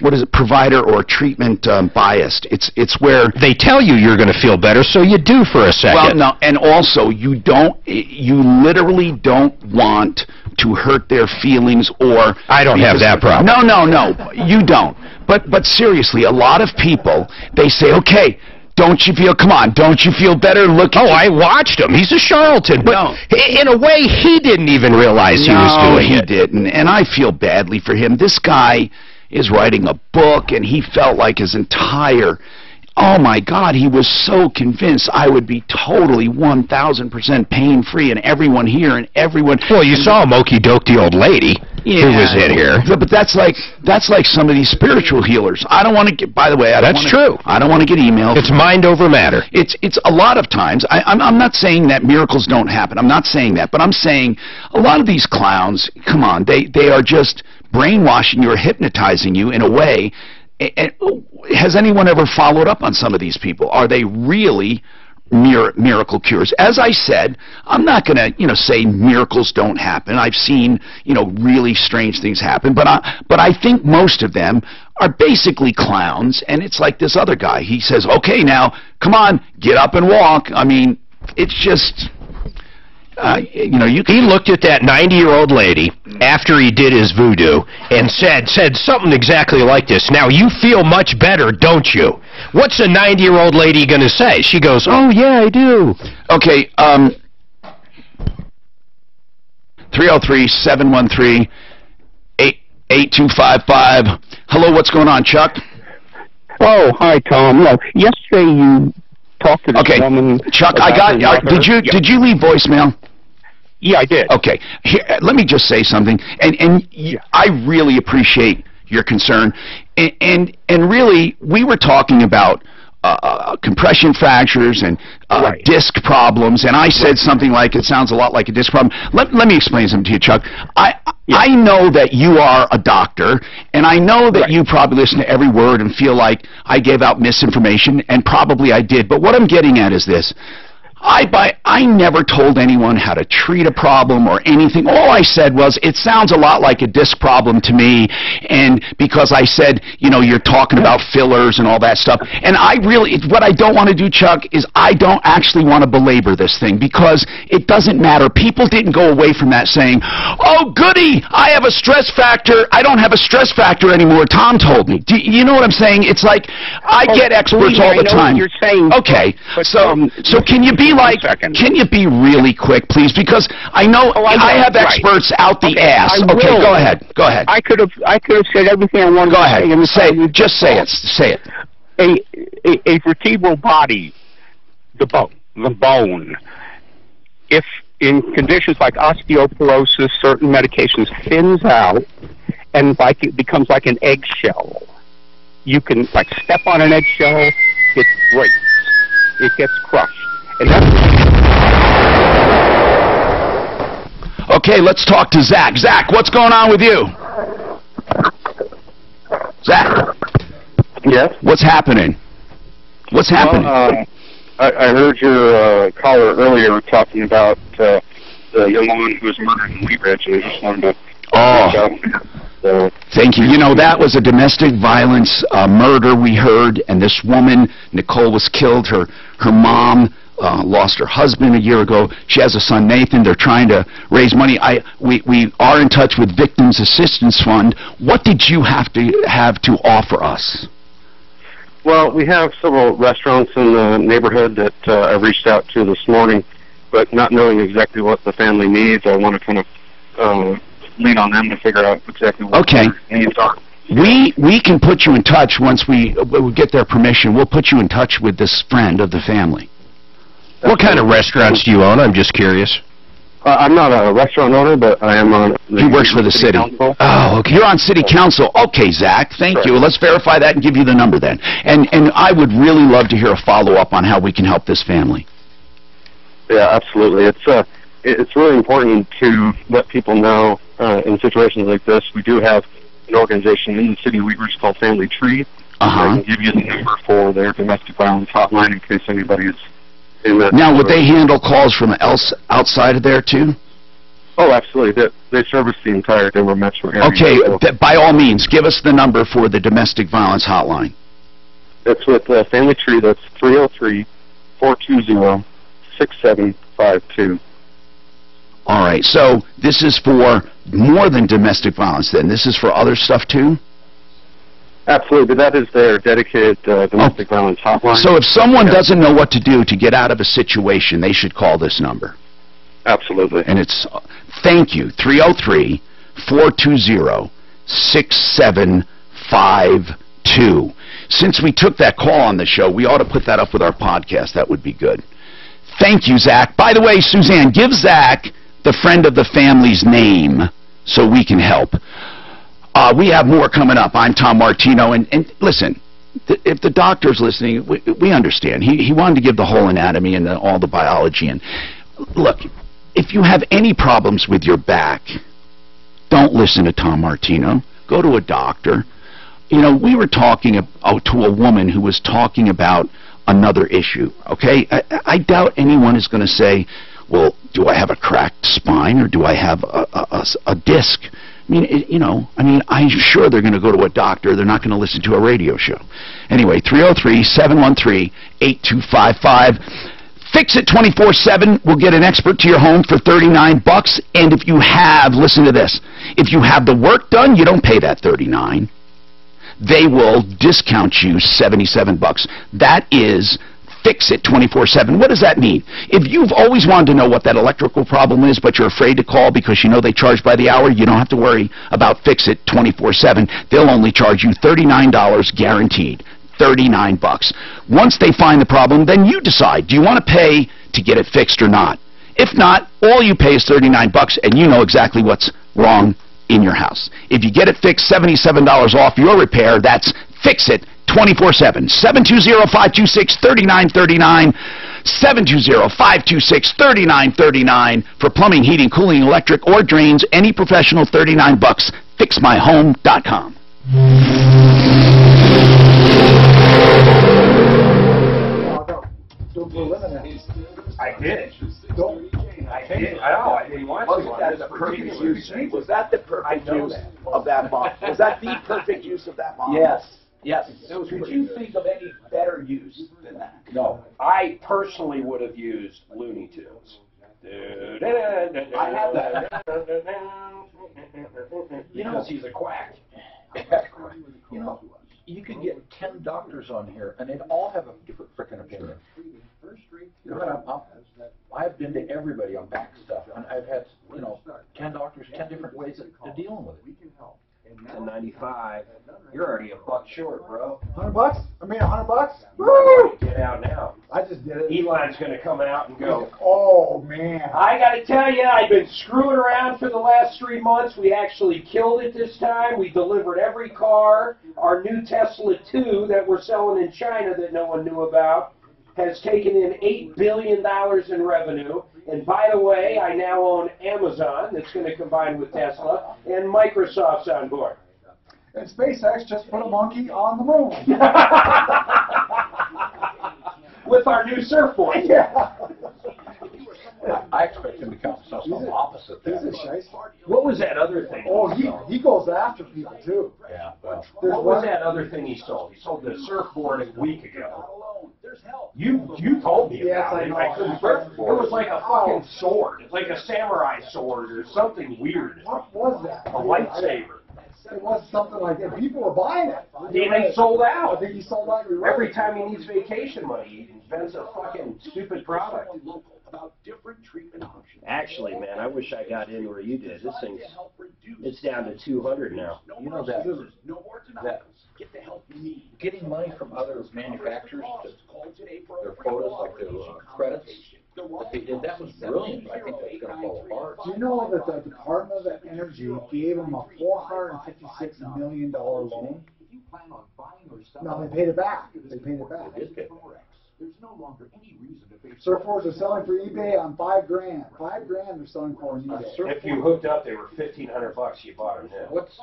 what is it, provider or treatment biased. It's where they tell you you're going to feel better, so you do for a second. Well, no, and also you literally don't want to hurt their feelings or. I don't have that problem. No, you don't. But seriously, a lot of people, they say, okay, don't you feel better? Look at I watched him. He's a charlatan. But in a way, he didn't even realize he was doing it. No, he didn't. And I feel badly for him. This guy is writing a book, and he felt like his entire, oh my God, he was so convinced I would be totally 1,000% pain-free, and everyone here and everyone. Well, you saw him okey-doke the old lady. who was hit here. Yeah, but that's like some of these spiritual healers. I don't want to get. By the way, That's true. I don't want to get emails. It's mind over matter. It's a lot of times. I'm not saying that miracles don't happen. I'm not saying that, but I'm saying a lot of these clowns. Come on, they are just brainwashing you or hypnotizing you in a way. And has anyone ever followed up on some of these people? Are they really miracle cures? As I said, I'm not going to, say miracles don't happen. I've seen, really strange things happen, but I think most of them are basically clowns. And it's like this other guy. He says, "Okay, now come on, get up and walk." I mean, it's just. He looked at that 90-year-old lady after he did his voodoo and said something exactly like this. "Now, you feel much better, don't you?" What's a 90-year-old lady going to say? She goes, "Oh, yeah, I do." Okay, 303-713-8255. Hello, what's going on, Chuck? Oh, hi, Tom. No, yesterday you talked to this woman. Chuck, I got. Did you leave voicemail? Yeah, I did. Okay. Here, let me just say something, and I really appreciate your concern, and really, we were talking about compression fractures and disc problems, and I said something like, it sounds a lot like a disc problem. Let me explain something to you, Chuck. I know that you are a doctor, and I know that you probably listen to every word and feel like I gave out misinformation, and probably I did, but what I'm getting at is this. I never told anyone how to treat a problem or anything. All I said was, it sounds a lot like a disc problem to me, and because I said, you're talking about fillers and all that stuff. And what I don't want to do, Chuck, is I don't actually want to belabor this thing, because it doesn't matter. People didn't go away from that saying, "Oh, goody, I have a stress factor. I don't have a stress factor anymore. Tom told me." Do you know what I'm saying? It's like, I get experts all the time. What you're saying. Okay, so can you be can you be really quick, please? Because I know I have experts out the ass. Okay, go ahead. Go ahead. I could have said everything I wanted to say. Go ahead. Say it. Say it. A vertebral body, the bone. If in conditions like osteoporosis, certain medications thins out and it becomes like an eggshell. You can step on an eggshell, it breaks, it gets crushed. Okay, let's talk to Zach. Zach, what's going on with you? Zach. Yes? What's happening? What's happening? Well, I heard your caller earlier talking about the young woman who was murdered in Wheat Ridge, and I just wanted to... Thank you. That was a domestic violence murder we heard, and this woman, Nicole, was killed. Her mom lost her husband a year ago. She has a son, Nathan. They're trying to raise money. We are in touch with Victims Assistance Fund. What did you have to offer us? Well, we have several restaurants in the neighborhood that I reached out to this morning, but not knowing exactly what the family needs, I want to kind of lean on them to figure out exactly what their needs are. We can put you in touch once we get their permission. We'll put you in touch with this friend of the family. What kind of restaurants do you own? I'm just curious. I'm not a restaurant owner, but I am on... He works for the city. Council. Oh, okay. You're on city council. Okay, Zach, thank you. Let's verify that and give you the number then. And I would really love to hear a follow-up on how we can help this family. Yeah, absolutely. It's really important to let people know in situations like this. We do have an organization in the city of Wheat Ridge called Family Tree. I can give you the number for their domestic violence hotline in case anybody is in that. Now, would they handle calls from outside of there too? Oh, absolutely. They service the entire Denver metro area. Okay, by all means, give us the number for the domestic violence hotline. That's with Family Tree. That's 303-420-6752. All right, so this is for more than domestic violence then. This is for other stuff too? Absolutely, but that is their dedicated domestic violence hotline. So if someone doesn't know what to do to get out of a situation, they should call this number. Absolutely. And it's, thank you, 303-420-6752. Since we took that call on the show, we ought to put that up with our podcast. That would be good. Thank you, Zach. By the way, Suzanne, give Zach the friend of the family's name so we can help. We have more coming up. I'm Tom Martino, and listen, if the doctor's listening, we understand. He wanted to give the whole anatomy and all the biology. And look, if you have any problems with your back, don't listen to Tom Martino. Go to a doctor. You know, we were talking to a woman who was talking about another issue, okay? I doubt anyone is going to say, well, do I have a cracked spine or do I have a disc? I mean, I'm sure they're going to go to a doctor. They're not going to listen to a radio show. Anyway, 303-713-8255. Fix It 24/7 will get an expert to your home for $39. And if you have, listen to this, if you have the work done, you don't pay that $39. They will discount you $77. That is Fix It 24/7. What does that mean? If you've always wanted to know what that electrical problem is, but you're afraid to call because you know they charge by the hour, you don't have to worry about Fix It 24/7. They'll only charge you $39 guaranteed. $39. Once they find the problem, then you decide, do you want to pay to get it fixed or not? If not, all you pay is $39 and you know exactly what's wrong in your house. If you get it fixed, $77 off your repair. That's Fix It 24/7. 720-526-3939. 720-526-3939. For plumbing, heating, cooling, electric, or drains, any professional, $39. FixMyHome.com. Don't eliminate. I did. Don't. I did. I know. I didn't want to. Was that the perfect use of that bomb? Was that the perfect use of that bomb? Yes. Yes. Could you think of any better use than that? No. I personally would have used Looney Tunes. I have that. Because he's a quack. You know, you could get 10 doctors on here, and they'd all have a different frickin' opinion. You know, I've been to everybody on back stuff, and I've had, 10 doctors, 10 different ways of dealing with it. 10.95. You're already $1 short, bro. $100? I mean, $100? Woo! Get out now. I just did it. Elon's going to come out and go, oh, man. I got to tell you, I've been screwing around for the last 3 months. We actually killed it this time. We delivered every car. Our new Tesla 2 that we're selling in China that no one knew about has taken in $8 billion in revenue. And by the way, I now own Amazon that's going to combine with Tesla, and Microsoft's on board. And SpaceX just put a monkey on the moon. With our new surfboard. Yeah. I expect him to come something opposite that. He's a shyster. What was that other thing? Oh, he goes after people, too. Yeah, well. What was that other thing he sold? He sold the surfboard a week ago. You told me about it. I couldn't remember. It was like a fucking sword. Like a samurai sword or something weird. What was that? A lightsaber. It was something like that. People were buying it. Yeah, they sold out. I think he sold out. Every time he needs vacation money, he invents a fucking stupid product. Actually, man, I wish I got in where you did. This thing's, it's down to 200 now. You know that getting money from other manufacturers to their quotas, like their credits, that they did, that was brilliant, but I think that's going to fall apart. Do you know that the Department of Energy gave them a $456 million loan? No, they paid it back. They paid it back. There's no longer any reason to pay. Surfboards are selling for eBay on $5 grand. $5 grand they're selling for on eBay. If you hooked up, they were $1,500. You bought them now. What's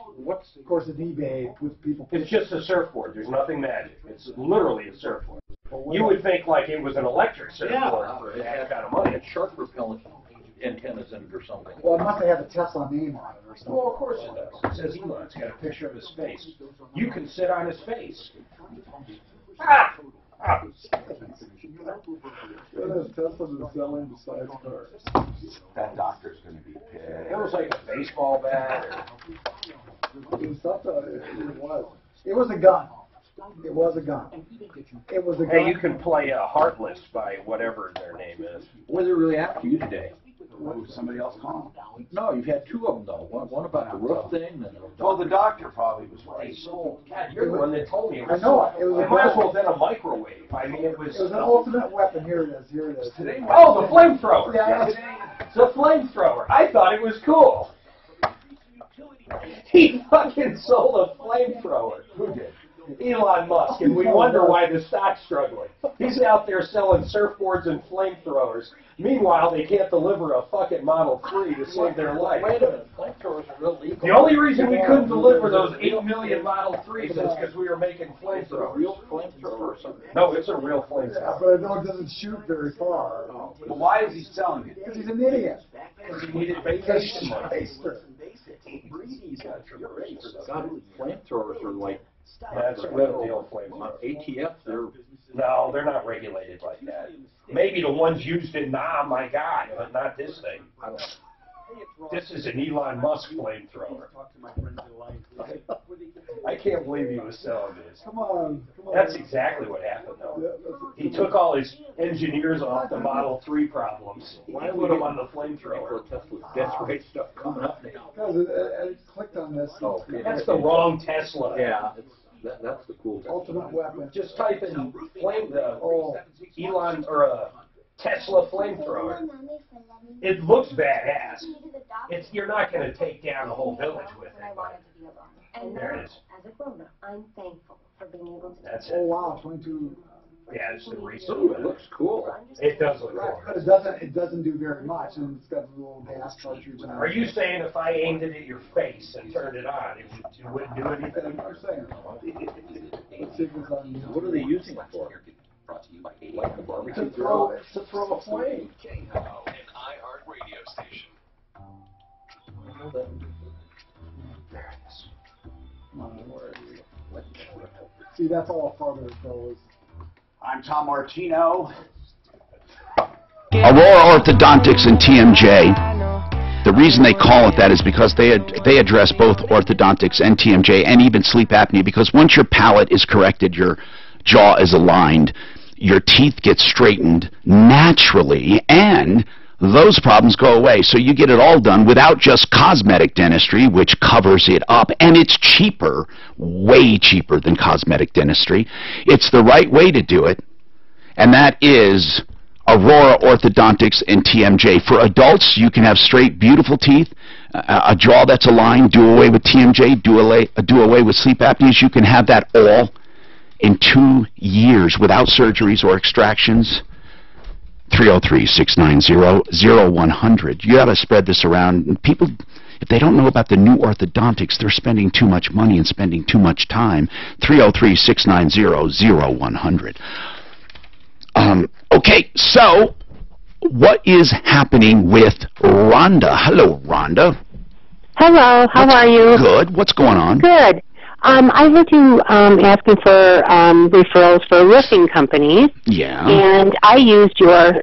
of course an eBay with people? It's just a surfboard. There's nothing magic. It's literally a surfboard. You would think like it was an electric surfboard for that kind of money. And shark repellent antennas in it or something. Well, it must have a Tesla name on it or something. Well, of course it does. It says Elon. It's got a picture of his face. You can sit on his face. Ah! What has Tesla been selling besides cars? That doctor's going to be pissed. It was like a baseball bat. It was a gun. It was a gun. It was a gun. Hey, you can play Heartless by whatever their name is. What are they really after you today? Somebody else call him. No, you've had two of them though. One about the roof thing. And well, the doctor probably was right. God, you're the one that told me. It was I know it. It was. It might as well have been a microwave. I mean, it was. It was an ultimate weapon. Here it is. Here it is. Today. Oh, the flamethrower. Yeah. The flamethrower. I thought it was cool. He fucking sold a flamethrower. Who did? Elon Musk, and we wonder why the stock's struggling. He's out there selling surfboards and flamethrowers. Meanwhile, they can't deliver a fucking Model 3 to save their life. Wait a minute, flamethrowers are real legal. The only reason we couldn't deliver those 8 million Model 3s is because we were making flamethrowers. Real flamethrower or something? No, it's a real flamethrower. But a dog doesn't shoot very far. But why is he selling it? Because he's an idiot. Because he needed vacation money. God, flamethrowers are like That's a real deal flamethrower. ATF. No, they're not regulated like that. Maybe the ones used in my God, but not this thing. This is an Elon Musk flamethrower. I can't believe he was selling this. Come on. That's exactly what happened, though. He took all his engineers off the Model 3 problems. Why put them on the flamethrower? That's great stuff coming up now. Because it clicked on this. Oh, That's the wrong Tesla. Yeah, that's the cool Tesla. Ultimate weapon. Just type in Elon or Tesla flamethrower. It looks badass. You're not going to take down the whole village with it. And there it is. As a grown-up, I'm thankful for being able to. That's Oh it. wow, 22. Yeah, it's the reason. Ooh, it looks cool. It does look Right, cool. but it doesn't do very much, and it's got a little gas cartridge. And Are you saying if I aimed it at your face and turned it on, it wouldn't do anything? I'm saying. Let's see if it's on. What are they using it for? Like a barbecue To grill? throw a flame. An iHeart radio station. There it is. Come on, where are you? See, that's all farther it goes. I'm Tom Martino. Aurora Orthodontics and TMJ. The reason they call it that is because they address both orthodontics and TMJ and even sleep apnea, because once your palate is corrected, your jaw is aligned, your teeth get straightened naturally, and those problems go away. So you get it all done without just cosmetic dentistry, which covers it up, and it's cheaper, way cheaper than cosmetic dentistry. It's the right way to do it, and that is Aurora Orthodontics and TMJ. For adults, you can have straight, beautiful teeth, a jaw that's aligned, do away with TMJ, do away with sleep apneas. You can have that all in 2 years without surgeries or extractions. 303-690-0100. You got to spread this around. People, if they don't know about the new orthodontics, they're spending too much money and spending too much time. 303-690-0100. Okay, so what is happening with Rhonda? Hello, Rhonda. Hello, how are you? Good. What's going on? Good. I heard you asking for referrals for roofing companies. Yeah. And I used your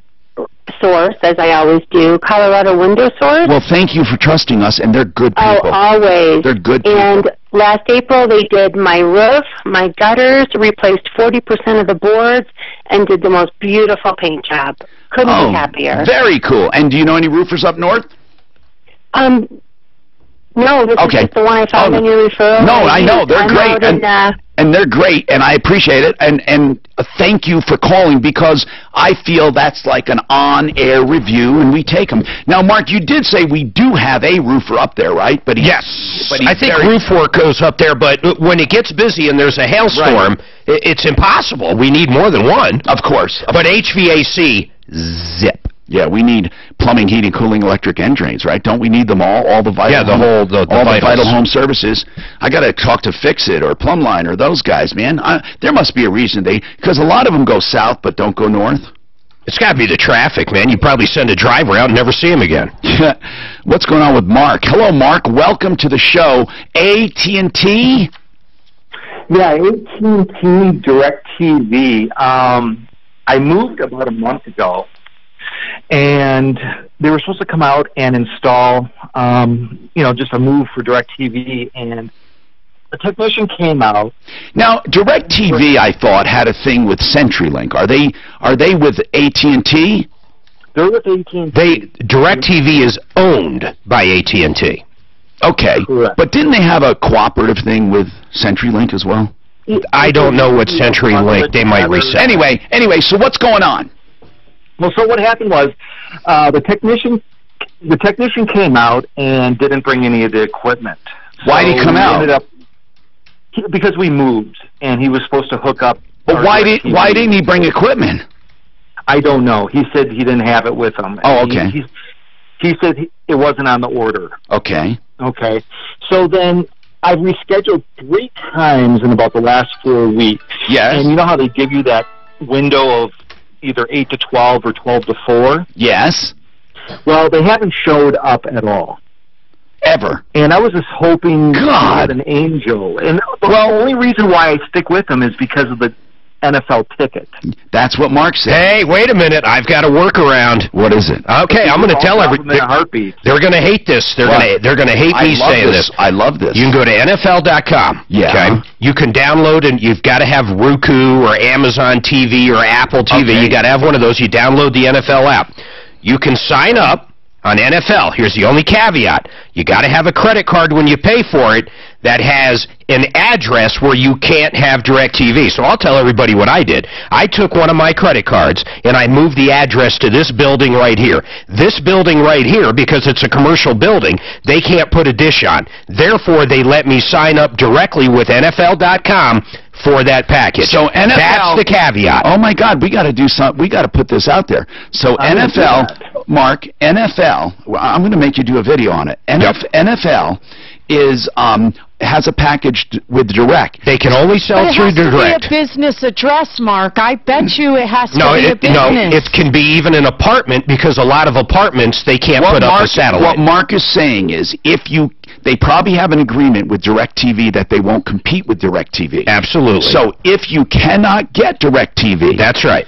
source, as I always do, Colorado Window Source. Well, thank you for trusting us, and they're good people. Oh, always. They're good people. And last April, they did my roof, my gutters, replaced 40% of the boards, and did the most beautiful paint job. Couldn't be happier. Very cool. And do you know any roofers up north? No, this is just the one I found in your referral. No, I know. They're great. And they're great, and I appreciate it. And thank you for calling, because I feel that's like an on-air review, and we take them. Now, Mark, you did say we do have a roofer up there, right? But yes. I think roof work goes up there, but when it gets busy and there's a hailstorm, it's impossible. We need more than one. Of course. But HVAC, zip. Yeah, we need plumbing, heating, cooling, electric, and drains, right? Don't we need them all? All the vital, the vital home services. I got to talk to Fix-It or Plumbline or those guys, man. There must be a reason because a lot of them go south but don't go north. It's got to be the traffic, man. You probably send a driver out and never see him again. What's going on with Mark? Hello, Mark. Welcome to the show. AT&T. Yeah, AT&T DirecTV. I moved about a month ago, and they were supposed to come out and install, just a move for DirecTV, and the technician came out. Now, DirecTV, I thought, had a thing with CenturyLink. Are they with AT&T? They're with AT&T. DirecTV is owned by AT&T. Okay, correct. But didn't they have a cooperative thing with CenturyLink as well? I don't know what CenturyLink, they might resell. Anyway, so what's going on? Well, so what happened was the technician the technician came out and didn't bring any of the equipment. Why did he come out? Because we moved, and he was supposed to hook up. But why didn't he bring equipment? I don't know. He said he didn't have it with him. Oh, okay. He said it wasn't on the order. Okay. Okay. So then I've rescheduled 3 times in about the last 4 weeks. Yes. And you know how they give you that window of either 8 to 12 or 12 to 4? Yes. Well, they haven't showed up at all. Ever. And I was just hoping God. to have an angel. And the only reason why I stick with them is because of the NFL ticket. That's what Mark said. Hey, wait a minute. I've got a workaround. What is it? Okay, I'm going to tell everybody. They're going to hate this. They're going to hate me saying this. I love this. You can go to NFL.com. Yeah. Okay? You can download, and you've got to have Roku or Amazon TV or Apple TV. Okay. You got to have one of those. You download the NFL app. You can sign up on NFL. Here's the only caveat. You got to have a credit card when you pay for it that has an address where you can't have DirecTV. So I'll tell everybody what I did. I took one of my credit cards and I moved the address to this building right here. This building right here, because it's a commercial building, they can't put a dish on. Therefore, they let me sign up directly with NFL.com for that package. So NFL, that's the caveat. Oh my God, we got to do something. We got to put this out there. So NFL, Mark, NFL. Well, I'm going to make you do a video on it. NFL is has a package with Direct. They can only sell through Direct. It has to be a business address, Mark. I bet you it has to be a business. No, it can be even an apartment, because a lot of apartments they can't put up a satellite. What Mark is saying is, they probably have an agreement with DirecTV that they won't compete with DirecTV. Absolutely. So if you cannot get DirecTV, that's right.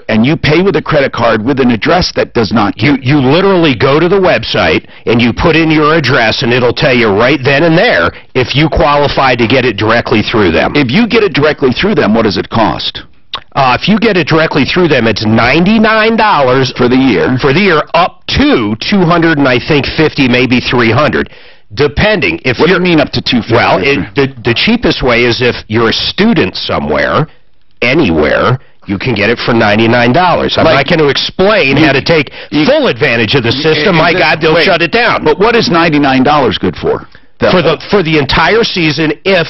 And you pay with a credit card with an address that does not get you literally go to the website and you put in your address, and it'll tell you right then and there if you qualify to get it directly through them. If you get it directly through them, what does it cost? If you get it directly through them, it's $99 for the year. For the year, up to $200, and I think 50, maybe $300. Depending. What do you mean up to $250? Well, the cheapest way is if you're a student somewhere, anywhere, you can get it for $99. I'm not going to explain how to take full advantage of the system. My God, they'll shut it down. But what is $99 good for? For the entire season, if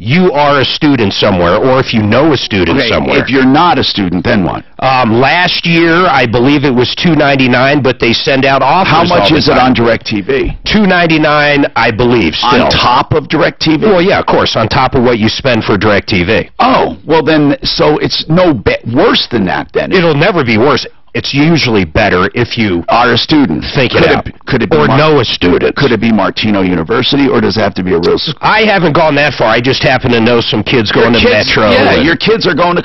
you are a student somewhere, or if you know a student somewhere. If you're not a student, then what? Last year, I believe it was $2.99, but they send out offers. How much is it on DirecTV? $2.99, I believe, still. On top of DirecTV? Well, yeah, of course, on top of what you spend for DirecTV. Oh, well then, so it's no worse than that then. It'll never be worse. It's usually better if you are a student. Could it be know a student. Could it be Martino University, or does it have to be a real school? I haven't gone that far. I just happen to know some kids going to Metro. Yeah, your kids are going to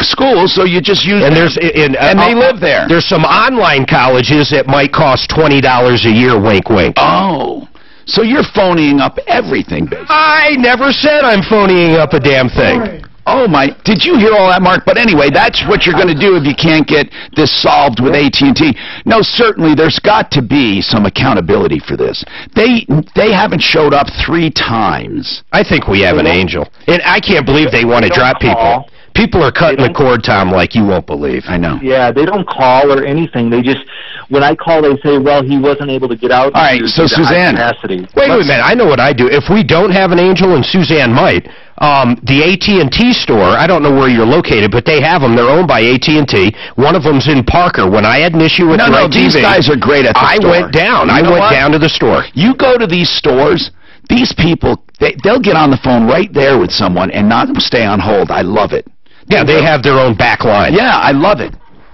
school, so you just use them. And they live there. There's some online colleges that might cost $20 a year, wink, wink. Oh. So you're phoning up everything, basically. I never said I'm phoning up a damn thing. Oh, my. Did you hear all that, Mark? But anyway, that's what you're going to do if you can't get this solved with AT&T. No, certainly, there's got to be some accountability for this. They haven't showed up 3 times. I think we have an angel. And I can't believe they want to drop people. People are cutting the cord, Tom, like you won't believe. I know. Yeah, they don't call or anything. They just, when I call, they say, well, he wasn't able to get out. All right, so Suzanne. Wait a minute. I know what I do. If we don't have an angel, and Suzanne might, the AT&T store, I don't know where you're located, but they have them. They're owned by AT&T. One of them's in Parker. When I had an issue with DirecTV, No, these guys are great at the store. I went down. I went down to the store. You go to these stores, these people, they'll get on the phone right there with someone and not stay on hold. I love it. Yeah, they have their own back line. Yeah, I love it.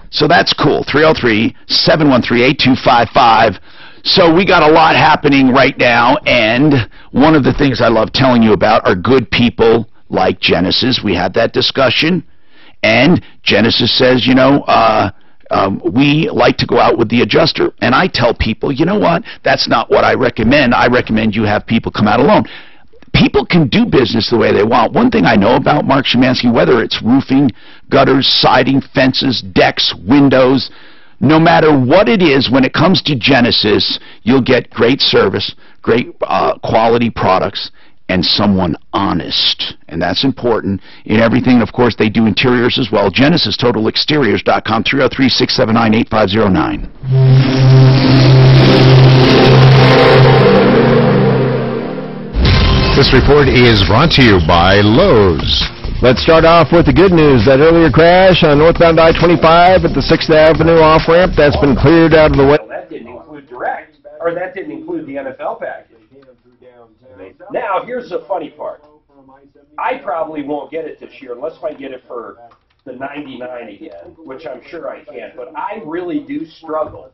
So that's cool. 303-713-8255. So we got a lot happening right now, and one of the things I love telling you about are good people like Genesis. We had that discussion, and Genesis says, we like to go out with the adjuster, and I tell people, you know what, that's not what I recommend. I recommend you have people come out alone. People can do business the way they want. One thing I know about Mark Szymanski, whether it's roofing, gutters, siding, fences, decks, windows, no matter what it is, when it comes to Genesis, you'll get great service, great quality products, and someone honest. And that's important in everything. Of course, they do interiors as well. GenesisTotalExteriors.com, 303-679-8509. This report is brought to you by Lowe's. Let's start off with the good news. That earlier crash on northbound I-25 at the 6th Avenue off-ramp, that's been cleared out of the way. Well, that didn't include direct, or that didn't include the NFL package. Now, here's the funny part. I probably won't get it this year unless I get it for the 99 again, which I'm sure I can, but I really do struggle.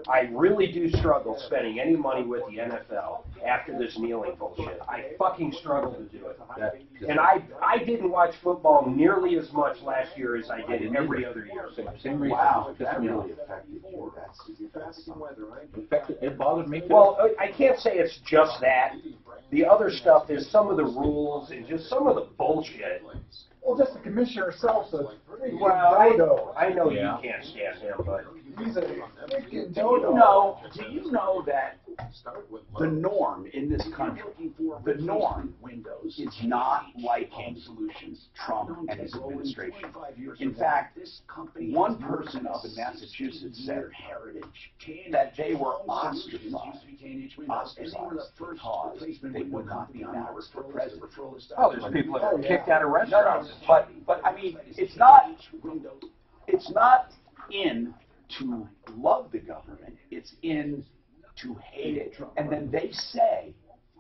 I really do struggle spending any money with the NFL after this kneeling bullshit. I fucking struggle to do it. And I didn't watch football nearly as much last year as I did every other year. Wow, that really affected you. It bothered me too. Well, I can't say it's just that. The other stuff is some of the rules and just some of the bullshit. Well, just the commissioner herself said, well, I know you can't stand him, but he's a freaking Do you know that the norm in this country, the norm is not liking Trump and his administration. In fact, one person up in Massachusetts said that they were ostracized because they would not be announced for president. oh, there's people that are kicked out of restaurants. But I mean, it's not in to love the government. It's in to hate it. And then they say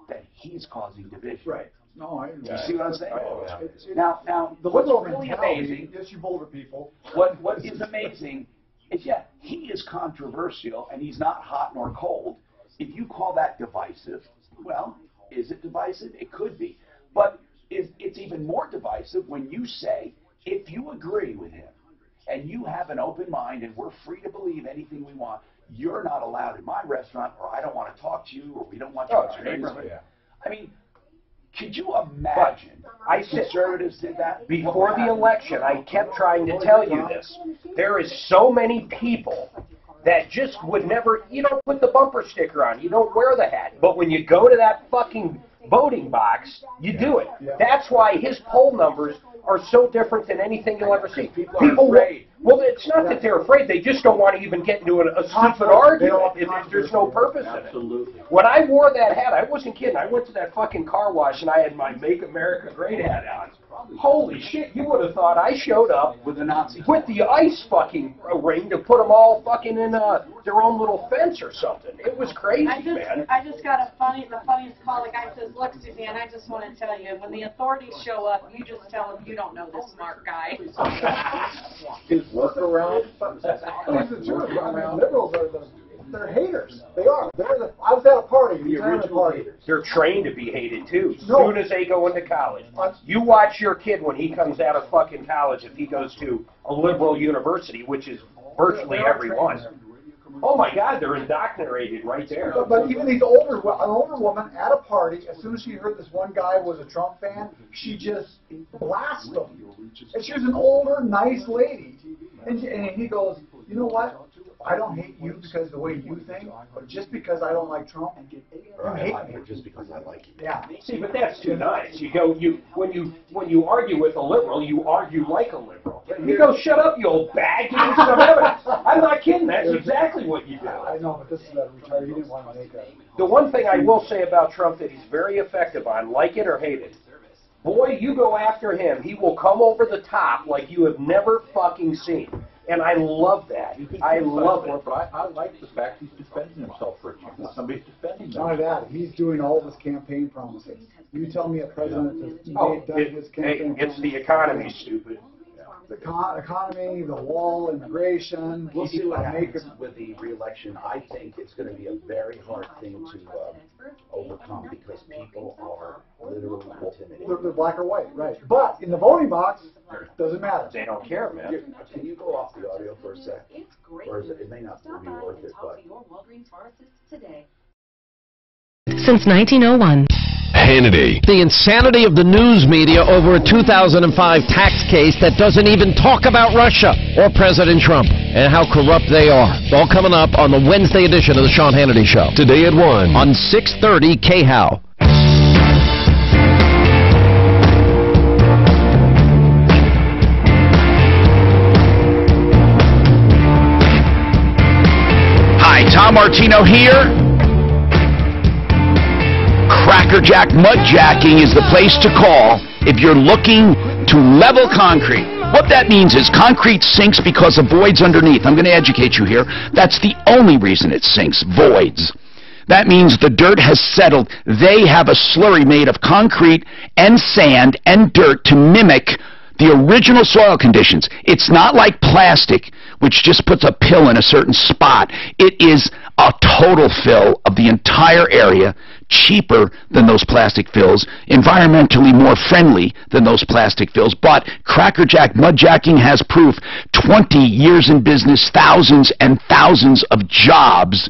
that he's causing division. Right. No, I Do you see what I'm saying? Oh, yeah. Now, the what's liberal really mentality, amazing, yes, you bolder people. what is amazing is, yeah, he is controversial and he's not hot nor cold. If you call that divisive, well, is it divisive? It could be. But it's even more divisive when you say, if you agree with him and you have an open mind and we're free to believe anything we want, you're not allowed in my restaurant, or I don't want to talk to you, or we don't want you in our neighborhood. Yeah. I mean, could you imagine conservatives did that? Before the election, I kept trying to tell you this. There is so many people that just would never, you don't put the bumper sticker on, you don't wear the hat. But when you go to that fucking voting box, you do it. That's why his poll numbers are so different than anything you'll ever see. People are afraid. Well, it's not that they're afraid. They just don't want to even get into a stupid argument. There's no purpose in it. Absolutely. When I wore that hat, I wasn't kidding. I went to that fucking car wash and I had my Make America Great hat on. Holy shit, you would have thought I showed up with the Nazi, with the ice fucking ring to put them all fucking in their own little fence or something. It was crazy, man. I just got the funniest call. The guy says, look, Suzanne, I just want to tell you, when the authorities show up, you just tell them you don't know this smart guy. His workaround. That's the truth. I mean, liberals they're haters. They are. I was at a party. They're trained to be hated too. As soon as they go into college. You watch your kid when he comes out of fucking college, if he goes to a liberal university, which is virtually everyone. Oh my God, they're indoctrinated right there. But even an older woman at a party, as soon as she heard this one guy was a Trump fan, she just blasted him. And she was an older, nice lady. And he goes, you know what? I don't hate you because of the way you think, but just because I don't like Trump, you hate me. Just because I like you. Yeah. See, but that's too nice. When you argue with a liberal, you argue like a liberal. You go, shut up, you old bag. Give me some evidence. I'm not kidding. That's exactly what you do. I know, but this is a retard. He didn't want to make that. The one thing I will say about Trump that he's very effective on, like it or hate it, boy, you go after him, he will come over the top like you have never fucking seen. And I love that. I love it. But I like the fact he's defending himself for a change. Somebody's defending him. Not only that, he's doing all of his campaign promises. You tell me a president has done his campaign it's the economy, stupid. The economy, the wall, immigration. We'll see what happens with the re-election. I think it's going to be a very hard thing to overcome because people are literally intimidated. They're black or white, right. But in the voting box, doesn't matter. They don't care, man. Can you go off the audio for a sec? Or is it may not be worth it, but... Since 1901. Hannity. The insanity of the news media over a 2005 tax case that doesn't even talk about Russia or President Trump and how corrupt they are. All coming up on the Wednesday edition of the Sean Hannity Show. Today at 1. On 630 KHOW. Hi, Tom Martino here. Crack Crackerjack Mudjacking is the place to call if you're looking to level concrete. What that means is concrete sinks because of voids underneath. I'm going to educate you here. That's the only reason it sinks, voids. That means the dirt has settled. They have a slurry made of concrete and sand and dirt to mimic the original soil conditions. It's not like plastic, which just puts a pill in a certain spot. It is a total fill of the entire area, cheaper than those plastic fills, environmentally more friendly than those plastic fills. But Crackerjack Mudjacking has proof. 20 years in business, thousands and thousands of jobs,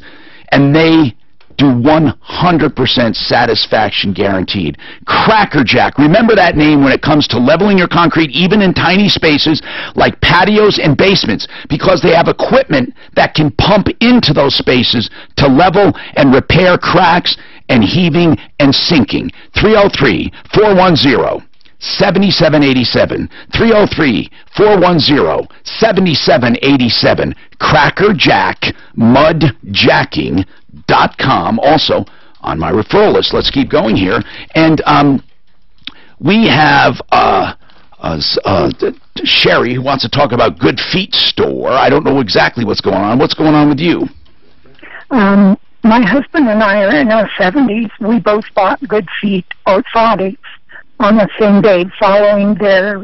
and they do 100% satisfaction guaranteed. Crackerjack, remember that name when it comes to leveling your concrete, even in tiny spaces like patios and basements, because they have equipment that can pump into those spaces to level and repair cracks and heaving and sinking. 303-410-7787. 303-410-7787. CrackerjackMudjacking.com. Also on my referral list. Let's keep going here. And we have Sherry who wants to talk about Good Feet Store. I don't know exactly what's going on. What's going on with you? My husband and I are in our 70s. We both bought Good Feet orthotics on the same day following their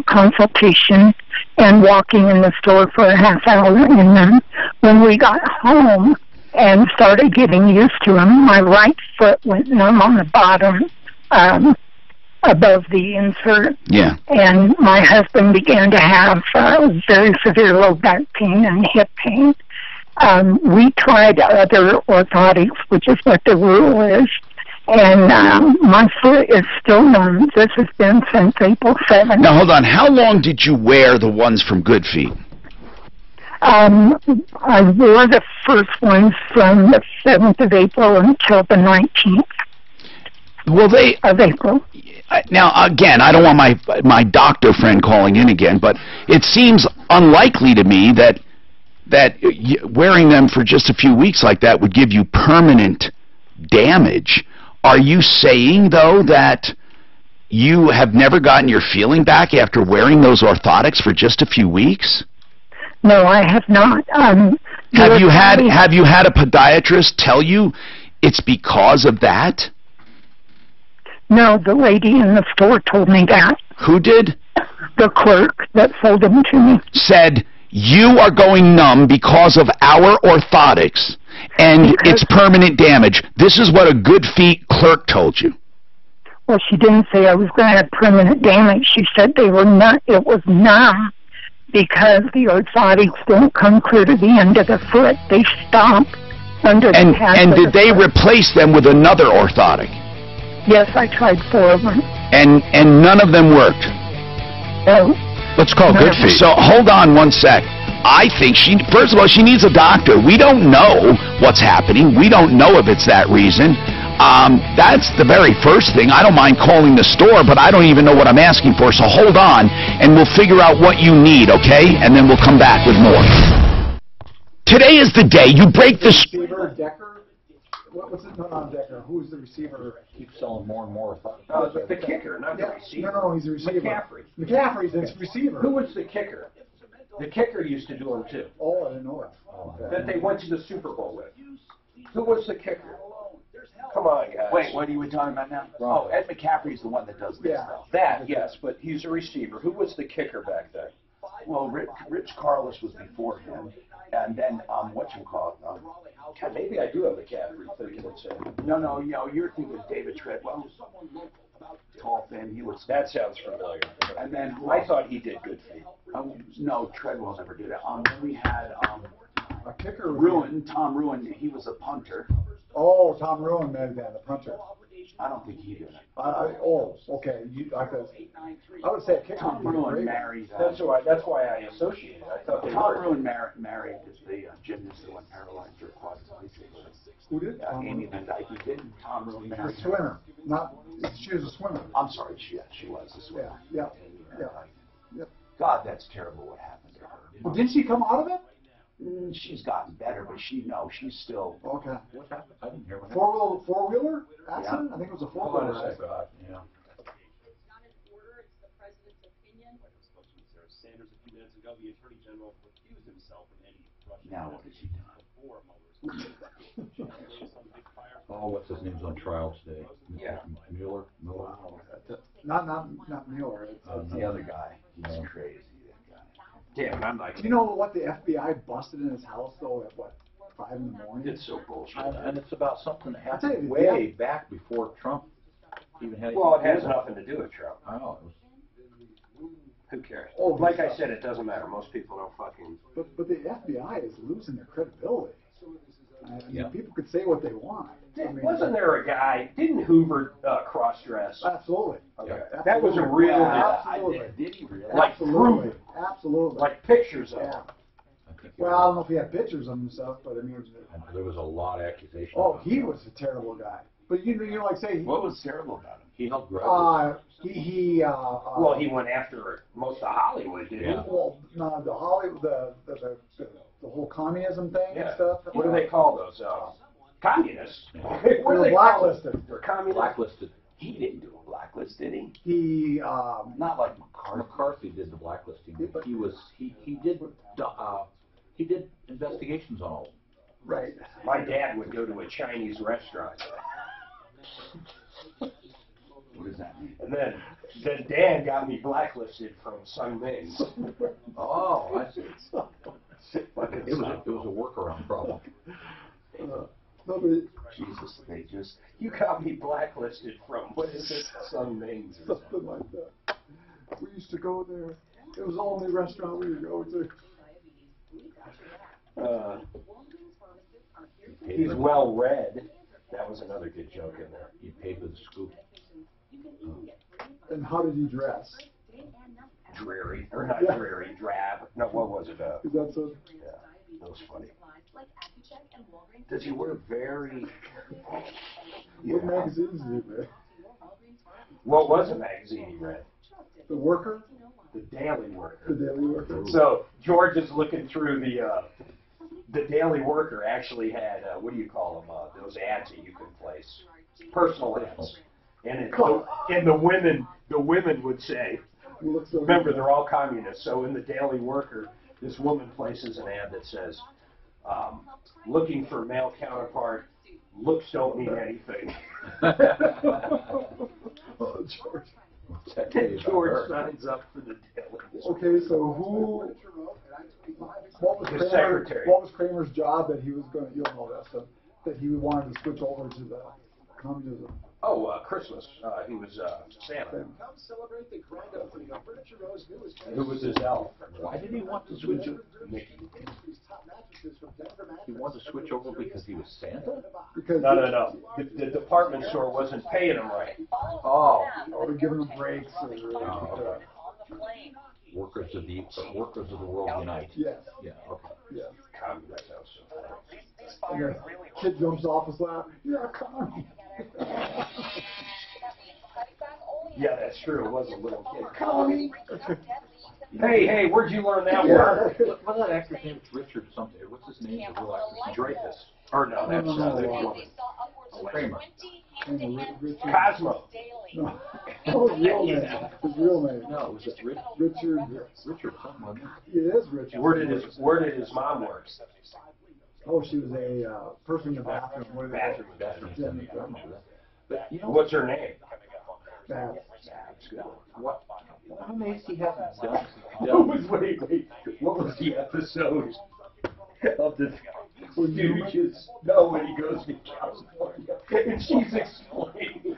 consultation and walking in the store for a half hour. And then when we got home and started getting used to them, my right foot went numb on the bottom above the insert. Yeah. And my husband began to have very severe low back pain and hip pain. We tried other orthotics, which is what the rule is, and my foot is still numb. This has been since April 7th. Now, hold on. How long did you wear the ones from Good Feet? I wore the first ones from the 7th of April until the 19th of April. Now, again, I don't want my doctor friend calling in again, but it seems unlikely to me that wearing them for just a few weeks like that would give you permanent damage. Are you saying, though, that you have never gotten your feeling back after wearing those orthotics for just a few weeks? No, I have not. Have you had a podiatrist tell you it's because of that? No, the lady in the store told me that. Who did? The clerk that sold them to me. Said, you are going numb because of our orthotics, and it's permanent damage. This is what a Good Feet clerk told you. Well, she didn't say I was going to have permanent damage. She said they were not. It was numb because the orthotics don't come clear to the end of the foot. They stop under the pad. And did they replace them with another orthotic? Yes, I tried 4 of them. And none of them worked? No. Let's call Good Feet. So hold on one sec. I think first of all, she needs a doctor. We don't know what's happening. We don't know if it's that reason. That's the very first thing. I don't mind calling the store, but I don't even know what I'm asking for. So hold on, and we'll figure out what you need, okay? And then we'll come back with more. Today is the day you break the... Receiver, Decker? What's it? No, Decker. Who's the receiver? Keeps selling more and more. The kicker, not the receiver. No, he's the receiver. McCaffrey's the receiver. Who was the kicker? The kicker used to do them too. Oh, I didn't know that. That they went to the Super Bowl with. Who was the kicker? Come on, guys. Wait, what are you talking about now? Oh, Ed McCaffrey's the one that does this stuff. That, yes, but he's a receiver. Who was the kicker back then? Well, Rich Carlos was before him, and then whatchamacallit? Maybe I do have McCaffrey thinking it's him. No, you're thinking David Treadwell. Tall, thin. That sounds familiar. And then I thought he did Good Feet. No, Treadwell never did it. We had a kicker. Tom Ruin. He was a punter. Oh, Tom Ruin made that, the punter. I don't think he did it. Okay. I would say a kicker. Tom Ruin married. That's why I associated. I thought Tom Ruin married the gymnast that went paralyzed or quadriplegic. Who did? Amy Van Dyke did. Tom Ruin married. A swimmer. She was a swimmer. I'm sorry. She was a swimmer. Yeah. God, that's terrible what happened to her. Well, didn't she come out of it? She's gotten better, but she's still... Okay. What happened? I didn't hear what four-wheeler accident? Yeah. I think it was a Hold on four-wheeler a second. accident. Yeah. Sanders a few minutes ago, the Attorney General recused himself from any Russian Now what has he done? before Mueller's Oh, what's his name's on trial today? Yeah. Mueller. Not Mueller. It's The other guy. He's crazy. Yeah, and I'm like, Do you know what the FBI busted in his house though at what 5 in the morning? It's so bullshit. And it's about something that tell you, happened way back before Trump even had. Well, it has nothing to do with Trump. I know. Who cares? Oh, Like I said, it doesn't matter. Most people don't fucking. But the FBI is losing their credibility. I mean, Yeah. people could say what they want. I mean, Wasn't there a guy? Didn't Hoover cross-dress? Absolutely. Okay. Yeah. That was a real deal. Absolutely. Did he really? Like Absolutely. proof. Absolutely. Like pictures of Yeah. him. Well, I don't know if he had pictures of himself, but I mean, There was a lot of accusations. oh, he was a terrible guy. But you know, like say, What was terrible about him? He held grudges. Well, he went after most of Hollywood, didn't he? Well, no, the Hollywood, the whole communism thing and Yeah. stuff. What do they call those? Communists. What They do were they call them? blacklisted. They're communists. Blacklisted. He didn't do a blacklist, did he? He Not like McCarthy. McCarthy did the blacklisting. He did investigations on all of them. right. My dad would go to a Chinese restaurant. What does that mean? And then Dan got me blacklisted from Sun Ming's. Oh, I see. It was a workaround problem. Jesus, you got me blacklisted from, what is it, Sun Ming's or Something like that. We used to go there. It was the only restaurant we would go to. He's well read. That was another good joke in there. You paid for the scoop. And how did he dress? Dreary, or not dreary, drab. No, what was it? That's a. Yeah, that was funny. Does he wear very? What magazines did he read? What was a magazine he read? The Worker? The Daily Worker. The Daily Worker. So George is looking through the Daily Worker actually had what do you call them? Those ads that you can place, personal ads, and the women would say, remember they're all communists. So in the Daily Worker, this woman places an ad that says, looking for male counterpart. Looks don't mean anything. Oh, George. George signs up for the Daily. Okay, so what was The Kramer, secretary. what was Kramer's job that he was going to, you'll know that stuff, that he wanted to switch over to the communism? Oh, Christmas. He was Santa. Come celebrate the grand opening of Furniture Row's newest. Who was his elf? Why did he want to switch over? Mickey. He wanted to switch over because he was Santa? Because No. The department store wasn't paying him right. Oh. Or giving them breaks. Or, Workers of the world unite. Yes. Yeah. Okay. Yeah. Communist. And the kid jumps off his lap. You're a commie. Yeah, that's true. It was a little kid. Commie. Hey, where'd you learn that word? What's that actor's name? It's Richard something. What's his name? The real actor. Dreyfus. Or no, that's the woman. Kramer. Cosmo. No. Oh, his real name. His real name. No, was it Richard. Richard something, wasn't It is Richard. Where did his mom work? Oh, she was a person in the bathroom. What is it? Bathroom attendant. I remember that. But you know What's her name? Babs. what? I'm amazed he hasn't done. Wait. What was the episode of the Stooges? No, when he goes to California and she's explaining.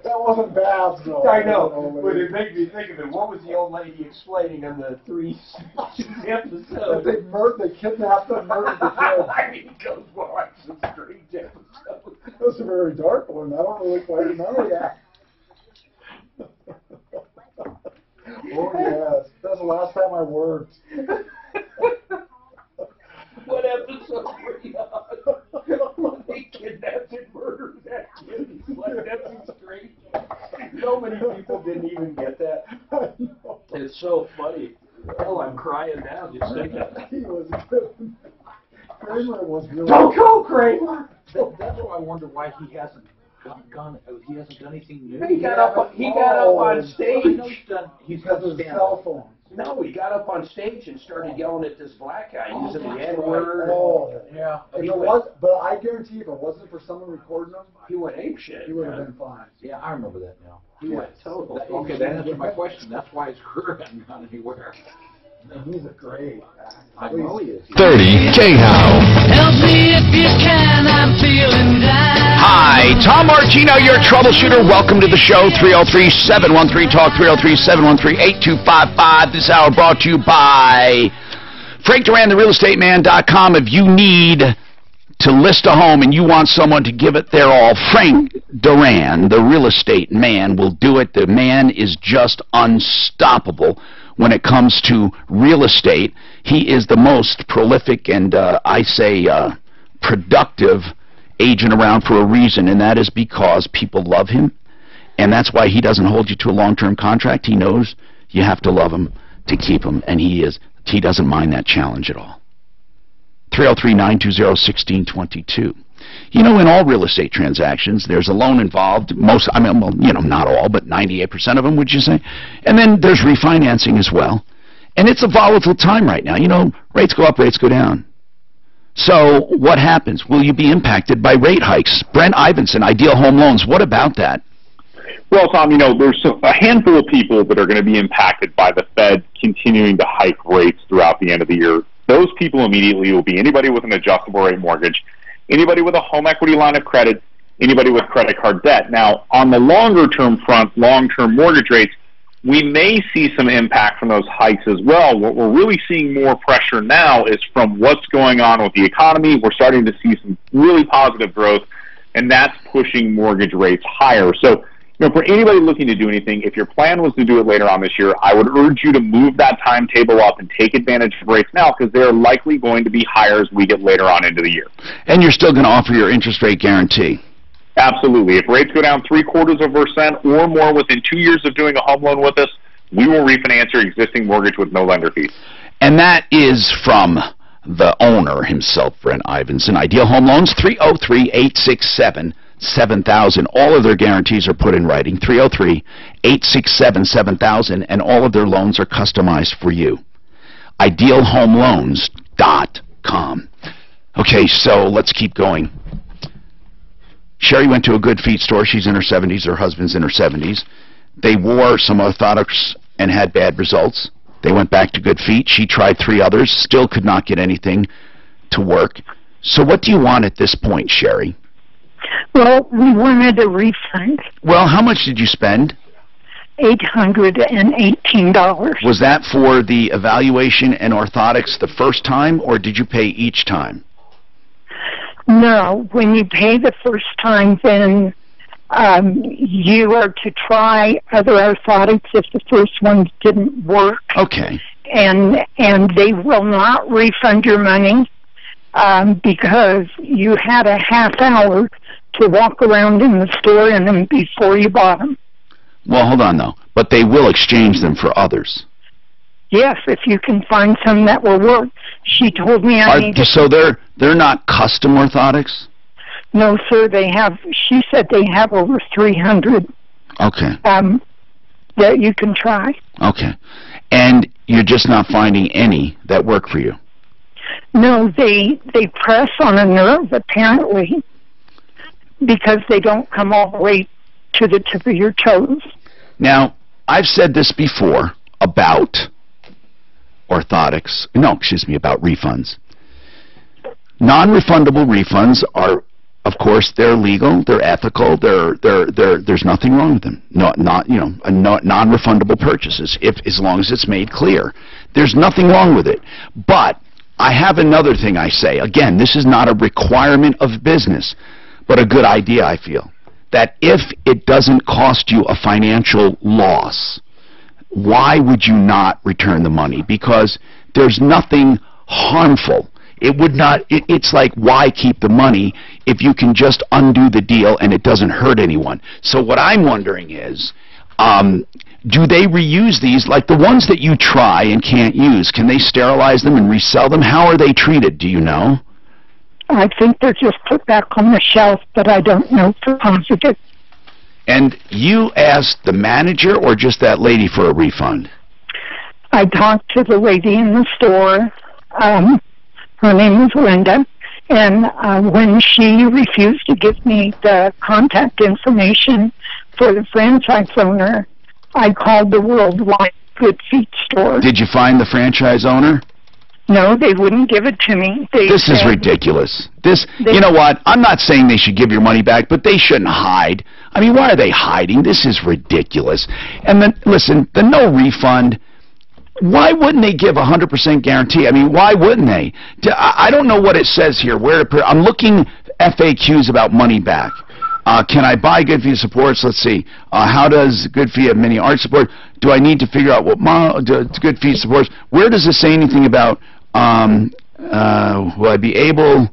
That wasn't Babs, though. I know, but it made me think of it. What was the old lady explaining in the Three Stooges episode? That they kidnapped and murdered the kid. I mean, he goes, well, that's a strange episode. That was a very dark one. I don't really quite remember that. Oh, yes. That's the last time I worked. What episode were you on? They kidnapped and murdered that kid. He's like, that's strange. So many people didn't even get that. It's so funny. Hell, I'm crying now just thinking. He was good. Kramer was really... Don't go, Kramer! That's why I wonder why he hasn't gone. He hasn't done anything new. He got up on stage. I know he's got his stand-up. cell phone. No, he got up on stage and started yelling at this black guy using the N-word. Oh, yeah. If it was, but I guarantee if it wasn't for someone recording him, he went apeshit. He would have been fine. Yeah, I remember that now. He went total. Okay, that answered my question. That's why his career hasn't gone anywhere. He's a great actor. I know he is. 30 K-How. Help me if you can, I'm feeling down. Hi, Tom Martino, your troubleshooter. Welcome to the show. 303-713-TALK, 303-713-8255. This hour brought to you by Frank Duran, therealestateman.com. If you need to list a home and you want someone to give it their all, Frank Duran, the real estate man, will do it. The man is just unstoppable when it comes to real estate. He is the most prolific and, productive agent around for a reason, and that is because people love him, and that's why he doesn't hold you to a long-term contract. He knows you have to love him to keep him, and he doesn't mind that challenge at all. 303-920-1622. You know, in all real estate transactions, there's a loan involved. Not all, but 98% of them, would you say? And then there's refinancing as well. And it's a volatile time right now. You know, rates go up, rates go down. So what happens? Will you be impacted by rate hikes? Brent Ivinson, Ideal Home Loans, what about that? Well, Tom, there's a handful of people that are going to be impacted by the Fed continuing to hike rates throughout the end of the year. Those people immediately will be anybody with an adjustable rate mortgage, anybody with a home equity line of credit, anybody with credit card debt. Now, on the longer-term front, long-term mortgage rates, we may see some impact from those hikes as well. What we're really seeing more pressure now is from what's going on with the economy. We're starting to see some really positive growth, and that's pushing mortgage rates higher. So, for anybody looking to do anything, if your plan was to do it later on this year, I would urge you to move that timetable up and take advantage of rates now, because they're likely going to be higher as we get later on into the year. And you're still going to offer your interest rate guarantee. Absolutely. If rates go down 0.75% or more within 2 years of doing a home loan with us, we will refinance your existing mortgage with no lender fees. And that is from the owner himself, Brent Ivinson. Ideal Home Loans, 303-867-7000. All of their guarantees are put in writing, 303-867-7000, and all of their loans are customized for you. IdealHomeLoans.com. Okay, so let's keep going. Sherry went to a Good Feet store. She's in her 70s. Her husband's in her 70s. They wore some orthotics and had bad results. They went back to Good Feet. She tried 3 others, still could not get anything to work. So what do you want at this point, Sherry? Well, we wanted a refund. Well, how much did you spend? $818. Was that for the evaluation and orthotics the first time, or did you pay each time? No, when you pay the first time, then you are to try other orthotics if the first ones didn't work. Okay. And they will not refund your money because you had a half hour to walk around in the store in them before you bought them. Well, hold on, though. But they will exchange them for others. Yes, if you can find some that will work. She told me I need. So they're not custom orthotics? No, sir. They have. She said they have over 300. Okay. That you can try. Okay. And you're just not finding any that work for you? No, they press on a nerve apparently because they don't come all the way to the tip of your toes. Now, I've said this before about orthotics. No, excuse me, about refunds. Non-refundable refunds are, of course, they're legal, they're ethical, there's nothing wrong with them. Non-refundable purchases, as long as it's made clear. There's nothing wrong with it. But I have another thing I say. Again, this is not a requirement of business, but a good idea, I feel. That if it doesn't cost you a financial loss, why would you not return the money? Because there's nothing harmful. It would not. It's like, why keep the money if you can just undo the deal and it doesn't hurt anyone? So what I'm wondering is, do they reuse these, like the ones that you try and can't use? Can they sterilize them and resell them? How are they treated? Do you know? I think they're just put back on the shelf, but I don't know for positive. And you asked the manager or just that lady for a refund? I talked to the lady in the store. Her name is Linda. And when she refused to give me the contact information for the franchise owner, I called the Worldwide Good Feet store. Did you find the franchise owner? No, they wouldn't give it to me. This is ridiculous. You know what? I'm not saying they should give your money back, but they shouldn't hide. I mean, why are they hiding? This is ridiculous. And then, listen, the no refund, why wouldn't they give 100% guarantee? I mean, why wouldn't they? I don't know what it says here. I'm looking FAQs about money back. Can I buy Good Feet supports? Let's see. How does Good Feet have mini art support? Do I need to figure out what Good Feet supports? Where does it say anything about will I be able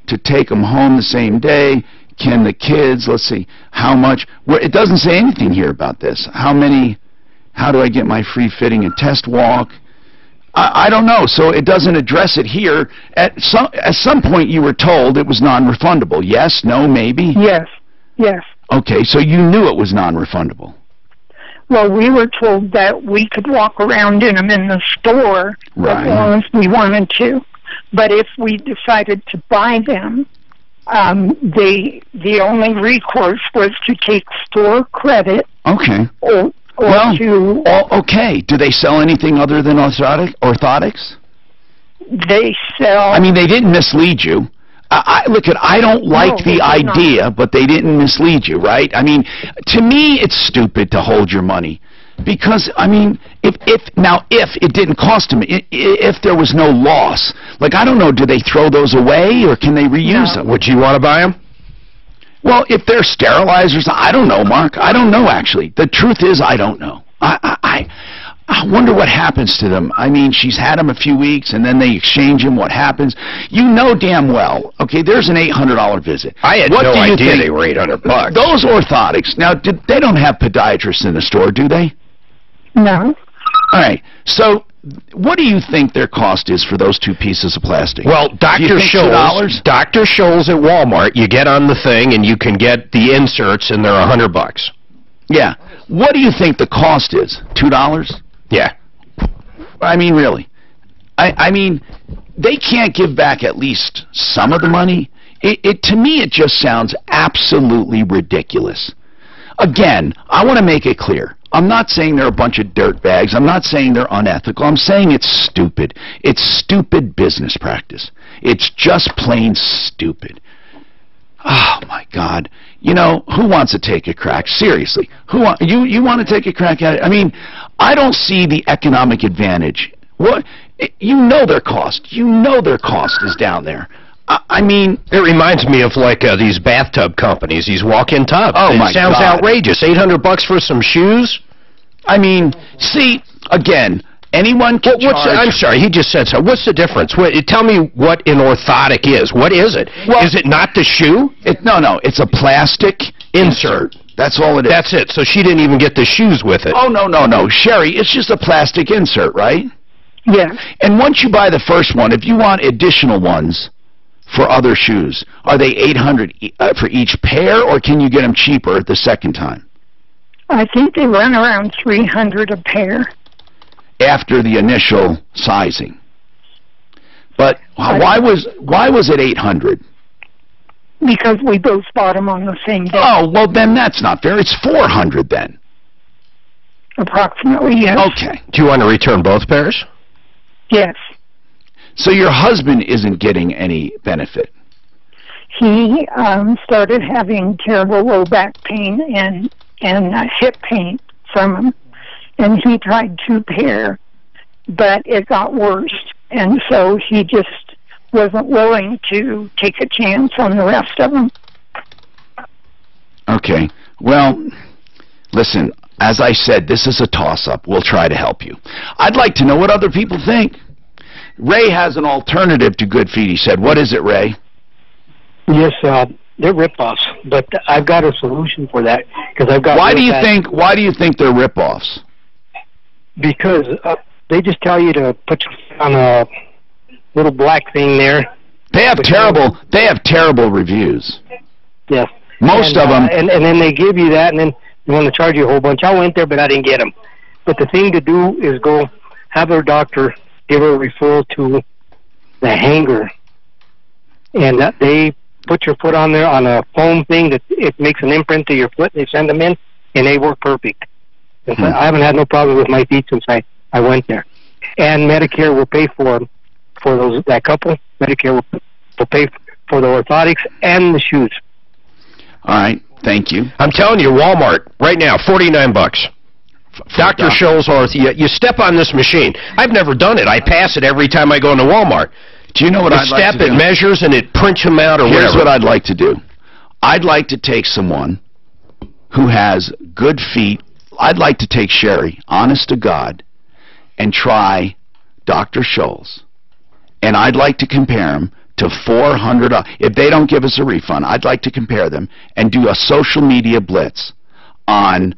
to take them home the same day? Can the kids, let's see, how much? It doesn't say anything here about this. How do I get my free fitting and test walk? I don't know, so it doesn't address it here. At some point you were told it was non-refundable. Yes, no, maybe? Yes. Okay, so you knew it was non-refundable. Well, we were told that we could walk around in them in the store as long as we wanted to. But if we decided to buy them, the only recourse was to take store credit. Okay. Okay. Do they sell anything other than orthotics? They sell... I mean, they didn't mislead you. I don't like the idea, but they didn't mislead you, right? I mean, to me, it's stupid to hold your money. Because, I mean, if it didn't cost them, if there was no loss, like, I don't know, do they throw those away, or can they reuse them? Would you want to buy them? Well, if they're sterilizers, I don't know, Mark. I don't know, actually. The truth is, I don't know. I wonder what happens to them. I mean, she's had them a few weeks, and then they exchange them. What happens? You know damn well. Okay, there's an $800 visit. I had no idea they were $800. Those orthotics. Now, they don't have podiatrists in the store, do they? No. All right. So, what do you think their cost is for those two pieces of plastic? Well, Dr. Scholl's at Walmart, you get on the thing, and you can get the inserts, and they're $100. Yeah. What do you think the cost is? $2? Yeah. I mean, really. I mean, they can't give back at least some of the money. To me, it just sounds absolutely ridiculous. Again, I want to make it clear. I'm not saying they're a bunch of dirtbags. I'm not saying they're unethical. I'm saying it's stupid. It's stupid business practice. It's just plain stupid. Oh, my God. You know, who wants to take a crack? Seriously. You want to take a crack at it? I mean, I don't see the economic advantage. You know their cost. You know their cost is down there. I mean... It reminds me of, like, these bathtub companies, these walk-in tubs. Oh, my God. It sounds outrageous. $800 for some shoes? I mean, see, again... Anyone can charge... I'm sorry, he just said so. What's the difference? Tell me what an orthotic is. What is it? Well, is it not the shoe? No, it's a plastic insert. That's all it is. That's it. So she didn't even get the shoes with it. Oh, no. Sherry, it's just a plastic insert, right? Yeah. And once you buy the first one, if you want additional ones for other shoes, are they $800 for each pair, or can you get them cheaper the second time? I think they run around $300 a pair. After the initial sizing. But why was it $800? Because we both bought them on the same day. Oh, well, then that's not fair. It's $400 then. Approximately, yes. Okay. Do you want to return both pairs? Yes. So your husband isn't getting any benefit? He started having terrible low back pain and hip pain from them. And he tried 2 pair, but it got worse. And so he just wasn't willing to take a chance on the rest of them. Okay. Well, listen, as I said, this is a toss-up. We'll try to help you. I'd like to know what other people think. Ray has an alternative to Good Feet, he said. What is it, Ray? Yes, they're rip-offs, but I've got a solution for that. Because I've got. Why do you think they're rip-offs? Because they just tell you to put on a little black thing there, They have terrible reviews. Yes. Most of them. And then they give you that, and then they want to charge you a whole bunch. I went there, but I didn't get them. But the thing to do is go have a doctor give a referral to the hanger, and that they put your foot on there on a foam thing that it makes an imprint to your foot. They send them in, and they work perfect. And so I haven't had no problem with my feet since I went there. And Medicare will pay for that couple. Medicare will pay for the orthotics and the shoes. All right, thank you. I'm telling you, Walmart right now, $49. Dr. Scholl's Orth. You step on this machine. I've never done it. I pass it every time I go into Walmart. Do you know what I'd like to do? It measures and it prints them out or whatever. Here's what I'd like to do. I'd like to take someone who has good feet. I'd like to take Sherry, honest to God, and try Dr. Scholl's. And I'd like to compare them to $400. If they don't give us a refund, I'd like to compare them and do a social media blitz on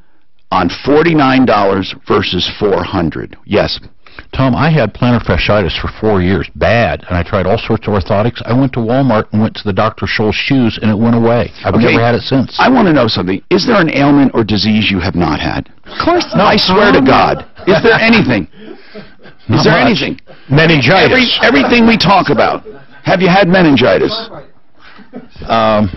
$49 versus $400. Yes. Tom, I had plantar fasciitis for 4 years, bad, and I tried all sorts of orthotics. I went to Walmart and went to the Dr. Scholl's shoes, and it went away. I've never had it since. I want to know something. Is there an ailment or disease you have not had? Of course not. No, I swear to God. Is there anything? Is there anything? Meningitis. Everything we talk about. Have you had meningitis? Do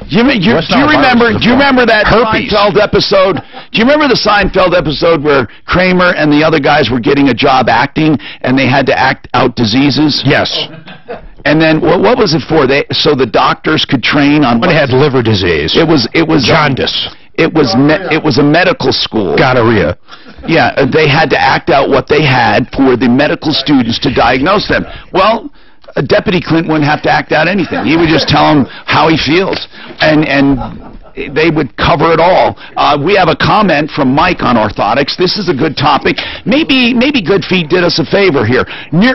you remember that Seinfeld episode? Do you remember the Seinfeld episode where Kramer and the other guys were getting a job acting and they had to act out diseases? Yes. And then what was it for? So the doctors could train on. One had liver disease. It was jaundice. It was a medical school. Gonorrhea. Yeah, they had to act out what they had for the medical students to diagnose them. Well, Deputy Clinton wouldn't have to act out anything. He would just tell them how he feels, and they would cover it all. We have a comment from Mike on orthotics. This is a good topic. Maybe Good Feet did us a favor here.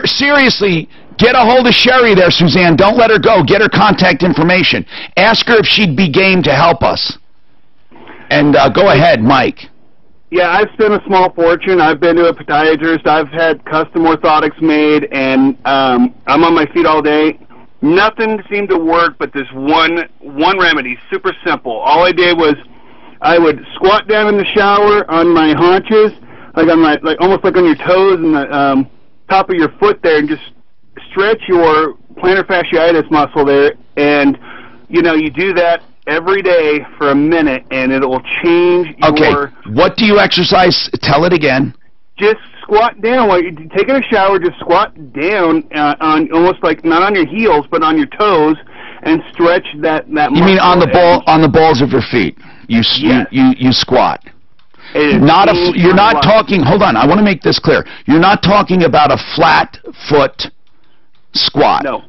Seriously, get a hold of Sherry there, Suzanne. Don't let her go. Get her contact information. Ask her if she'd be game to help us. And go ahead, Mike. Yeah, I've spent a small fortune. I've been to a podiatrist. I've had custom orthotics made, and I'm on my feet all day. Nothing seemed to work but this one remedy, super simple. All I did was I would squat down in the shower on my haunches, almost like on your toes and the top of your foot there, and just stretch your plantar fasciitis muscle there. And, you do that every day for a minute, and it will change your... Okay, what do you exercise? Tell it again. Just squat down. While you're taking a shower, just squat down on almost like, not on your heels, but on your toes, and stretch that muscle. You mean on the balls of your feet? You squat. You're not talking... Hold on, I want to make this clear. You're not talking about a flat foot squat. No.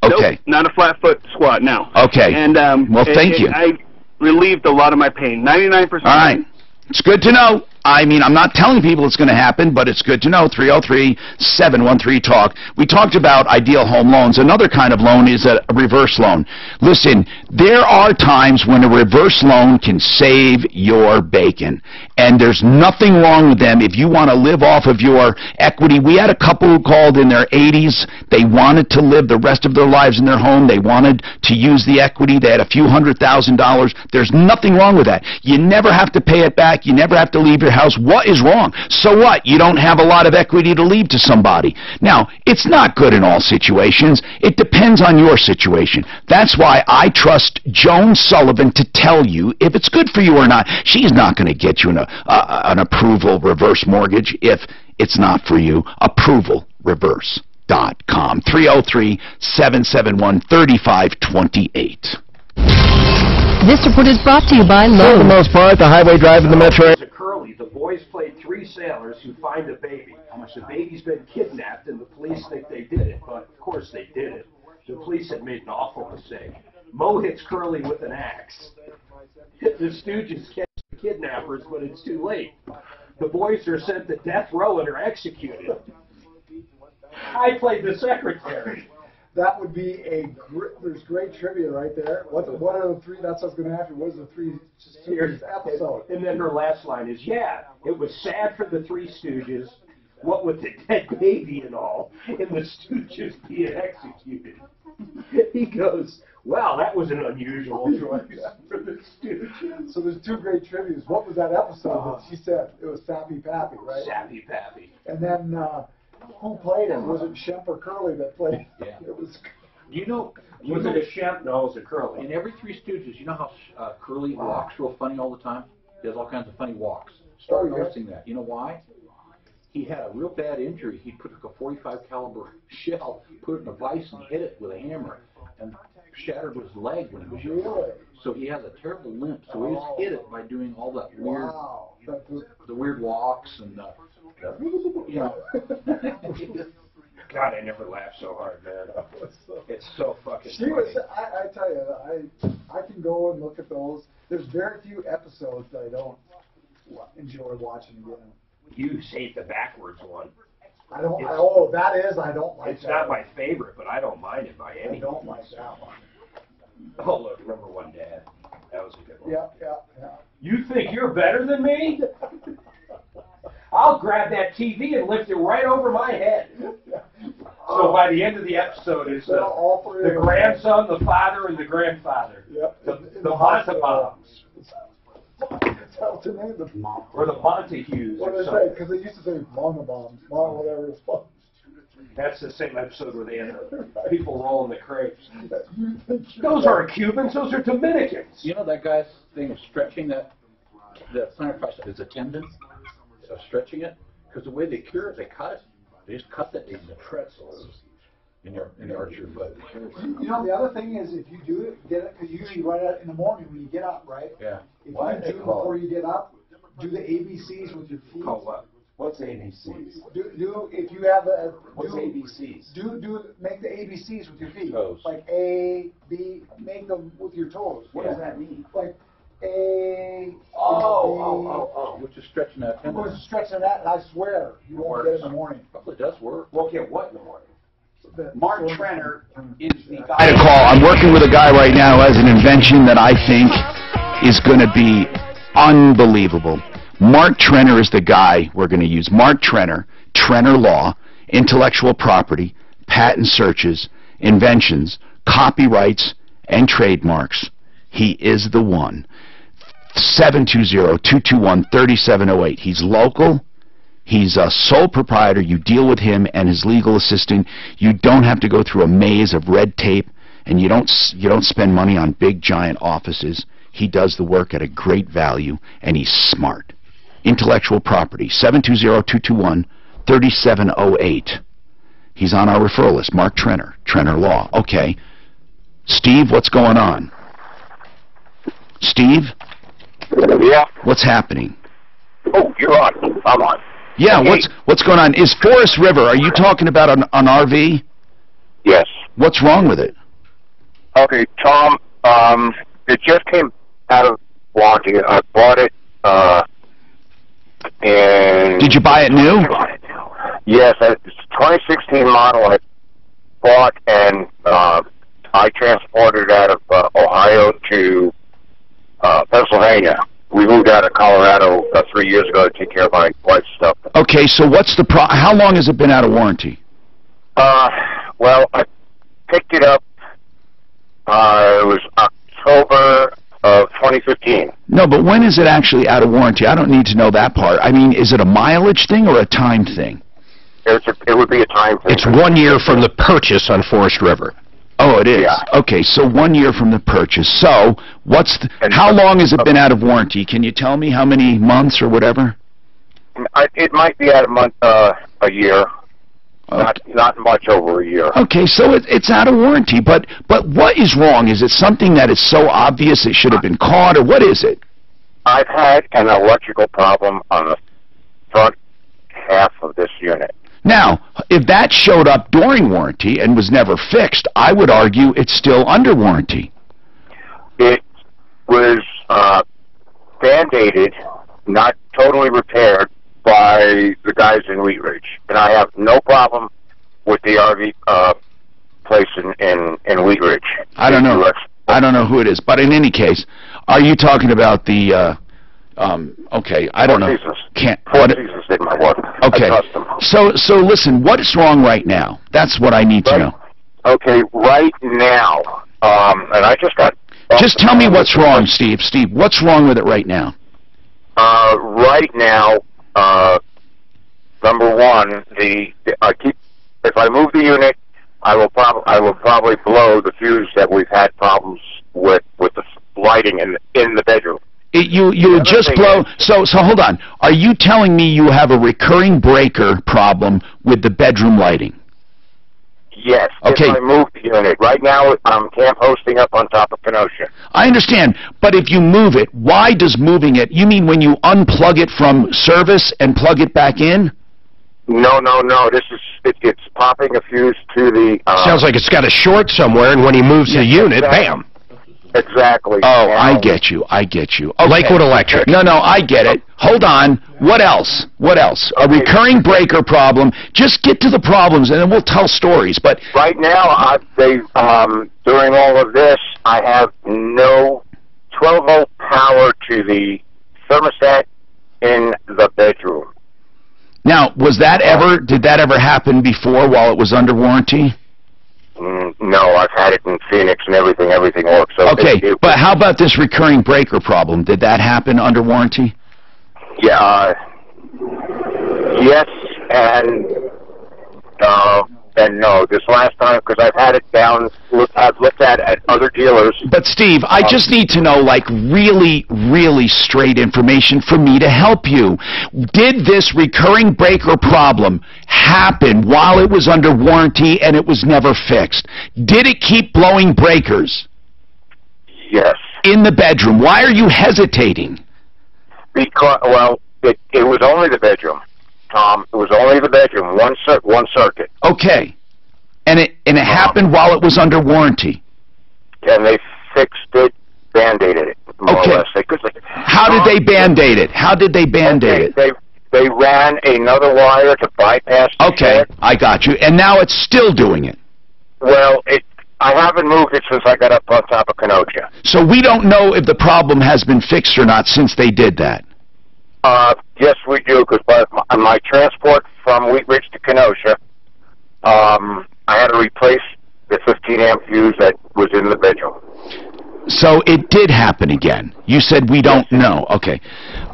Okay. Nope, not a flat foot squat, no. Okay. And well, thank you. I relieved a lot of my pain, 99%. All right. It's good to know. I mean, I'm not telling people it's going to happen, but it's good to know. 303-713-TALK. We talked about ideal home loans. Another kind of loan is a reverse loan. Listen, there are times when a reverse loan can save your bacon, and there's nothing wrong with them if you want to live off of your equity. We had a couple who called in their 80s. They wanted to live the rest of their lives in their home. They wanted to use the equity. They had a few $100,000. There's nothing wrong with that. You never have to pay it back. You never have to leave your house. What is wrong? So what? You don't have a lot of equity to leave to somebody. Now, it's not good in all situations. It depends on your situation. That's why I trust Joan Sullivan to tell you if it's good for you or not. She's not going to get you an approval reverse mortgage if it's not for you. ApprovalReverse.com. 303-771-3528. This report is brought to you by Lowe's. For the most part, the highway drive in the metro area. Curly, the boys played three sailors who find a baby. The baby's been kidnapped, and the police think they did it, but of course they did it. The police had made an awful mistake. Mo hits Curly with an axe. The Stooges catch the kidnappers, but it's too late. The boys are sent to death row and are executed. I played the secretary. That would be there's great trivia right there. What are the three? That's what I was going to ask you. What is the three episode? And then her last line is, yeah, it was sad for the Three Stooges, what with the dead baby and all, and the Stooges being executed. He goes, "Well, that was an unusual choice for the Stooges." So there's two great trivias. What was that episode that she said? It was Sappy Pappy, right? Sappy Pappy. And then who played it? Was it Shemp or Curly that played? Yeah. It was. You know, Was it a Shemp? No, it was a Curly. in every Three Stooges, you know how Curly walks real funny all the time? He has all kinds of funny walks. Start noticing that. You know why? He had a real bad injury. He took a .45 caliber shell, put it in a vise, and hit it with a hammer, and shattered his leg when he was young. Really? So he has a terrible limp. So he just hit it by doing all that weird, Wow. the weird walks and you know. God, I never laughed so hard, man. It's so fucking She funny. was. I tell you, I can go and look at those. There's very few episodes that I don't enjoy watching again. You hate the backwards one. I don't. It's- I don't like. It's that not one. my favorite, but I don't mind it by any I don't means. like that one. Oh, look, number one, Dad. That was a good one. Yeah. You think you're better than me? I'll grab that TV and lift it right over my head. So by the end of the episode, it's the grandson, the father, and the grandfather. Yep. The Montabombs. What's the name? Or the Montagues. What or did they say? something. Because they used to say Mama Bombs, Mama whatever it's called. That's the same episode where they had the people rolling the crepes. Those aren't Cubans, those are Dominicans. You know that guy's thing of stretching that plantar fascia is a tendon, stretching it, because the way they cure it, they cut it. They just cut that into pretzels in the arch of your foot. You know, the other thing is if you do it, get it, because usually right out in the morning when you get up, right? Yeah. If you do before you get up, do the ABCs with your feet. Oh, what? What's ABCs? Do if you have a What's ABCs? Make the ABCs with your feet. Toes. Like A, B, make them with your toes. What does that mean? Like A. Oh. Which is stretching that I'm tendon. going to stretch on that, and I swear you won't get it in the morning. Probably does work. Well, get what in the morning? Mark Trenner is the guy to call. I'm working with a guy right now who has an invention that I think is going to be unbelievable. Mark Trenner is the guy we're going to use. Mark Trenner, Trenner Law, intellectual property, patent searches, inventions, copyrights, and trademarks. He is the one. 720-221-3708. He's local. He's a sole proprietor. You deal with him and his legal assistant. You don't have to go through a maze of red tape, and you don't spend money on big, giant offices. He does the work at a great value, and he's smart. Intellectual property, 720-221-3708. He's on our referral list, Mark Trenner, Trenner Law. Okay. Steve, what's going on? Steve? Yeah. What's happening? Oh, you're on. I'm on. Yeah, Okay. what's going on? Is Forest River, are you talking about an RV? Yes. What's wrong with it? Okay, Tom, it just came out of warranty. I bought it, and... Did you buy it new? Yes, it's a 2016 model I bought, and I transported it out of Ohio to Pennsylvania. We moved out of Colorado 3 years ago to take care of my wife's stuff. Okay, so what's the how long has it been out of warranty? Well, I picked it up, it was October of 2015. No, but when is it actually out of warranty? I don't need to know that part. I mean, is it a mileage thing or a time thing? It would be a time thing. It's 1 year from the purchase on Forest River. Oh, it is? Yeah. Okay, so 1 year from the purchase. So, how long has it been out of warranty? Can you tell me how many months or whatever? It might be out a year. Okay. Not much over a year. Okay, so it's out of warranty, but what is wrong? Is it something that is so obvious it should have been caught, or what is it? I've had an electrical problem on the front half of this unit. Now, if that showed up during warranty and was never fixed, I would argue it's still under warranty. It was Band-Aided, not totally repaired, by the guys in Wheat Ridge. And I have no problem with the RV place in Wheat Ridge. I don't know. I don't know who it is, but in any case, are you talking about the Okay, I don't know. Can't. Four seasons didn't work. Okay. I trust them. So listen, what is wrong right now? That's what I need to know. Okay, right now, and I just got... Just tell me what's wrong, Steve. Steve, what's wrong with it right now? Right now, number one, if I move the unit, I will probably blow the fuse that we've had problems with the lighting in the bedroom. You would just blow. So hold on. Are you telling me you have a recurring breaker problem with the bedroom lighting? Yes. Okay. If I move the unit. Right now, I'm camp hosting up on top of Kenosha. I understand, but if you move it, why does moving it? You mean when you unplug it from service and plug it back in? No. This is it's popping a fuse to the. Sounds like it's got a short somewhere, and when he moves the unit, bam. Exactly. Oh, I get you. Okay. Lakewood Electric. No, I get it. Hold on. What else? A recurring breaker problem. Just get to the problems, and then we'll tell stories. But right now, during all of this, I have no 12-volt power to the thermostat in the bedroom. Now, did that ever happen before while it was under warranty? No, I've had it in Phoenix and everything works. So okay, but how about this recurring breaker problem? Did that happen under warranty? Yeah, yes and no. This last time, because I've had it down, I've looked at it at other dealers. But Steve, I just need to know, like, really, really straight information for me to help you. Did this recurring breaker problem happen while it was under warranty and it was never fixed? Did it keep blowing breakers? Yes. In the bedroom. Why are you hesitating? Because, well, it was only the bedroom. Tom, it was only the bedroom, one circuit. Okay. And it happened while it was under warranty. And they fixed it, band-aided it, more or less. How did they band-aid it? They ran another wire to bypass the Okay, I got you. And now it's still doing it. Well, I haven't moved it since I got up on top of Kenosha. So we don't know if the problem has been fixed or not since they did that. Yes, we do, because my transport from Wheat Ridge to Kenosha, I had to replace the 15-amp fuse that was in the bedroom. So it did happen again. You said we don't know. Okay.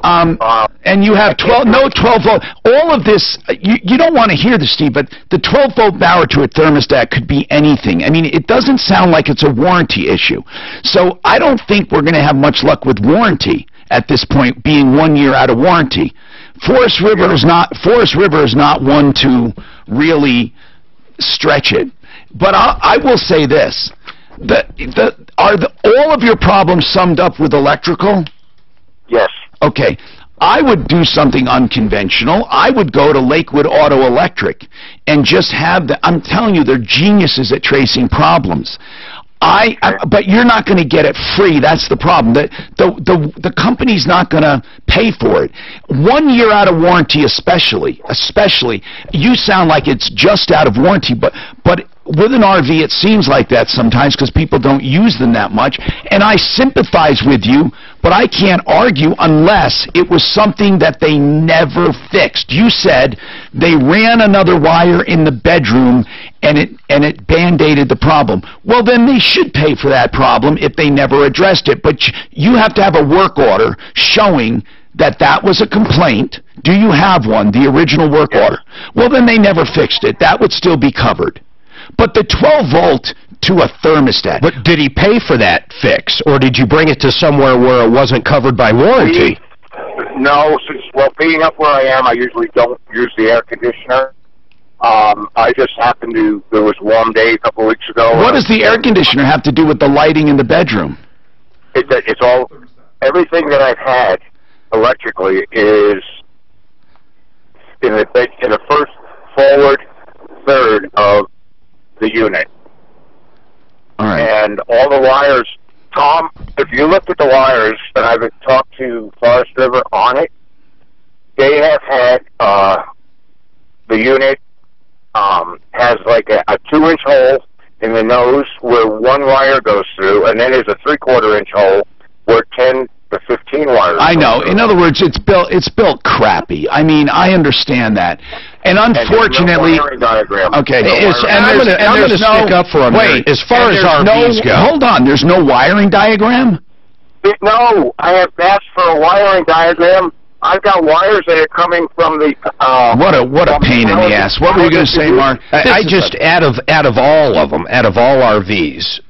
And you have 12 volt. All of this, you don't want to hear this, Steve, but the 12-volt power to a thermostat could be anything. I mean, it doesn't sound like it's a warranty issue. So I don't think we're going to have much luck with warranty at this point, being 1 year out of warranty. Forest River is not one to really stretch it. But I will say this. Are all of your problems summed up with electrical? Yes. Okay. I would do something unconventional. I would go to Lakewood Auto Electric and just have I'm telling you, they're geniuses at tracing problems. But you're not going to get it free. That's the problem. The company's not going to pay for it. 1 year out of warranty, especially, you sound like it's just out of warranty, but with an RV, it seems like that sometimes because people don't use them that much. And I sympathize with you, but I can't argue unless it was something that they never fixed. You said they ran another wire in the bedroom and it band-aided the problem. Well, then they should pay for that problem if they never addressed it. But you have to have a work order showing that was a complaint. Do you have one, the original work order? Well, then they never fixed it. That would still be covered. But the 12-volt to a thermostat. But did he pay for that fix, or did you bring it to somewhere where it wasn't covered by warranty? No, being up where I am, I usually don't use the air conditioner. I just happened to, there was a warm day a couple of weeks ago. What does the air conditioner have to do with the lighting in the bedroom? It's all, everything that I've had electrically is in the first forward third of the unit. All right. And all the wires, Tom, if you look at the wires, and I've talked to Forest River on it, they have had, the unit has like a 2-inch hole in the nose where one wire goes through, and then there's a 3/4 inch hole where 10 to 15 14 wires. I know. In other words, it's built crappy. I mean, I understand that. And unfortunately, no wiring diagram. Okay, I'm going to stick up for him. Wait, as far as RVs go. Hold on, there's no wiring diagram? No, I have asked for a wiring diagram. I've got wires that are coming from the. What a pain in the ass. What were you going to say, Mark? I just out of all of them, out of all RVs,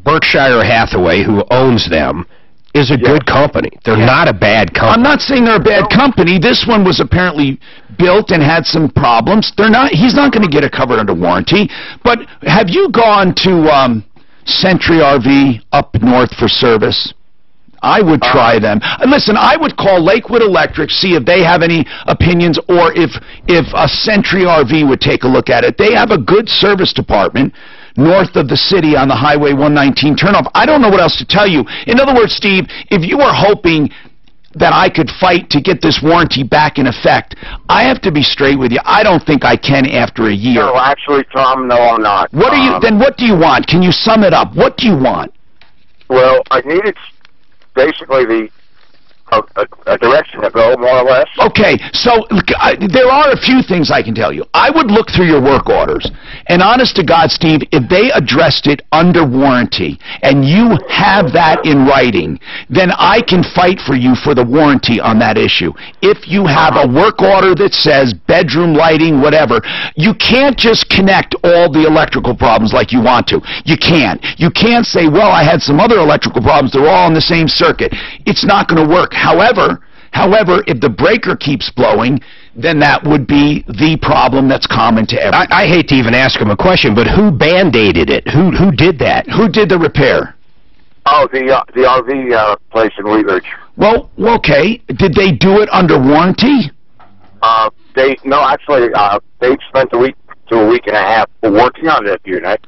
Berkshire Hathaway, who owns them, is a good company. They're not a bad company. I'm not saying they're a bad company. This one was apparently built and had some problems. He's not going to get it covered under warranty. But have you gone to Century RV up north for service? I would try them. And listen, I would call Lakewood Electric, see if they have any opinions, or if a Century RV would take a look at it. They have a good service department north of the city on the Highway 119 turnoff. I don't know what else to tell you. In other words, Steve, if you were hoping that I could fight to get this warranty back in effect, I have to be straight with you. I don't think I can after a year. No, actually, Tom, no, I'm not. Then what do you want? Can you sum it up? What do you want? Well, I needed basically a direction to go, more or less. Okay, so there are a few things I can tell you. I would look through your work orders, and honest to God, Steve, if they addressed it under warranty, and you have that in writing, then I can fight for you for the warranty on that issue. If you have a work order that says bedroom lighting, whatever, you can't just connect all the electrical problems like you want to. You can't. You can't say, well, I had some other electrical problems, they're all in the same circuit. It's not going to work. However, if the breaker keeps blowing, then that would be the problem that's common to everyone. I hate to even ask him a question, but who band-aided it? Who did that? Who did the repair? Oh, the RV place in Wheatridge. Well, okay. Did they do it under warranty? They spent a week to a week and a half working on that unit.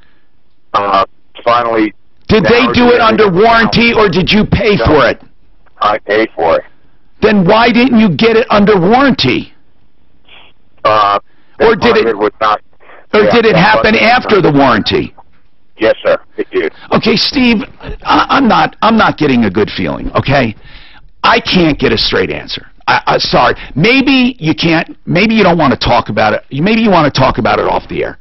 Finally. Did they do it under warranty, or did you pay for it? I paid for it. Then why didn't you get it under warranty? Or did it happen after the warranty? Yes, sir. It did. Okay, Steve, I'm not getting a good feeling. Okay, I can't get a straight answer. Sorry. Maybe you can't. Maybe you don't want to talk about it. Maybe you want to talk about it off the air.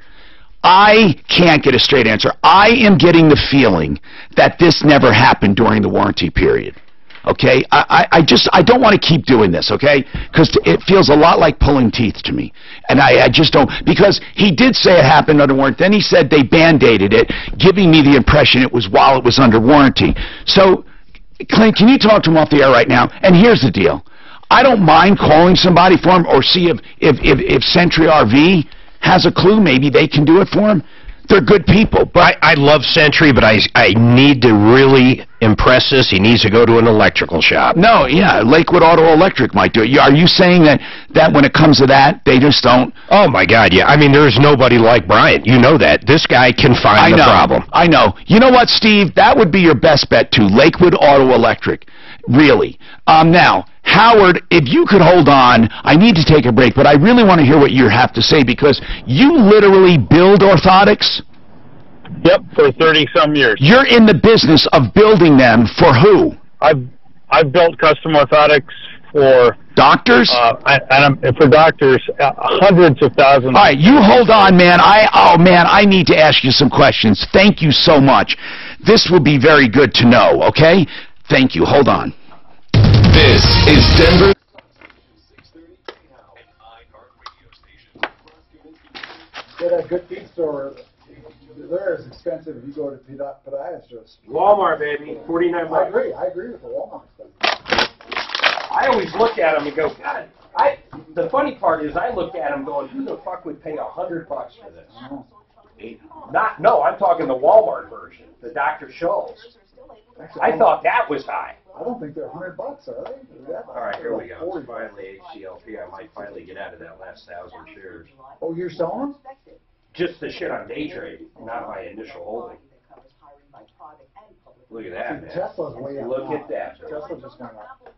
I can't get a straight answer. I am getting the feeling that this never happened during the warranty period. Okay, I don't want to keep doing this, okay, because it feels a lot like pulling teeth to me, and I just don't, because he did say it happened under warranty, then he said they band-aided it, giving me the impression it was while it was under warranty. So, Clint, can you talk to him off the air right now? And here's the deal. I don't mind calling somebody for him, or see if Century RV has a clue, maybe they can do it for him. They're good people. But I love Century, but I need to really impress this. He needs to go to an electrical shop. No, yeah, Lakewood Auto Electric might do it. Are you saying that when it comes to that, they just don't? Oh, my God, yeah. I mean, there's nobody like Brian. You know that. This guy can find the problem. I know. You know what, Steve? That would be your best bet, too. Lakewood Auto Electric. Really. Now, Howard, if you could hold on, I need to take a break, but I really want to hear what you have to say, because you literally build orthotics? Yep, for 30-some years. You're in the business of building them for who? I've built custom orthotics for doctors, for doctors, hundreds of thousands. All right, you hold on, man. I need to ask you some questions. Thank you so much. This will be very good to know. Okay, thank you. Hold on. This is Denver. Get a good feed store. They're as expensive if you go to podiatrist. Walmart, baby, $49. I agree with the Walmart stuff. I always look at them and go, God. The funny part is, I look at them going, who the fuck would pay $100 for this? I'm talking the Walmart version, the Dr. Scholl's. I thought that was high. I don't think they're $100, are they? All right, here we go. It's finally HCLP. I might finally get out of that last 1,000 shares. Oh, you're selling them? Just the shit on day trade, not my initial holding. Look at that, man. Tesla's way up. Look at that. Tesla just went up.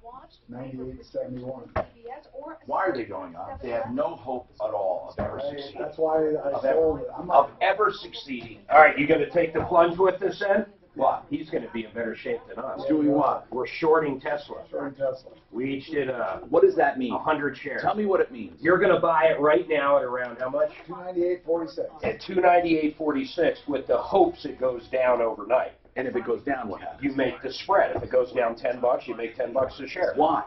98.71. Why are they going up? They have no hope at all of ever succeeding. That's why I sold it. Of ever succeeding. All right, you going to take the plunge with this then? What? He's going to be in better shape than us. Doing what? We're shorting Tesla. Shorting Tesla. We each did What does that mean? 100 shares. Tell me what it means. You're going to buy it right now at around how much? $298.46. At $298.46 with the hopes it goes down overnight. And if it goes down, what happens? You make the spread. If it goes down $10, you make $10 a share. Why?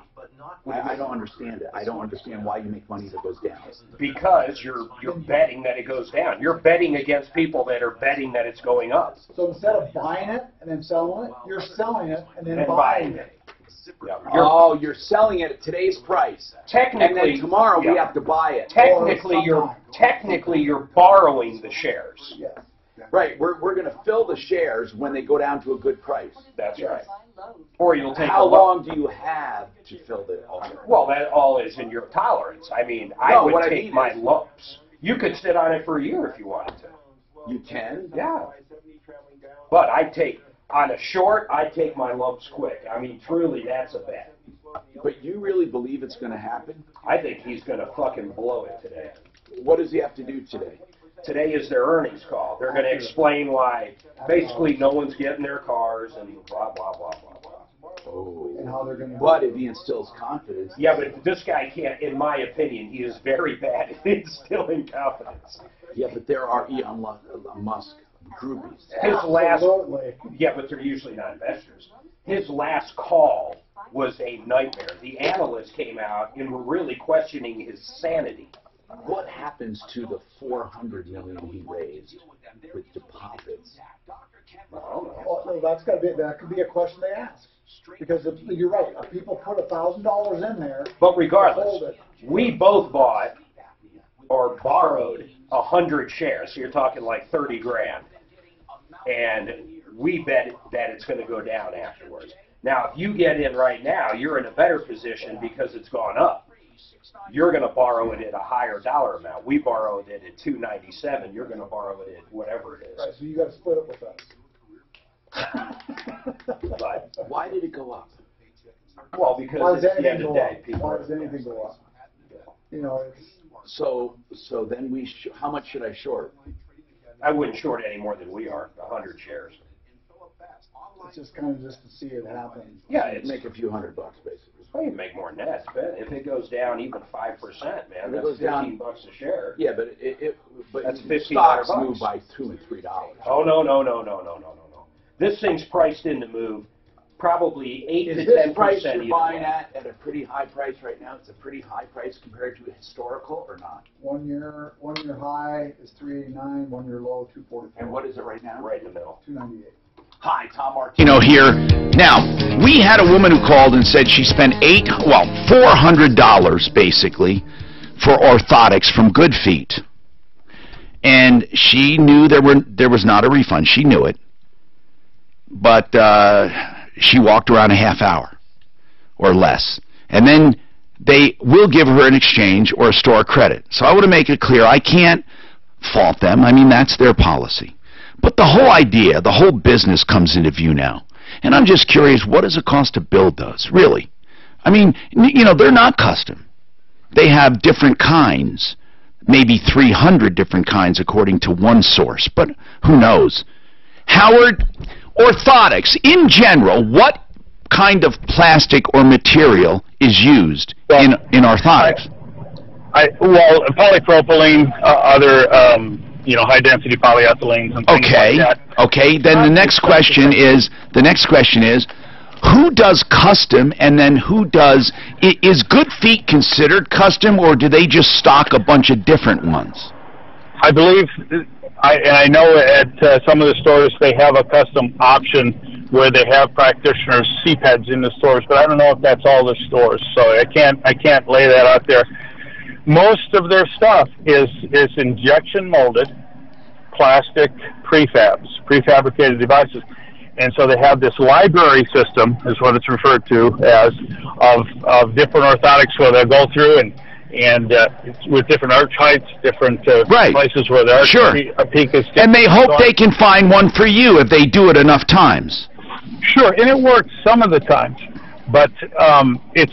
I don't understand it. I don't understand why you make money that goes down. Because you're betting that it goes down. You're betting against people that are betting that it's going up. So instead of buying it and then selling it, you're selling it and then buying it. Yeah, you're selling it at today's price. Technically, and then tomorrow we have to buy it. Technically, you're borrowing the shares. Yes. Right. We're going to fill the shares when they go down to a good price. That's right. Or you'll take. How long do you have to fill the? Well, that all is in your tolerance. I mean, I would take my lumps. You could sit on it for a year if you wanted to. You can. Yeah. But I take on a short. I take my lumps quick. I mean, truly, that's a bet. But you really believe it's going to happen? I think he's going to fucking blow it today. What does he have to do today? Today is their earnings call. They're going to explain why basically no one's getting their cars and blah, blah, blah, blah, blah. Oh. And how they're going to. But if he instills confidence. Yeah, but this guy can't, in my opinion, he is very bad at instilling confidence. Yeah, but there are Elon Musk groupies. His last, yeah, but they're usually not investors. His last call was a nightmare. The analysts came out and were really questioning his sanity. What happens to the $400 million he raised with deposits? Well, that could be a question they ask. Because you're right, if people put $1,000 in there. But regardless, we both bought or borrowed 100 shares. So you're talking like 30 grand, and we bet that it's going to go down afterwards. Now, if you get in right now, you're in a better position because it's gone up. You're going to borrow it at a higher dollar amount. We borrowed it at $297. You're going to borrow it at whatever it is. Right, so you got to split it with us. But why did it go up? Well, because at the end of the day, people. Why does anything go up? You know, it's. So then how much should I short? I wouldn't short any more than we are, 100 shares. It's just kind of just to see it happen. Yeah, it's make a few $100 basically. Well, you make more than that. If it goes down even 5%, man, that's $15 a share. Yeah, but that's stocks $1,500. move by $2 and $3. Oh no! This thing's priced in to move probably 8 to 10%. Is this price you're buying at a pretty high price right now? It's a pretty high price compared to historical or not? 1 year high is 389. 1 year low 244. And what is it right now? Right in the middle. 298. Hi, Tom Martino here. Now, we had a woman who called and said she spent $400 basically for orthotics from Good Feet. And she knew there was not a refund. She knew it. But she walked around a half hour or less. And then they will give her an exchange or a store credit. So I want to make it clear, I can't fault them. I mean, that's their policy. But the whole idea, the whole business comes into view now. And I'm just curious, what does it cost to build those, really? I mean, you know, they're not custom. They have different kinds, maybe 300 different kinds according to one source, but who knows? Howard, orthotics, in general, what kind of plastic or material is used in orthotics? Well, polypropylene, other high-density polyethylenes and things like that. Okay. Then the next question is, who does custom, and then who does? Is Good Feet considered custom, or do they just stock a bunch of different ones? I believe, I know at some of the stores they have a custom option where they have practitioners CPADs in the stores, but I don't know if that's all the stores, so I can't lay that out there. Most of their stuff is injection molded plastic prefabricated devices. And so they have this library system, is what it's referred to as, of different orthotics where they'll go through and with different arch heights, different places where the arch peak is. And they hope they can find one for you if they do it enough times. Sure, and it works some of the times. But it's,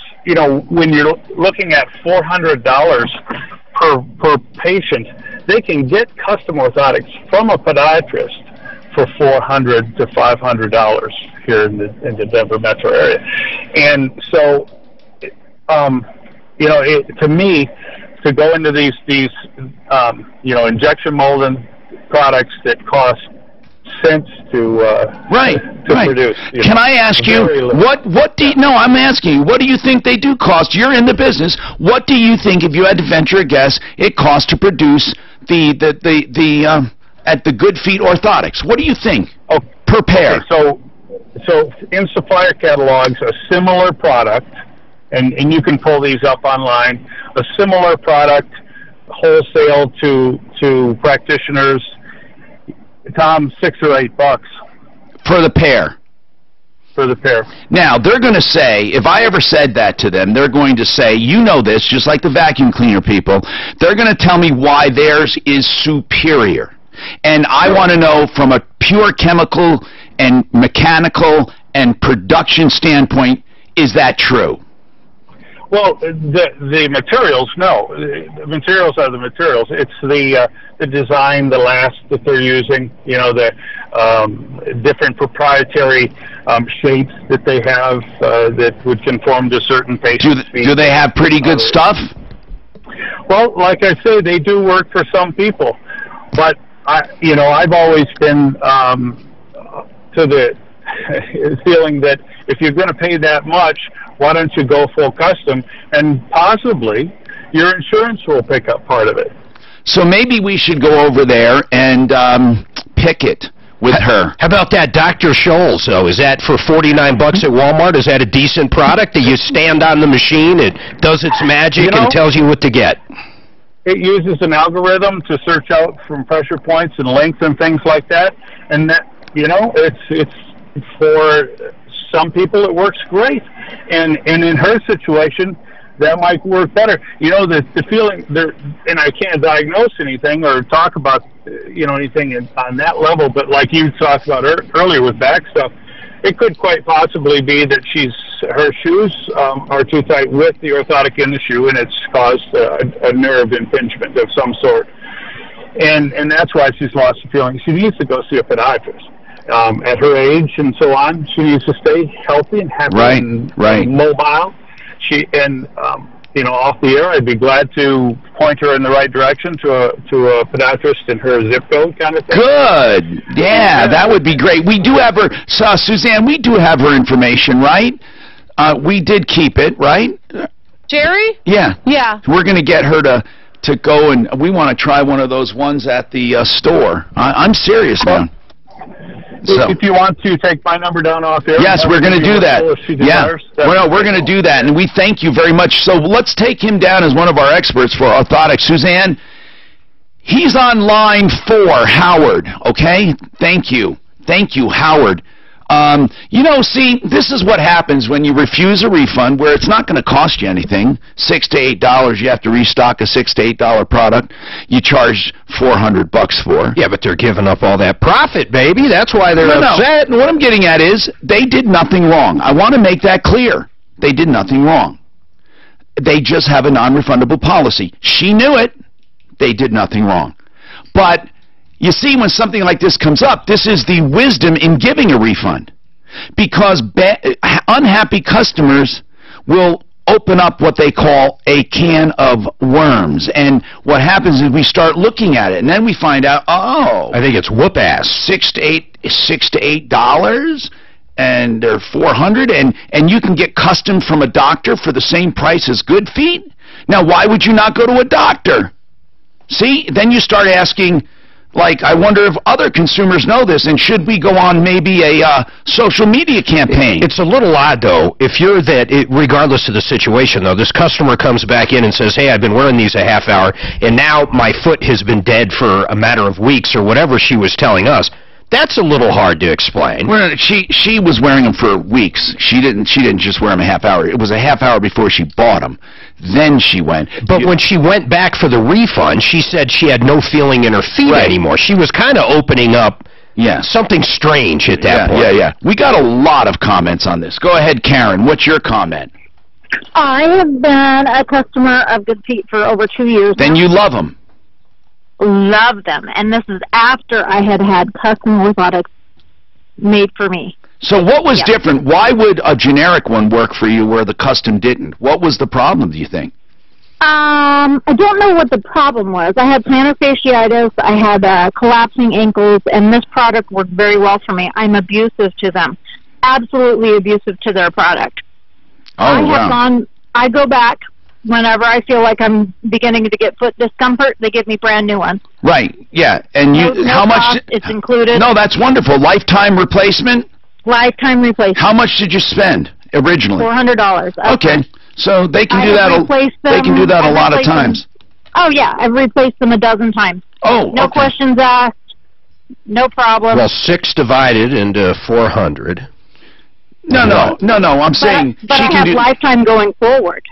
when you're looking at $400 per patient, they can get custom orthotics from a podiatrist for $400 to $500 here in the Denver metro area. And so, to me, to go into these injection molding products that cost cents to produce. Can I ask you what do you, no, I'm asking you, what do you think they do cost? You're in the business. What do you think, if you had to venture a guess, it costs to produce at the Good Feet Orthotics? What do you think per pair? Okay, so in supplier catalogs, a similar product, and you can pull these up online, a similar product wholesale to practitioners, Tom, $6 or $8 for the pair. For the pair. Now, they're going to say, if I ever said that to them, they're going to say, you know this, just like the vacuum cleaner people, they're going to tell me why theirs is superior. And I want to know, from a pure chemical and mechanical and production standpoint, is that true? Well, the materials, no. The materials are the materials. It's the design, the last that they're using, the different proprietary shapes that they have that would conform to certain patients' needs. Do they have pretty good stuff? Well, like I say, they do work for some people. But, I've always been to the feeling that if you're going to pay that much, why don't you go full custom, and possibly your insurance will pick up part of it. So maybe we should go over there and pick it with her. How about that Dr. Scholl's, though? Is that for $49 at Walmart? Is that a decent product? Do you stand on the machine, it does its magic and tells you what to get? It uses an algorithm to search out from pressure points and length and things like that, and that, it's for some people it works great, and in her situation that might work better. The feeling there, and I can't diagnose anything or talk about anything on that level, but like you talked about earlier with back stuff, it could quite possibly be that her shoes are too tight with the orthotic in the shoe, and it's caused a nerve impingement of some sort, and that's why she's lost the feeling. She needs to go see a podiatrist. At her age and so on, she needs to stay healthy and happy and mobile. Off the air, I'd be glad to point her in the right direction to a podiatrist in her zip code kind of thing. Good. Yeah, that would be great. We do have her, Suzanne, we do have her information, right? We did keep it, right? Jerry? Yeah. Yeah. We're going to get her to go, and we want to try one of those ones at the store. I'm serious now. So, if you want to take my number down off air. Yes, we're going to do that. Yeah, we're going to do that, and we thank you very much. So let's take him down as one of our experts for orthotics. Suzanne, he's on line 4, Howard, okay? Thank you. Thank you, Howard. See, this is what happens when you refuse a refund where it's not going to cost you anything. $6 to $8, you have to restock a $6 to $8 product. You charge $400 for. Yeah, but they're giving up all that profit, baby. That's why they're upset. No. What I'm getting at is they did nothing wrong. I want to make that clear. They did nothing wrong. They just have a non-refundable policy. She knew it. They did nothing wrong. But you see, when something like this comes up, this is the wisdom in giving a refund. Because unhappy customers will open up what they call a can of worms. And what happens is we start looking at it, and then we find out, I think it's whoop-ass, $6 to $8, and they're $400, and you can get custom from a doctor for the same price as Good Feet? Now, why would you not go to a doctor? See, then you start asking, I wonder if other consumers know this, and should we go on maybe a social media campaign? It's a little odd, though, if you're regardless of the situation, though, this customer comes back in and says, hey, I've been wearing these a half hour, and now my foot has been dead for a matter of weeks, or whatever she was telling us. That's a little hard to explain. Well, she was wearing them for weeks. She didn't just wear them a half hour. It was a half hour before she bought them. Then she went. But when she went back for the refund, she said she had no feeling in her feet anymore. She was kind of opening up something strange at that point. Yeah. We got a lot of comments on this. Go ahead, Karen. What's your comment? I have been a customer of Good Feet for over 2 years. Then you love them. love them. And this is after I had had custom orthotics made for me. So what was different? Why would a generic one work for you where the custom didn't? What was the problem, do you think? I don't know what the problem was. I had plantar fasciitis, I had collapsing ankles, and this product worked very well for me. I'm abusive to them. Absolutely abusive to their product. I go back whenever I feel like I'm beginning to get foot discomfort. They give me brand new ones. Right, yeah. And how much? It's included. No, that's wonderful. Lifetime replacement? Lifetime replacement. How much did you spend originally? $400. Okay. So they can do that. They can do that a lot of times. Oh yeah, I've replaced them a dozen times. Oh, no questions asked. No problem. Well, 6 divided into 400. No. I'm saying but she I can have do lifetime going forward.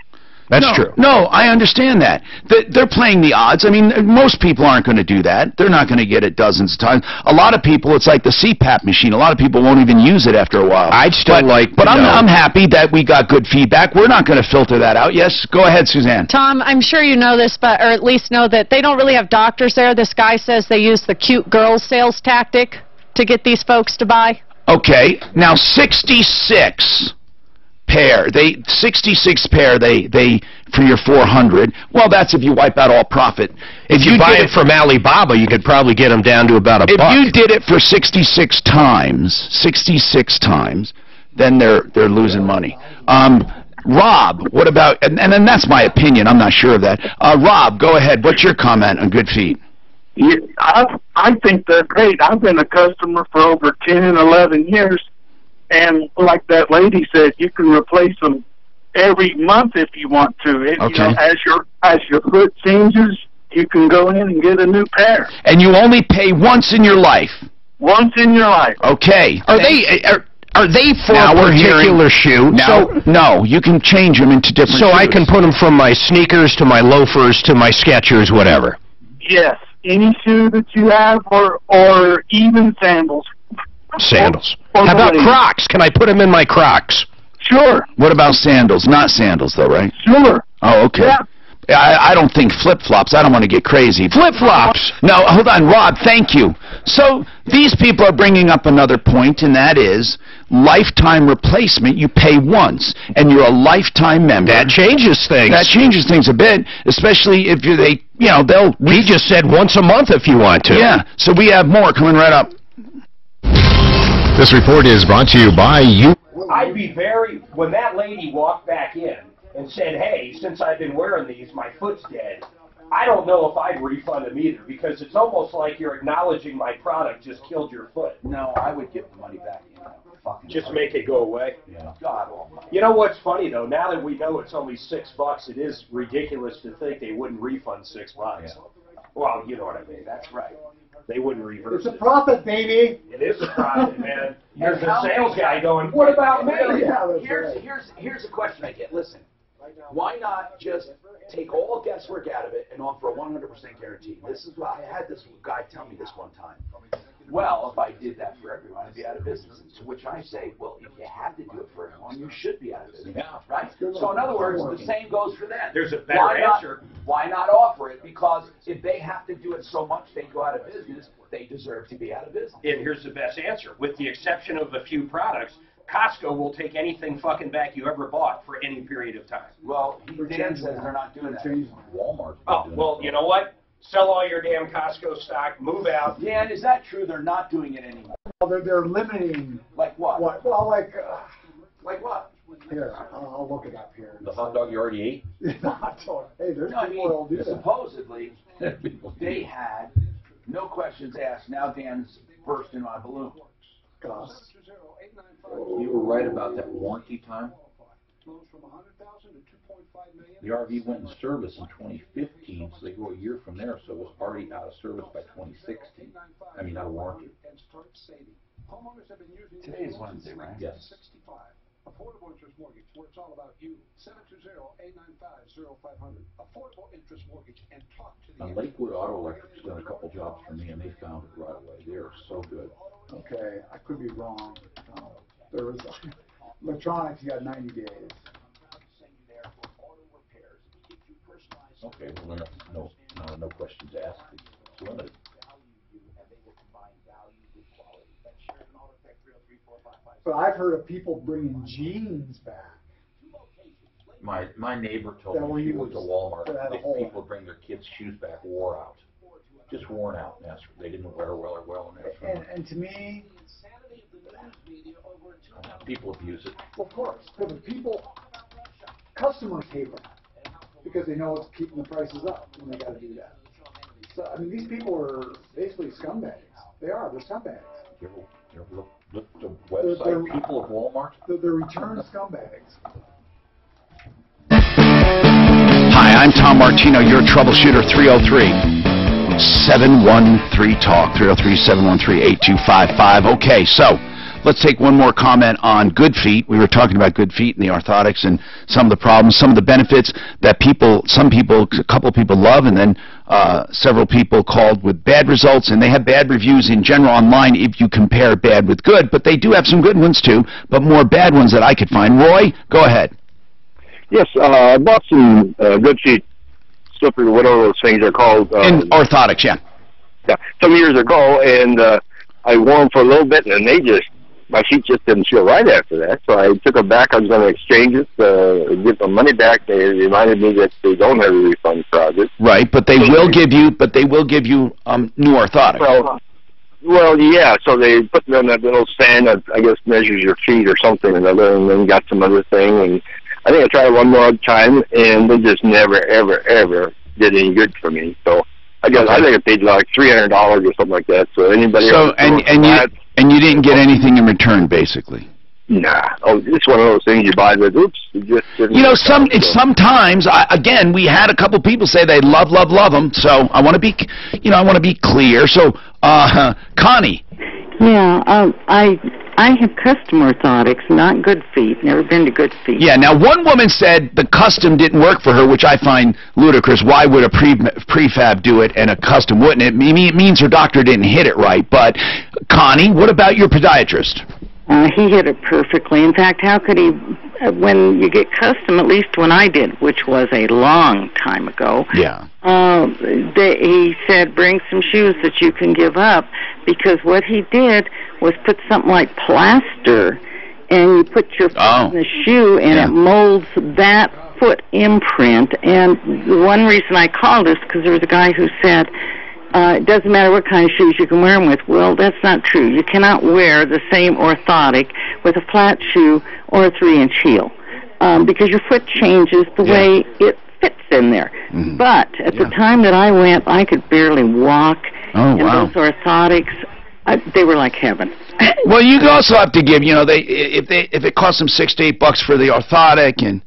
That's true. No, I understand that. They're playing the odds. I mean, most people aren't going to do that. They're not going to get it dozens of times. A lot of people, it's like the CPAP machine. A lot of people won't even use it after a while. I'd still But I'm happy that we got good feedback. We're not going to filter that out. Yes, go ahead, Suzanne. Tom, I'm sure you know this, or at least know that they don't really have doctors there. This guy says they use the cute girls sales tactic to get these folks to buy. Okay, now 66 pair. 66 pair. They for your 400. Well, that's if you wipe out all profit. If you buy it from Alibaba, you could probably get them down to about $1. If you did it for 66 times, then they're losing money. Rob, what about? And then that's my opinion. I'm not sure of that. Rob, go ahead. What's your comment on Good Feet? Yeah, I think they're great. I've been a customer for over 10 and 11 years, and like that lady said, you can replace them every month if you want to. You know, as your foot changes, you can go in and get a new pair. And you only pay once in your life. Once in your life. Okay. Are they for a particular shoe? No, you can change them into different shoes. I can put them from my sneakers to my loafers to my Skechers, whatever. Yes, any shoe that you have, or even sandals. Sandals. How about Crocs? Can I put them in my Crocs? Sure. What about sandals? Not sandals, though, right? Sure. Oh, okay. Yeah. I don't think flip-flops. I don't want to get crazy. Flip-flops! No, hold on, Rob, thank you. So these people are bringing up another point, and that is lifetime replacement. You pay once, and you're a lifetime member. That changes things. That changes things a bit, especially if they'll... We just said once a month if you want to. Yeah, so we have more coming right up. This report is brought to you by you. I'd be when that lady walked back in and said, hey, since I've been wearing these, my foot's dead, I don't know if I'd refund them either, because it's almost like you're acknowledging my product just killed your foot. No, I would give the money back. Just make it go away? Yeah. God almighty. You know what's funny, though? Now that we know it's only $6, it is ridiculous to think they wouldn't refund $6. Yeah. Well, you know what I mean. That's right. They wouldn't reverse it. It's a profit, baby. It is a profit, man. Here's the sales guy going, what about me? Here's a question I get. Listen, why not just take all guesswork out of it and offer a 100% guarantee? This is what I had this guy tell me this one time. Well, if I did that for everyone, I'd be out of business. To which I say, well, if you have to do it for everyone, you should be out of business. Yeah. Right? So in other words, the same goes for them. There's a better answer. Why not offer it? Because if they have to do it so much they go out of business, they deserve to be out of business. And here's the best answer. With the exception of a few products, Costco will take anything fucking back you ever bought for any period of time. Well, Dan says they're not doing that. Walmart. Oh, well, you know what? Sell all your damn Costco stock, move out. Dan, is that true? They're not doing it anymore. Well, they're limiting. Like what? Well, like what? Here, I'll look it up here. The hot dog you already ate? Hey, there's people that'll do that. Supposedly, they had no questions asked. Now Dan's bursting my balloon. You were right about that warranty time. The RV went in service in 2015, so they go a year from there, so it was already out of service by 2016. I mean, out of warranty. Today is Wednesday, right? Yes. Affordable Interest Mortgage, where it's all about you. 720-895-0500. Affordable Interest Mortgage, and talk to the... Lakewood Auto Electric's done a couple jobs for me, and they found it right away. They are so good. Okay, I could be wrong. There was electronics. You got 90 days. Okay, well, no questions asked. It's limited. But I've heard of people bringing jeans back. My neighbor told That me were he went to used. Walmart. That had a hole. People bring their kids' shoes back wore out, just worn out. And they didn't wear well. And to me, People abuse it. of course, but customers hate that because they know it's keeping the prices up when they got to do that. So I mean, these people are basically scumbags. They're scumbags. You ever look at the website, people of Walmart? They're return scumbags. Hi, I'm Tom Martino, your troubleshooter, 303-713-TALK, 303-713-8255. Okay, so let's take one more comment on good feet. We were talking about good feet and the orthotics and some of the problems, some of the benefits that a couple of people love, and then several people called with bad results, and they have bad reviews in general online if you compare bad with good, but they do have some good ones too, but more bad ones that I could find. Roy, go ahead. Yes, I bought some good feet, slippery, whatever those things are called. And orthotics, yeah. Yeah, some years ago, and I wore them for a little bit, and my feet just didn't feel right after that. So I took them back. I was going to exchange it, get the money back. They reminded me that they don't have a refund project. Right, but they will give you new orthotics. Well, yeah. So they put me on that little stand that I guess measures your feet or something or another, and then got some other thing. And I think I tried it one more time, and they just never, ever, ever did any good for me. So I think I paid like $300 or something like that. So anybody else? And you didn't get anything in return, basically. Nah. Oh, it's one of those things you buy that, oops, it just didn't sometimes, again, we had a couple people say they love them, so I want to be clear. So, Connie. Yeah, I have custom orthotics, not good feet. Never been to good feet. Yeah, now one woman said the custom didn't work for her, which I find ludicrous. Why would a prefab do it and a custom wouldn't? It means her doctor didn't hit it right. But, Connie, what about your podiatrist? He hit it perfectly. In fact, how could he, when you get custom, at least when I did, which was a long time ago, yeah. He said, bring some shoes that you can give up, because what he did was put something like plaster, and you put your foot in the shoe, and it molds that foot imprint. And the one reason I called is because there was a guy who said, it doesn't matter what kind of shoes you can wear them with. Well, that's not true. You cannot wear the same orthotic with a flat shoe or a 3-inch heel, because your foot changes the way it fits in there. Mm-hmm. But at the time that I went, I could barely walk, and those orthotics, they were like heaven. Well, you also have to give, if it costs them $6 to $8 for the orthotic, and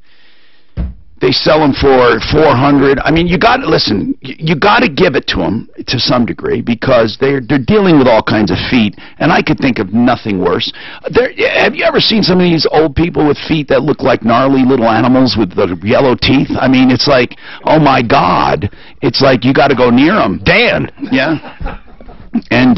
they sell them for $400. I mean, you got to give it to them to some degree, because they're dealing with all kinds of feet, and I could think of nothing worse. Have you ever seen some of these old people with feet that look like gnarly little animals with the yellow teeth? I mean, it's like, oh my God, it's like you got to go near them. Dan, yeah, and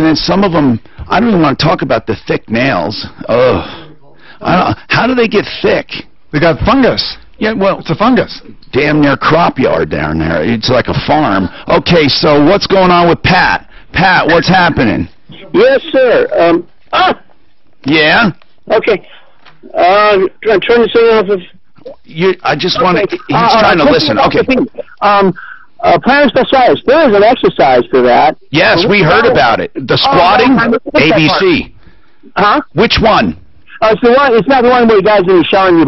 then some of them, I don't even want to talk about the thick nails. Ugh, how do they get thick? They got fungus. Yeah, well, it's a fungus. Damn near crop yard down there. It's like a farm. Okay, so what's going on with Pat? Pat, what's happening? Yes, sir. Yeah? Okay. I'm trying to say off of... I just want to... He's trying to listen. Okay. Plantar fasciitis. There is an exercise for that. Yes, we heard about it. The squatting? ABC. Huh? Which one? It's the one. It's not the one where you guys are showing you.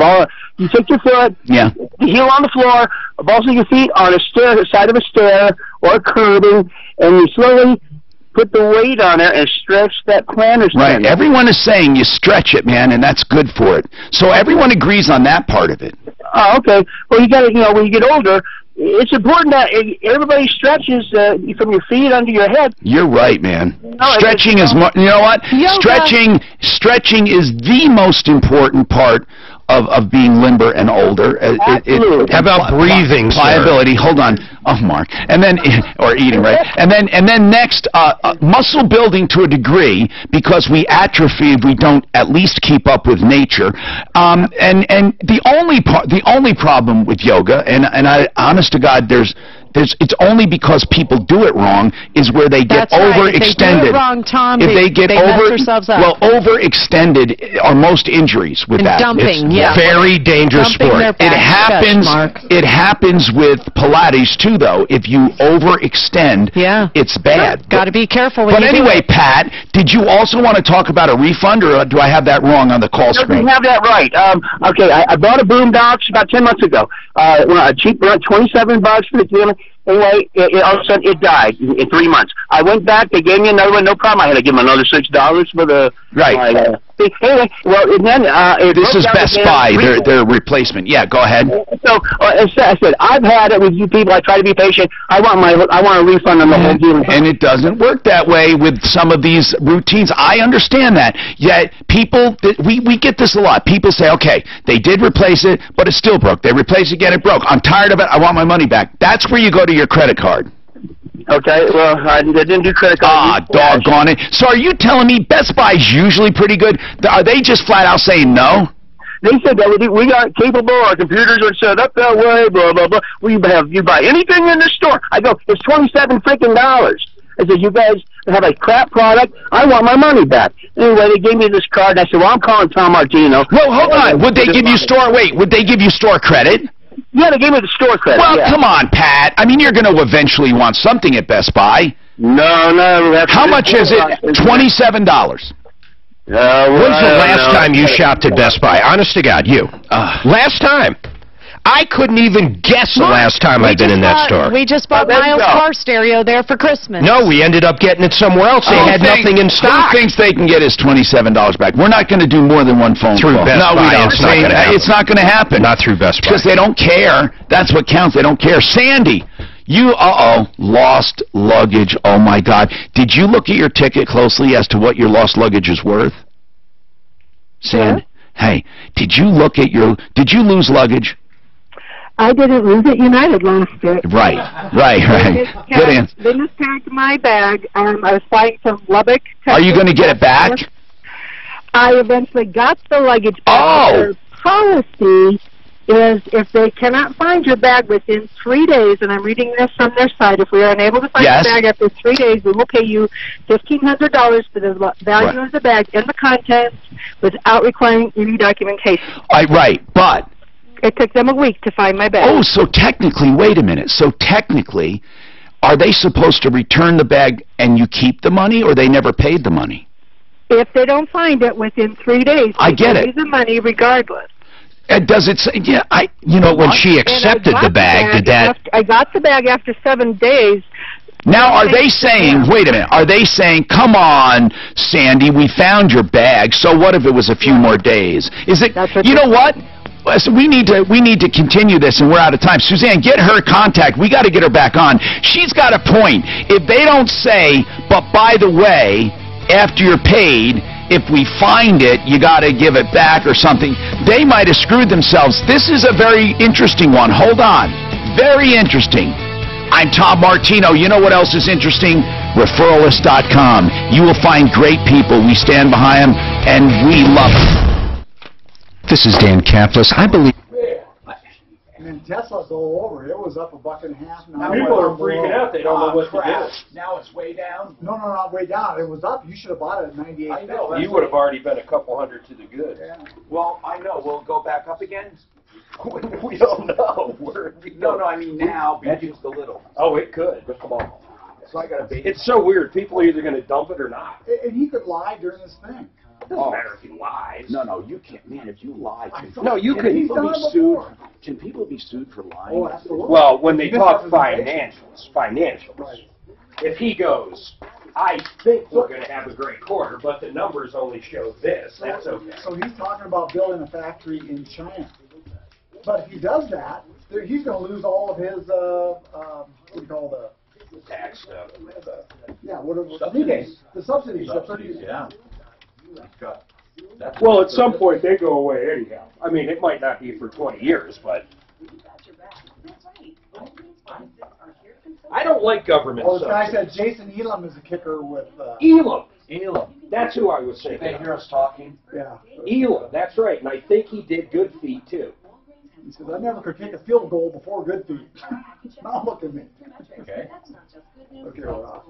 You take your foot, the heel on the floor, balls of your feet on a side of a stair or curbing, and you slowly put the weight on it and stretch that plantar tendon. Right. Everyone is saying you stretch it, man, and that's good for it. So everyone agrees on that part of it. Oh, okay. Well, you got to, when you get older, it's important that everybody stretches from your feet under your head. You're right, man. Stretching is, you know what? Stretching is the most important part of being limber and older. Absolutely. How about breathing, pliability. Hold on. Mark. And then, or eating, right? And then next, muscle building to a degree, because we atrophy if we don't at least keep up with nature. And the only problem with yoga, and I, honest to God, it's only because people do it wrong, is where they get overextended. If they do it wrong, Tom, if they get mess themselves up. Well, overextended are most injuries with that. Dumping, it's very dangerous sport. It happens with Pilates too, though. If you overextend, it's bad. Got to be careful. But anyway, Pat, did you also want to talk about a refund, or do I have that wrong on the call screen? You have that right. Okay, I bought a boombox about 10 months ago. A cheap, $27 for the dealer. Anyway, all of a sudden it died in 3 months. I went back, they gave me another one, no problem. I had to give them another $6 for the... Right. Anyway, well, and then... this is Best Buy, their replacement. Yeah, go ahead. So, I said, I've had it with you people. I try to be patient. I want a refund on the whole deal. And it doesn't work that way with some of these routines. I understand that. Yet, people, we get this a lot. People say, okay, they did replace it, but it still broke. They replaced it again, it broke. I'm tired of it. I want my money back. That's where you go to your credit card. Okay, well, I didn't do credit card. Doggone it. So are you telling me Best Buy's usually pretty good? Are they just flat out saying no? They said that we are capable, our computers are set up that way, blah, blah, blah. You buy anything in the store. I go, it's $27 freaking dollars. I said, you guys have a crap product. I want my money back. Anyway, they gave me this card, and I said, well, I'm calling Tom Martino. Well, hold on. Would they give you store credit? Yeah, they gave me the store credit. Well, come on, Pat. I mean, you're going to eventually want something at Best Buy. No. How much is it? $27. When's the last time you shopped at Best Buy? Honest to God, you. Last time. I couldn't even guess the last time I've been in that store. We just bought Miles' car stereo there for Christmas. No, we ended up getting it somewhere else. They had nothing in stock. Who thinks they can get his $27 back? We're not going to do more than one phone through call. Best Buy. It's not going to happen. Not through Best Buy. Because they don't care. That's what counts. They don't care. Sandy, you, lost luggage. Oh, my God. Did you look at your ticket closely as to what your lost luggage is worth? Sandy? Hey, did you lose luggage? I didn't lose it. United lost it. Right. Good answer. They mispacked my bag. I was flying from Lubbock. Are you going to get it back? I eventually got the luggage back. Their policy is if they cannot find your bag within 3 days, and I'm reading this from their site, if we are unable to find the bag after 3 days, we will pay you $1,500 for the value of the bag and the contents without requiring any documentation. But... It took them a week to find my bag. Oh, so technically, wait a minute. So technically, are they supposed to return the bag and you keep the money, or they never paid the money? If they don't find it within 3 days, I get it. Pay the money regardless. Does it say? Yeah, But when she accepted the bag, did that? I got the bag after 7 days. Now, are they saying? Wait a minute. Are they saying, "Come on, Sandy, we found your bag. So what if it was a few more days?" Is it? You know what? So we need to continue this, and we're out of time. Suzanne, get her contact. We got to get her back on. She's got a point. If they don't say, but by the way, after you're paid, if we find it, you got to give it back or something, they might have screwed themselves. This is a very interesting one. Hold on. Very interesting. I'm Tom Martino. You know what else is interesting? Referralist.com. You will find great people. We stand behind them, and we love them. This is Dan Kaplis. I believe... And then Tesla's all over. It was up $1.50. Now people are freaking out. They don't know what to do. Now it's way down? No, not way down. It was up. You should have bought it at 98. I know. You would have already been a couple hundred to the good. Yeah. Well, I know. Will it go back up again? We don't know. No, I mean now, but just a little. Oh, it could. Come on. So I got a bait. It's so weird. People are either going to dump it or not. And he could lie during this thing. Doesn't matter if he lies. No, you can't. Man, if you lie, can people be sued? Can people be sued for lying? Oh, absolutely. Well, when they talk financials. Right. If he goes, I think we're going to have a great quarter, but the numbers only show this, that's okay. So he's talking about building a factory in China. But if he does that, he's going to lose all of his, what do you call the tax stuff? Subsidies. The subsidies. Yeah. Well, at some point they go away anyhow. I mean, it might not be for 20 years, but... don't like government. Oh, this guy said Jason Elam is a kicker with. Elam. That's who I was thinking. They hear us talking. Yeah. Elam. That's right, and I think he did good feet too. He says, I never could kick a field goal before good feet. Now look at me. Okay. Okay, we're off.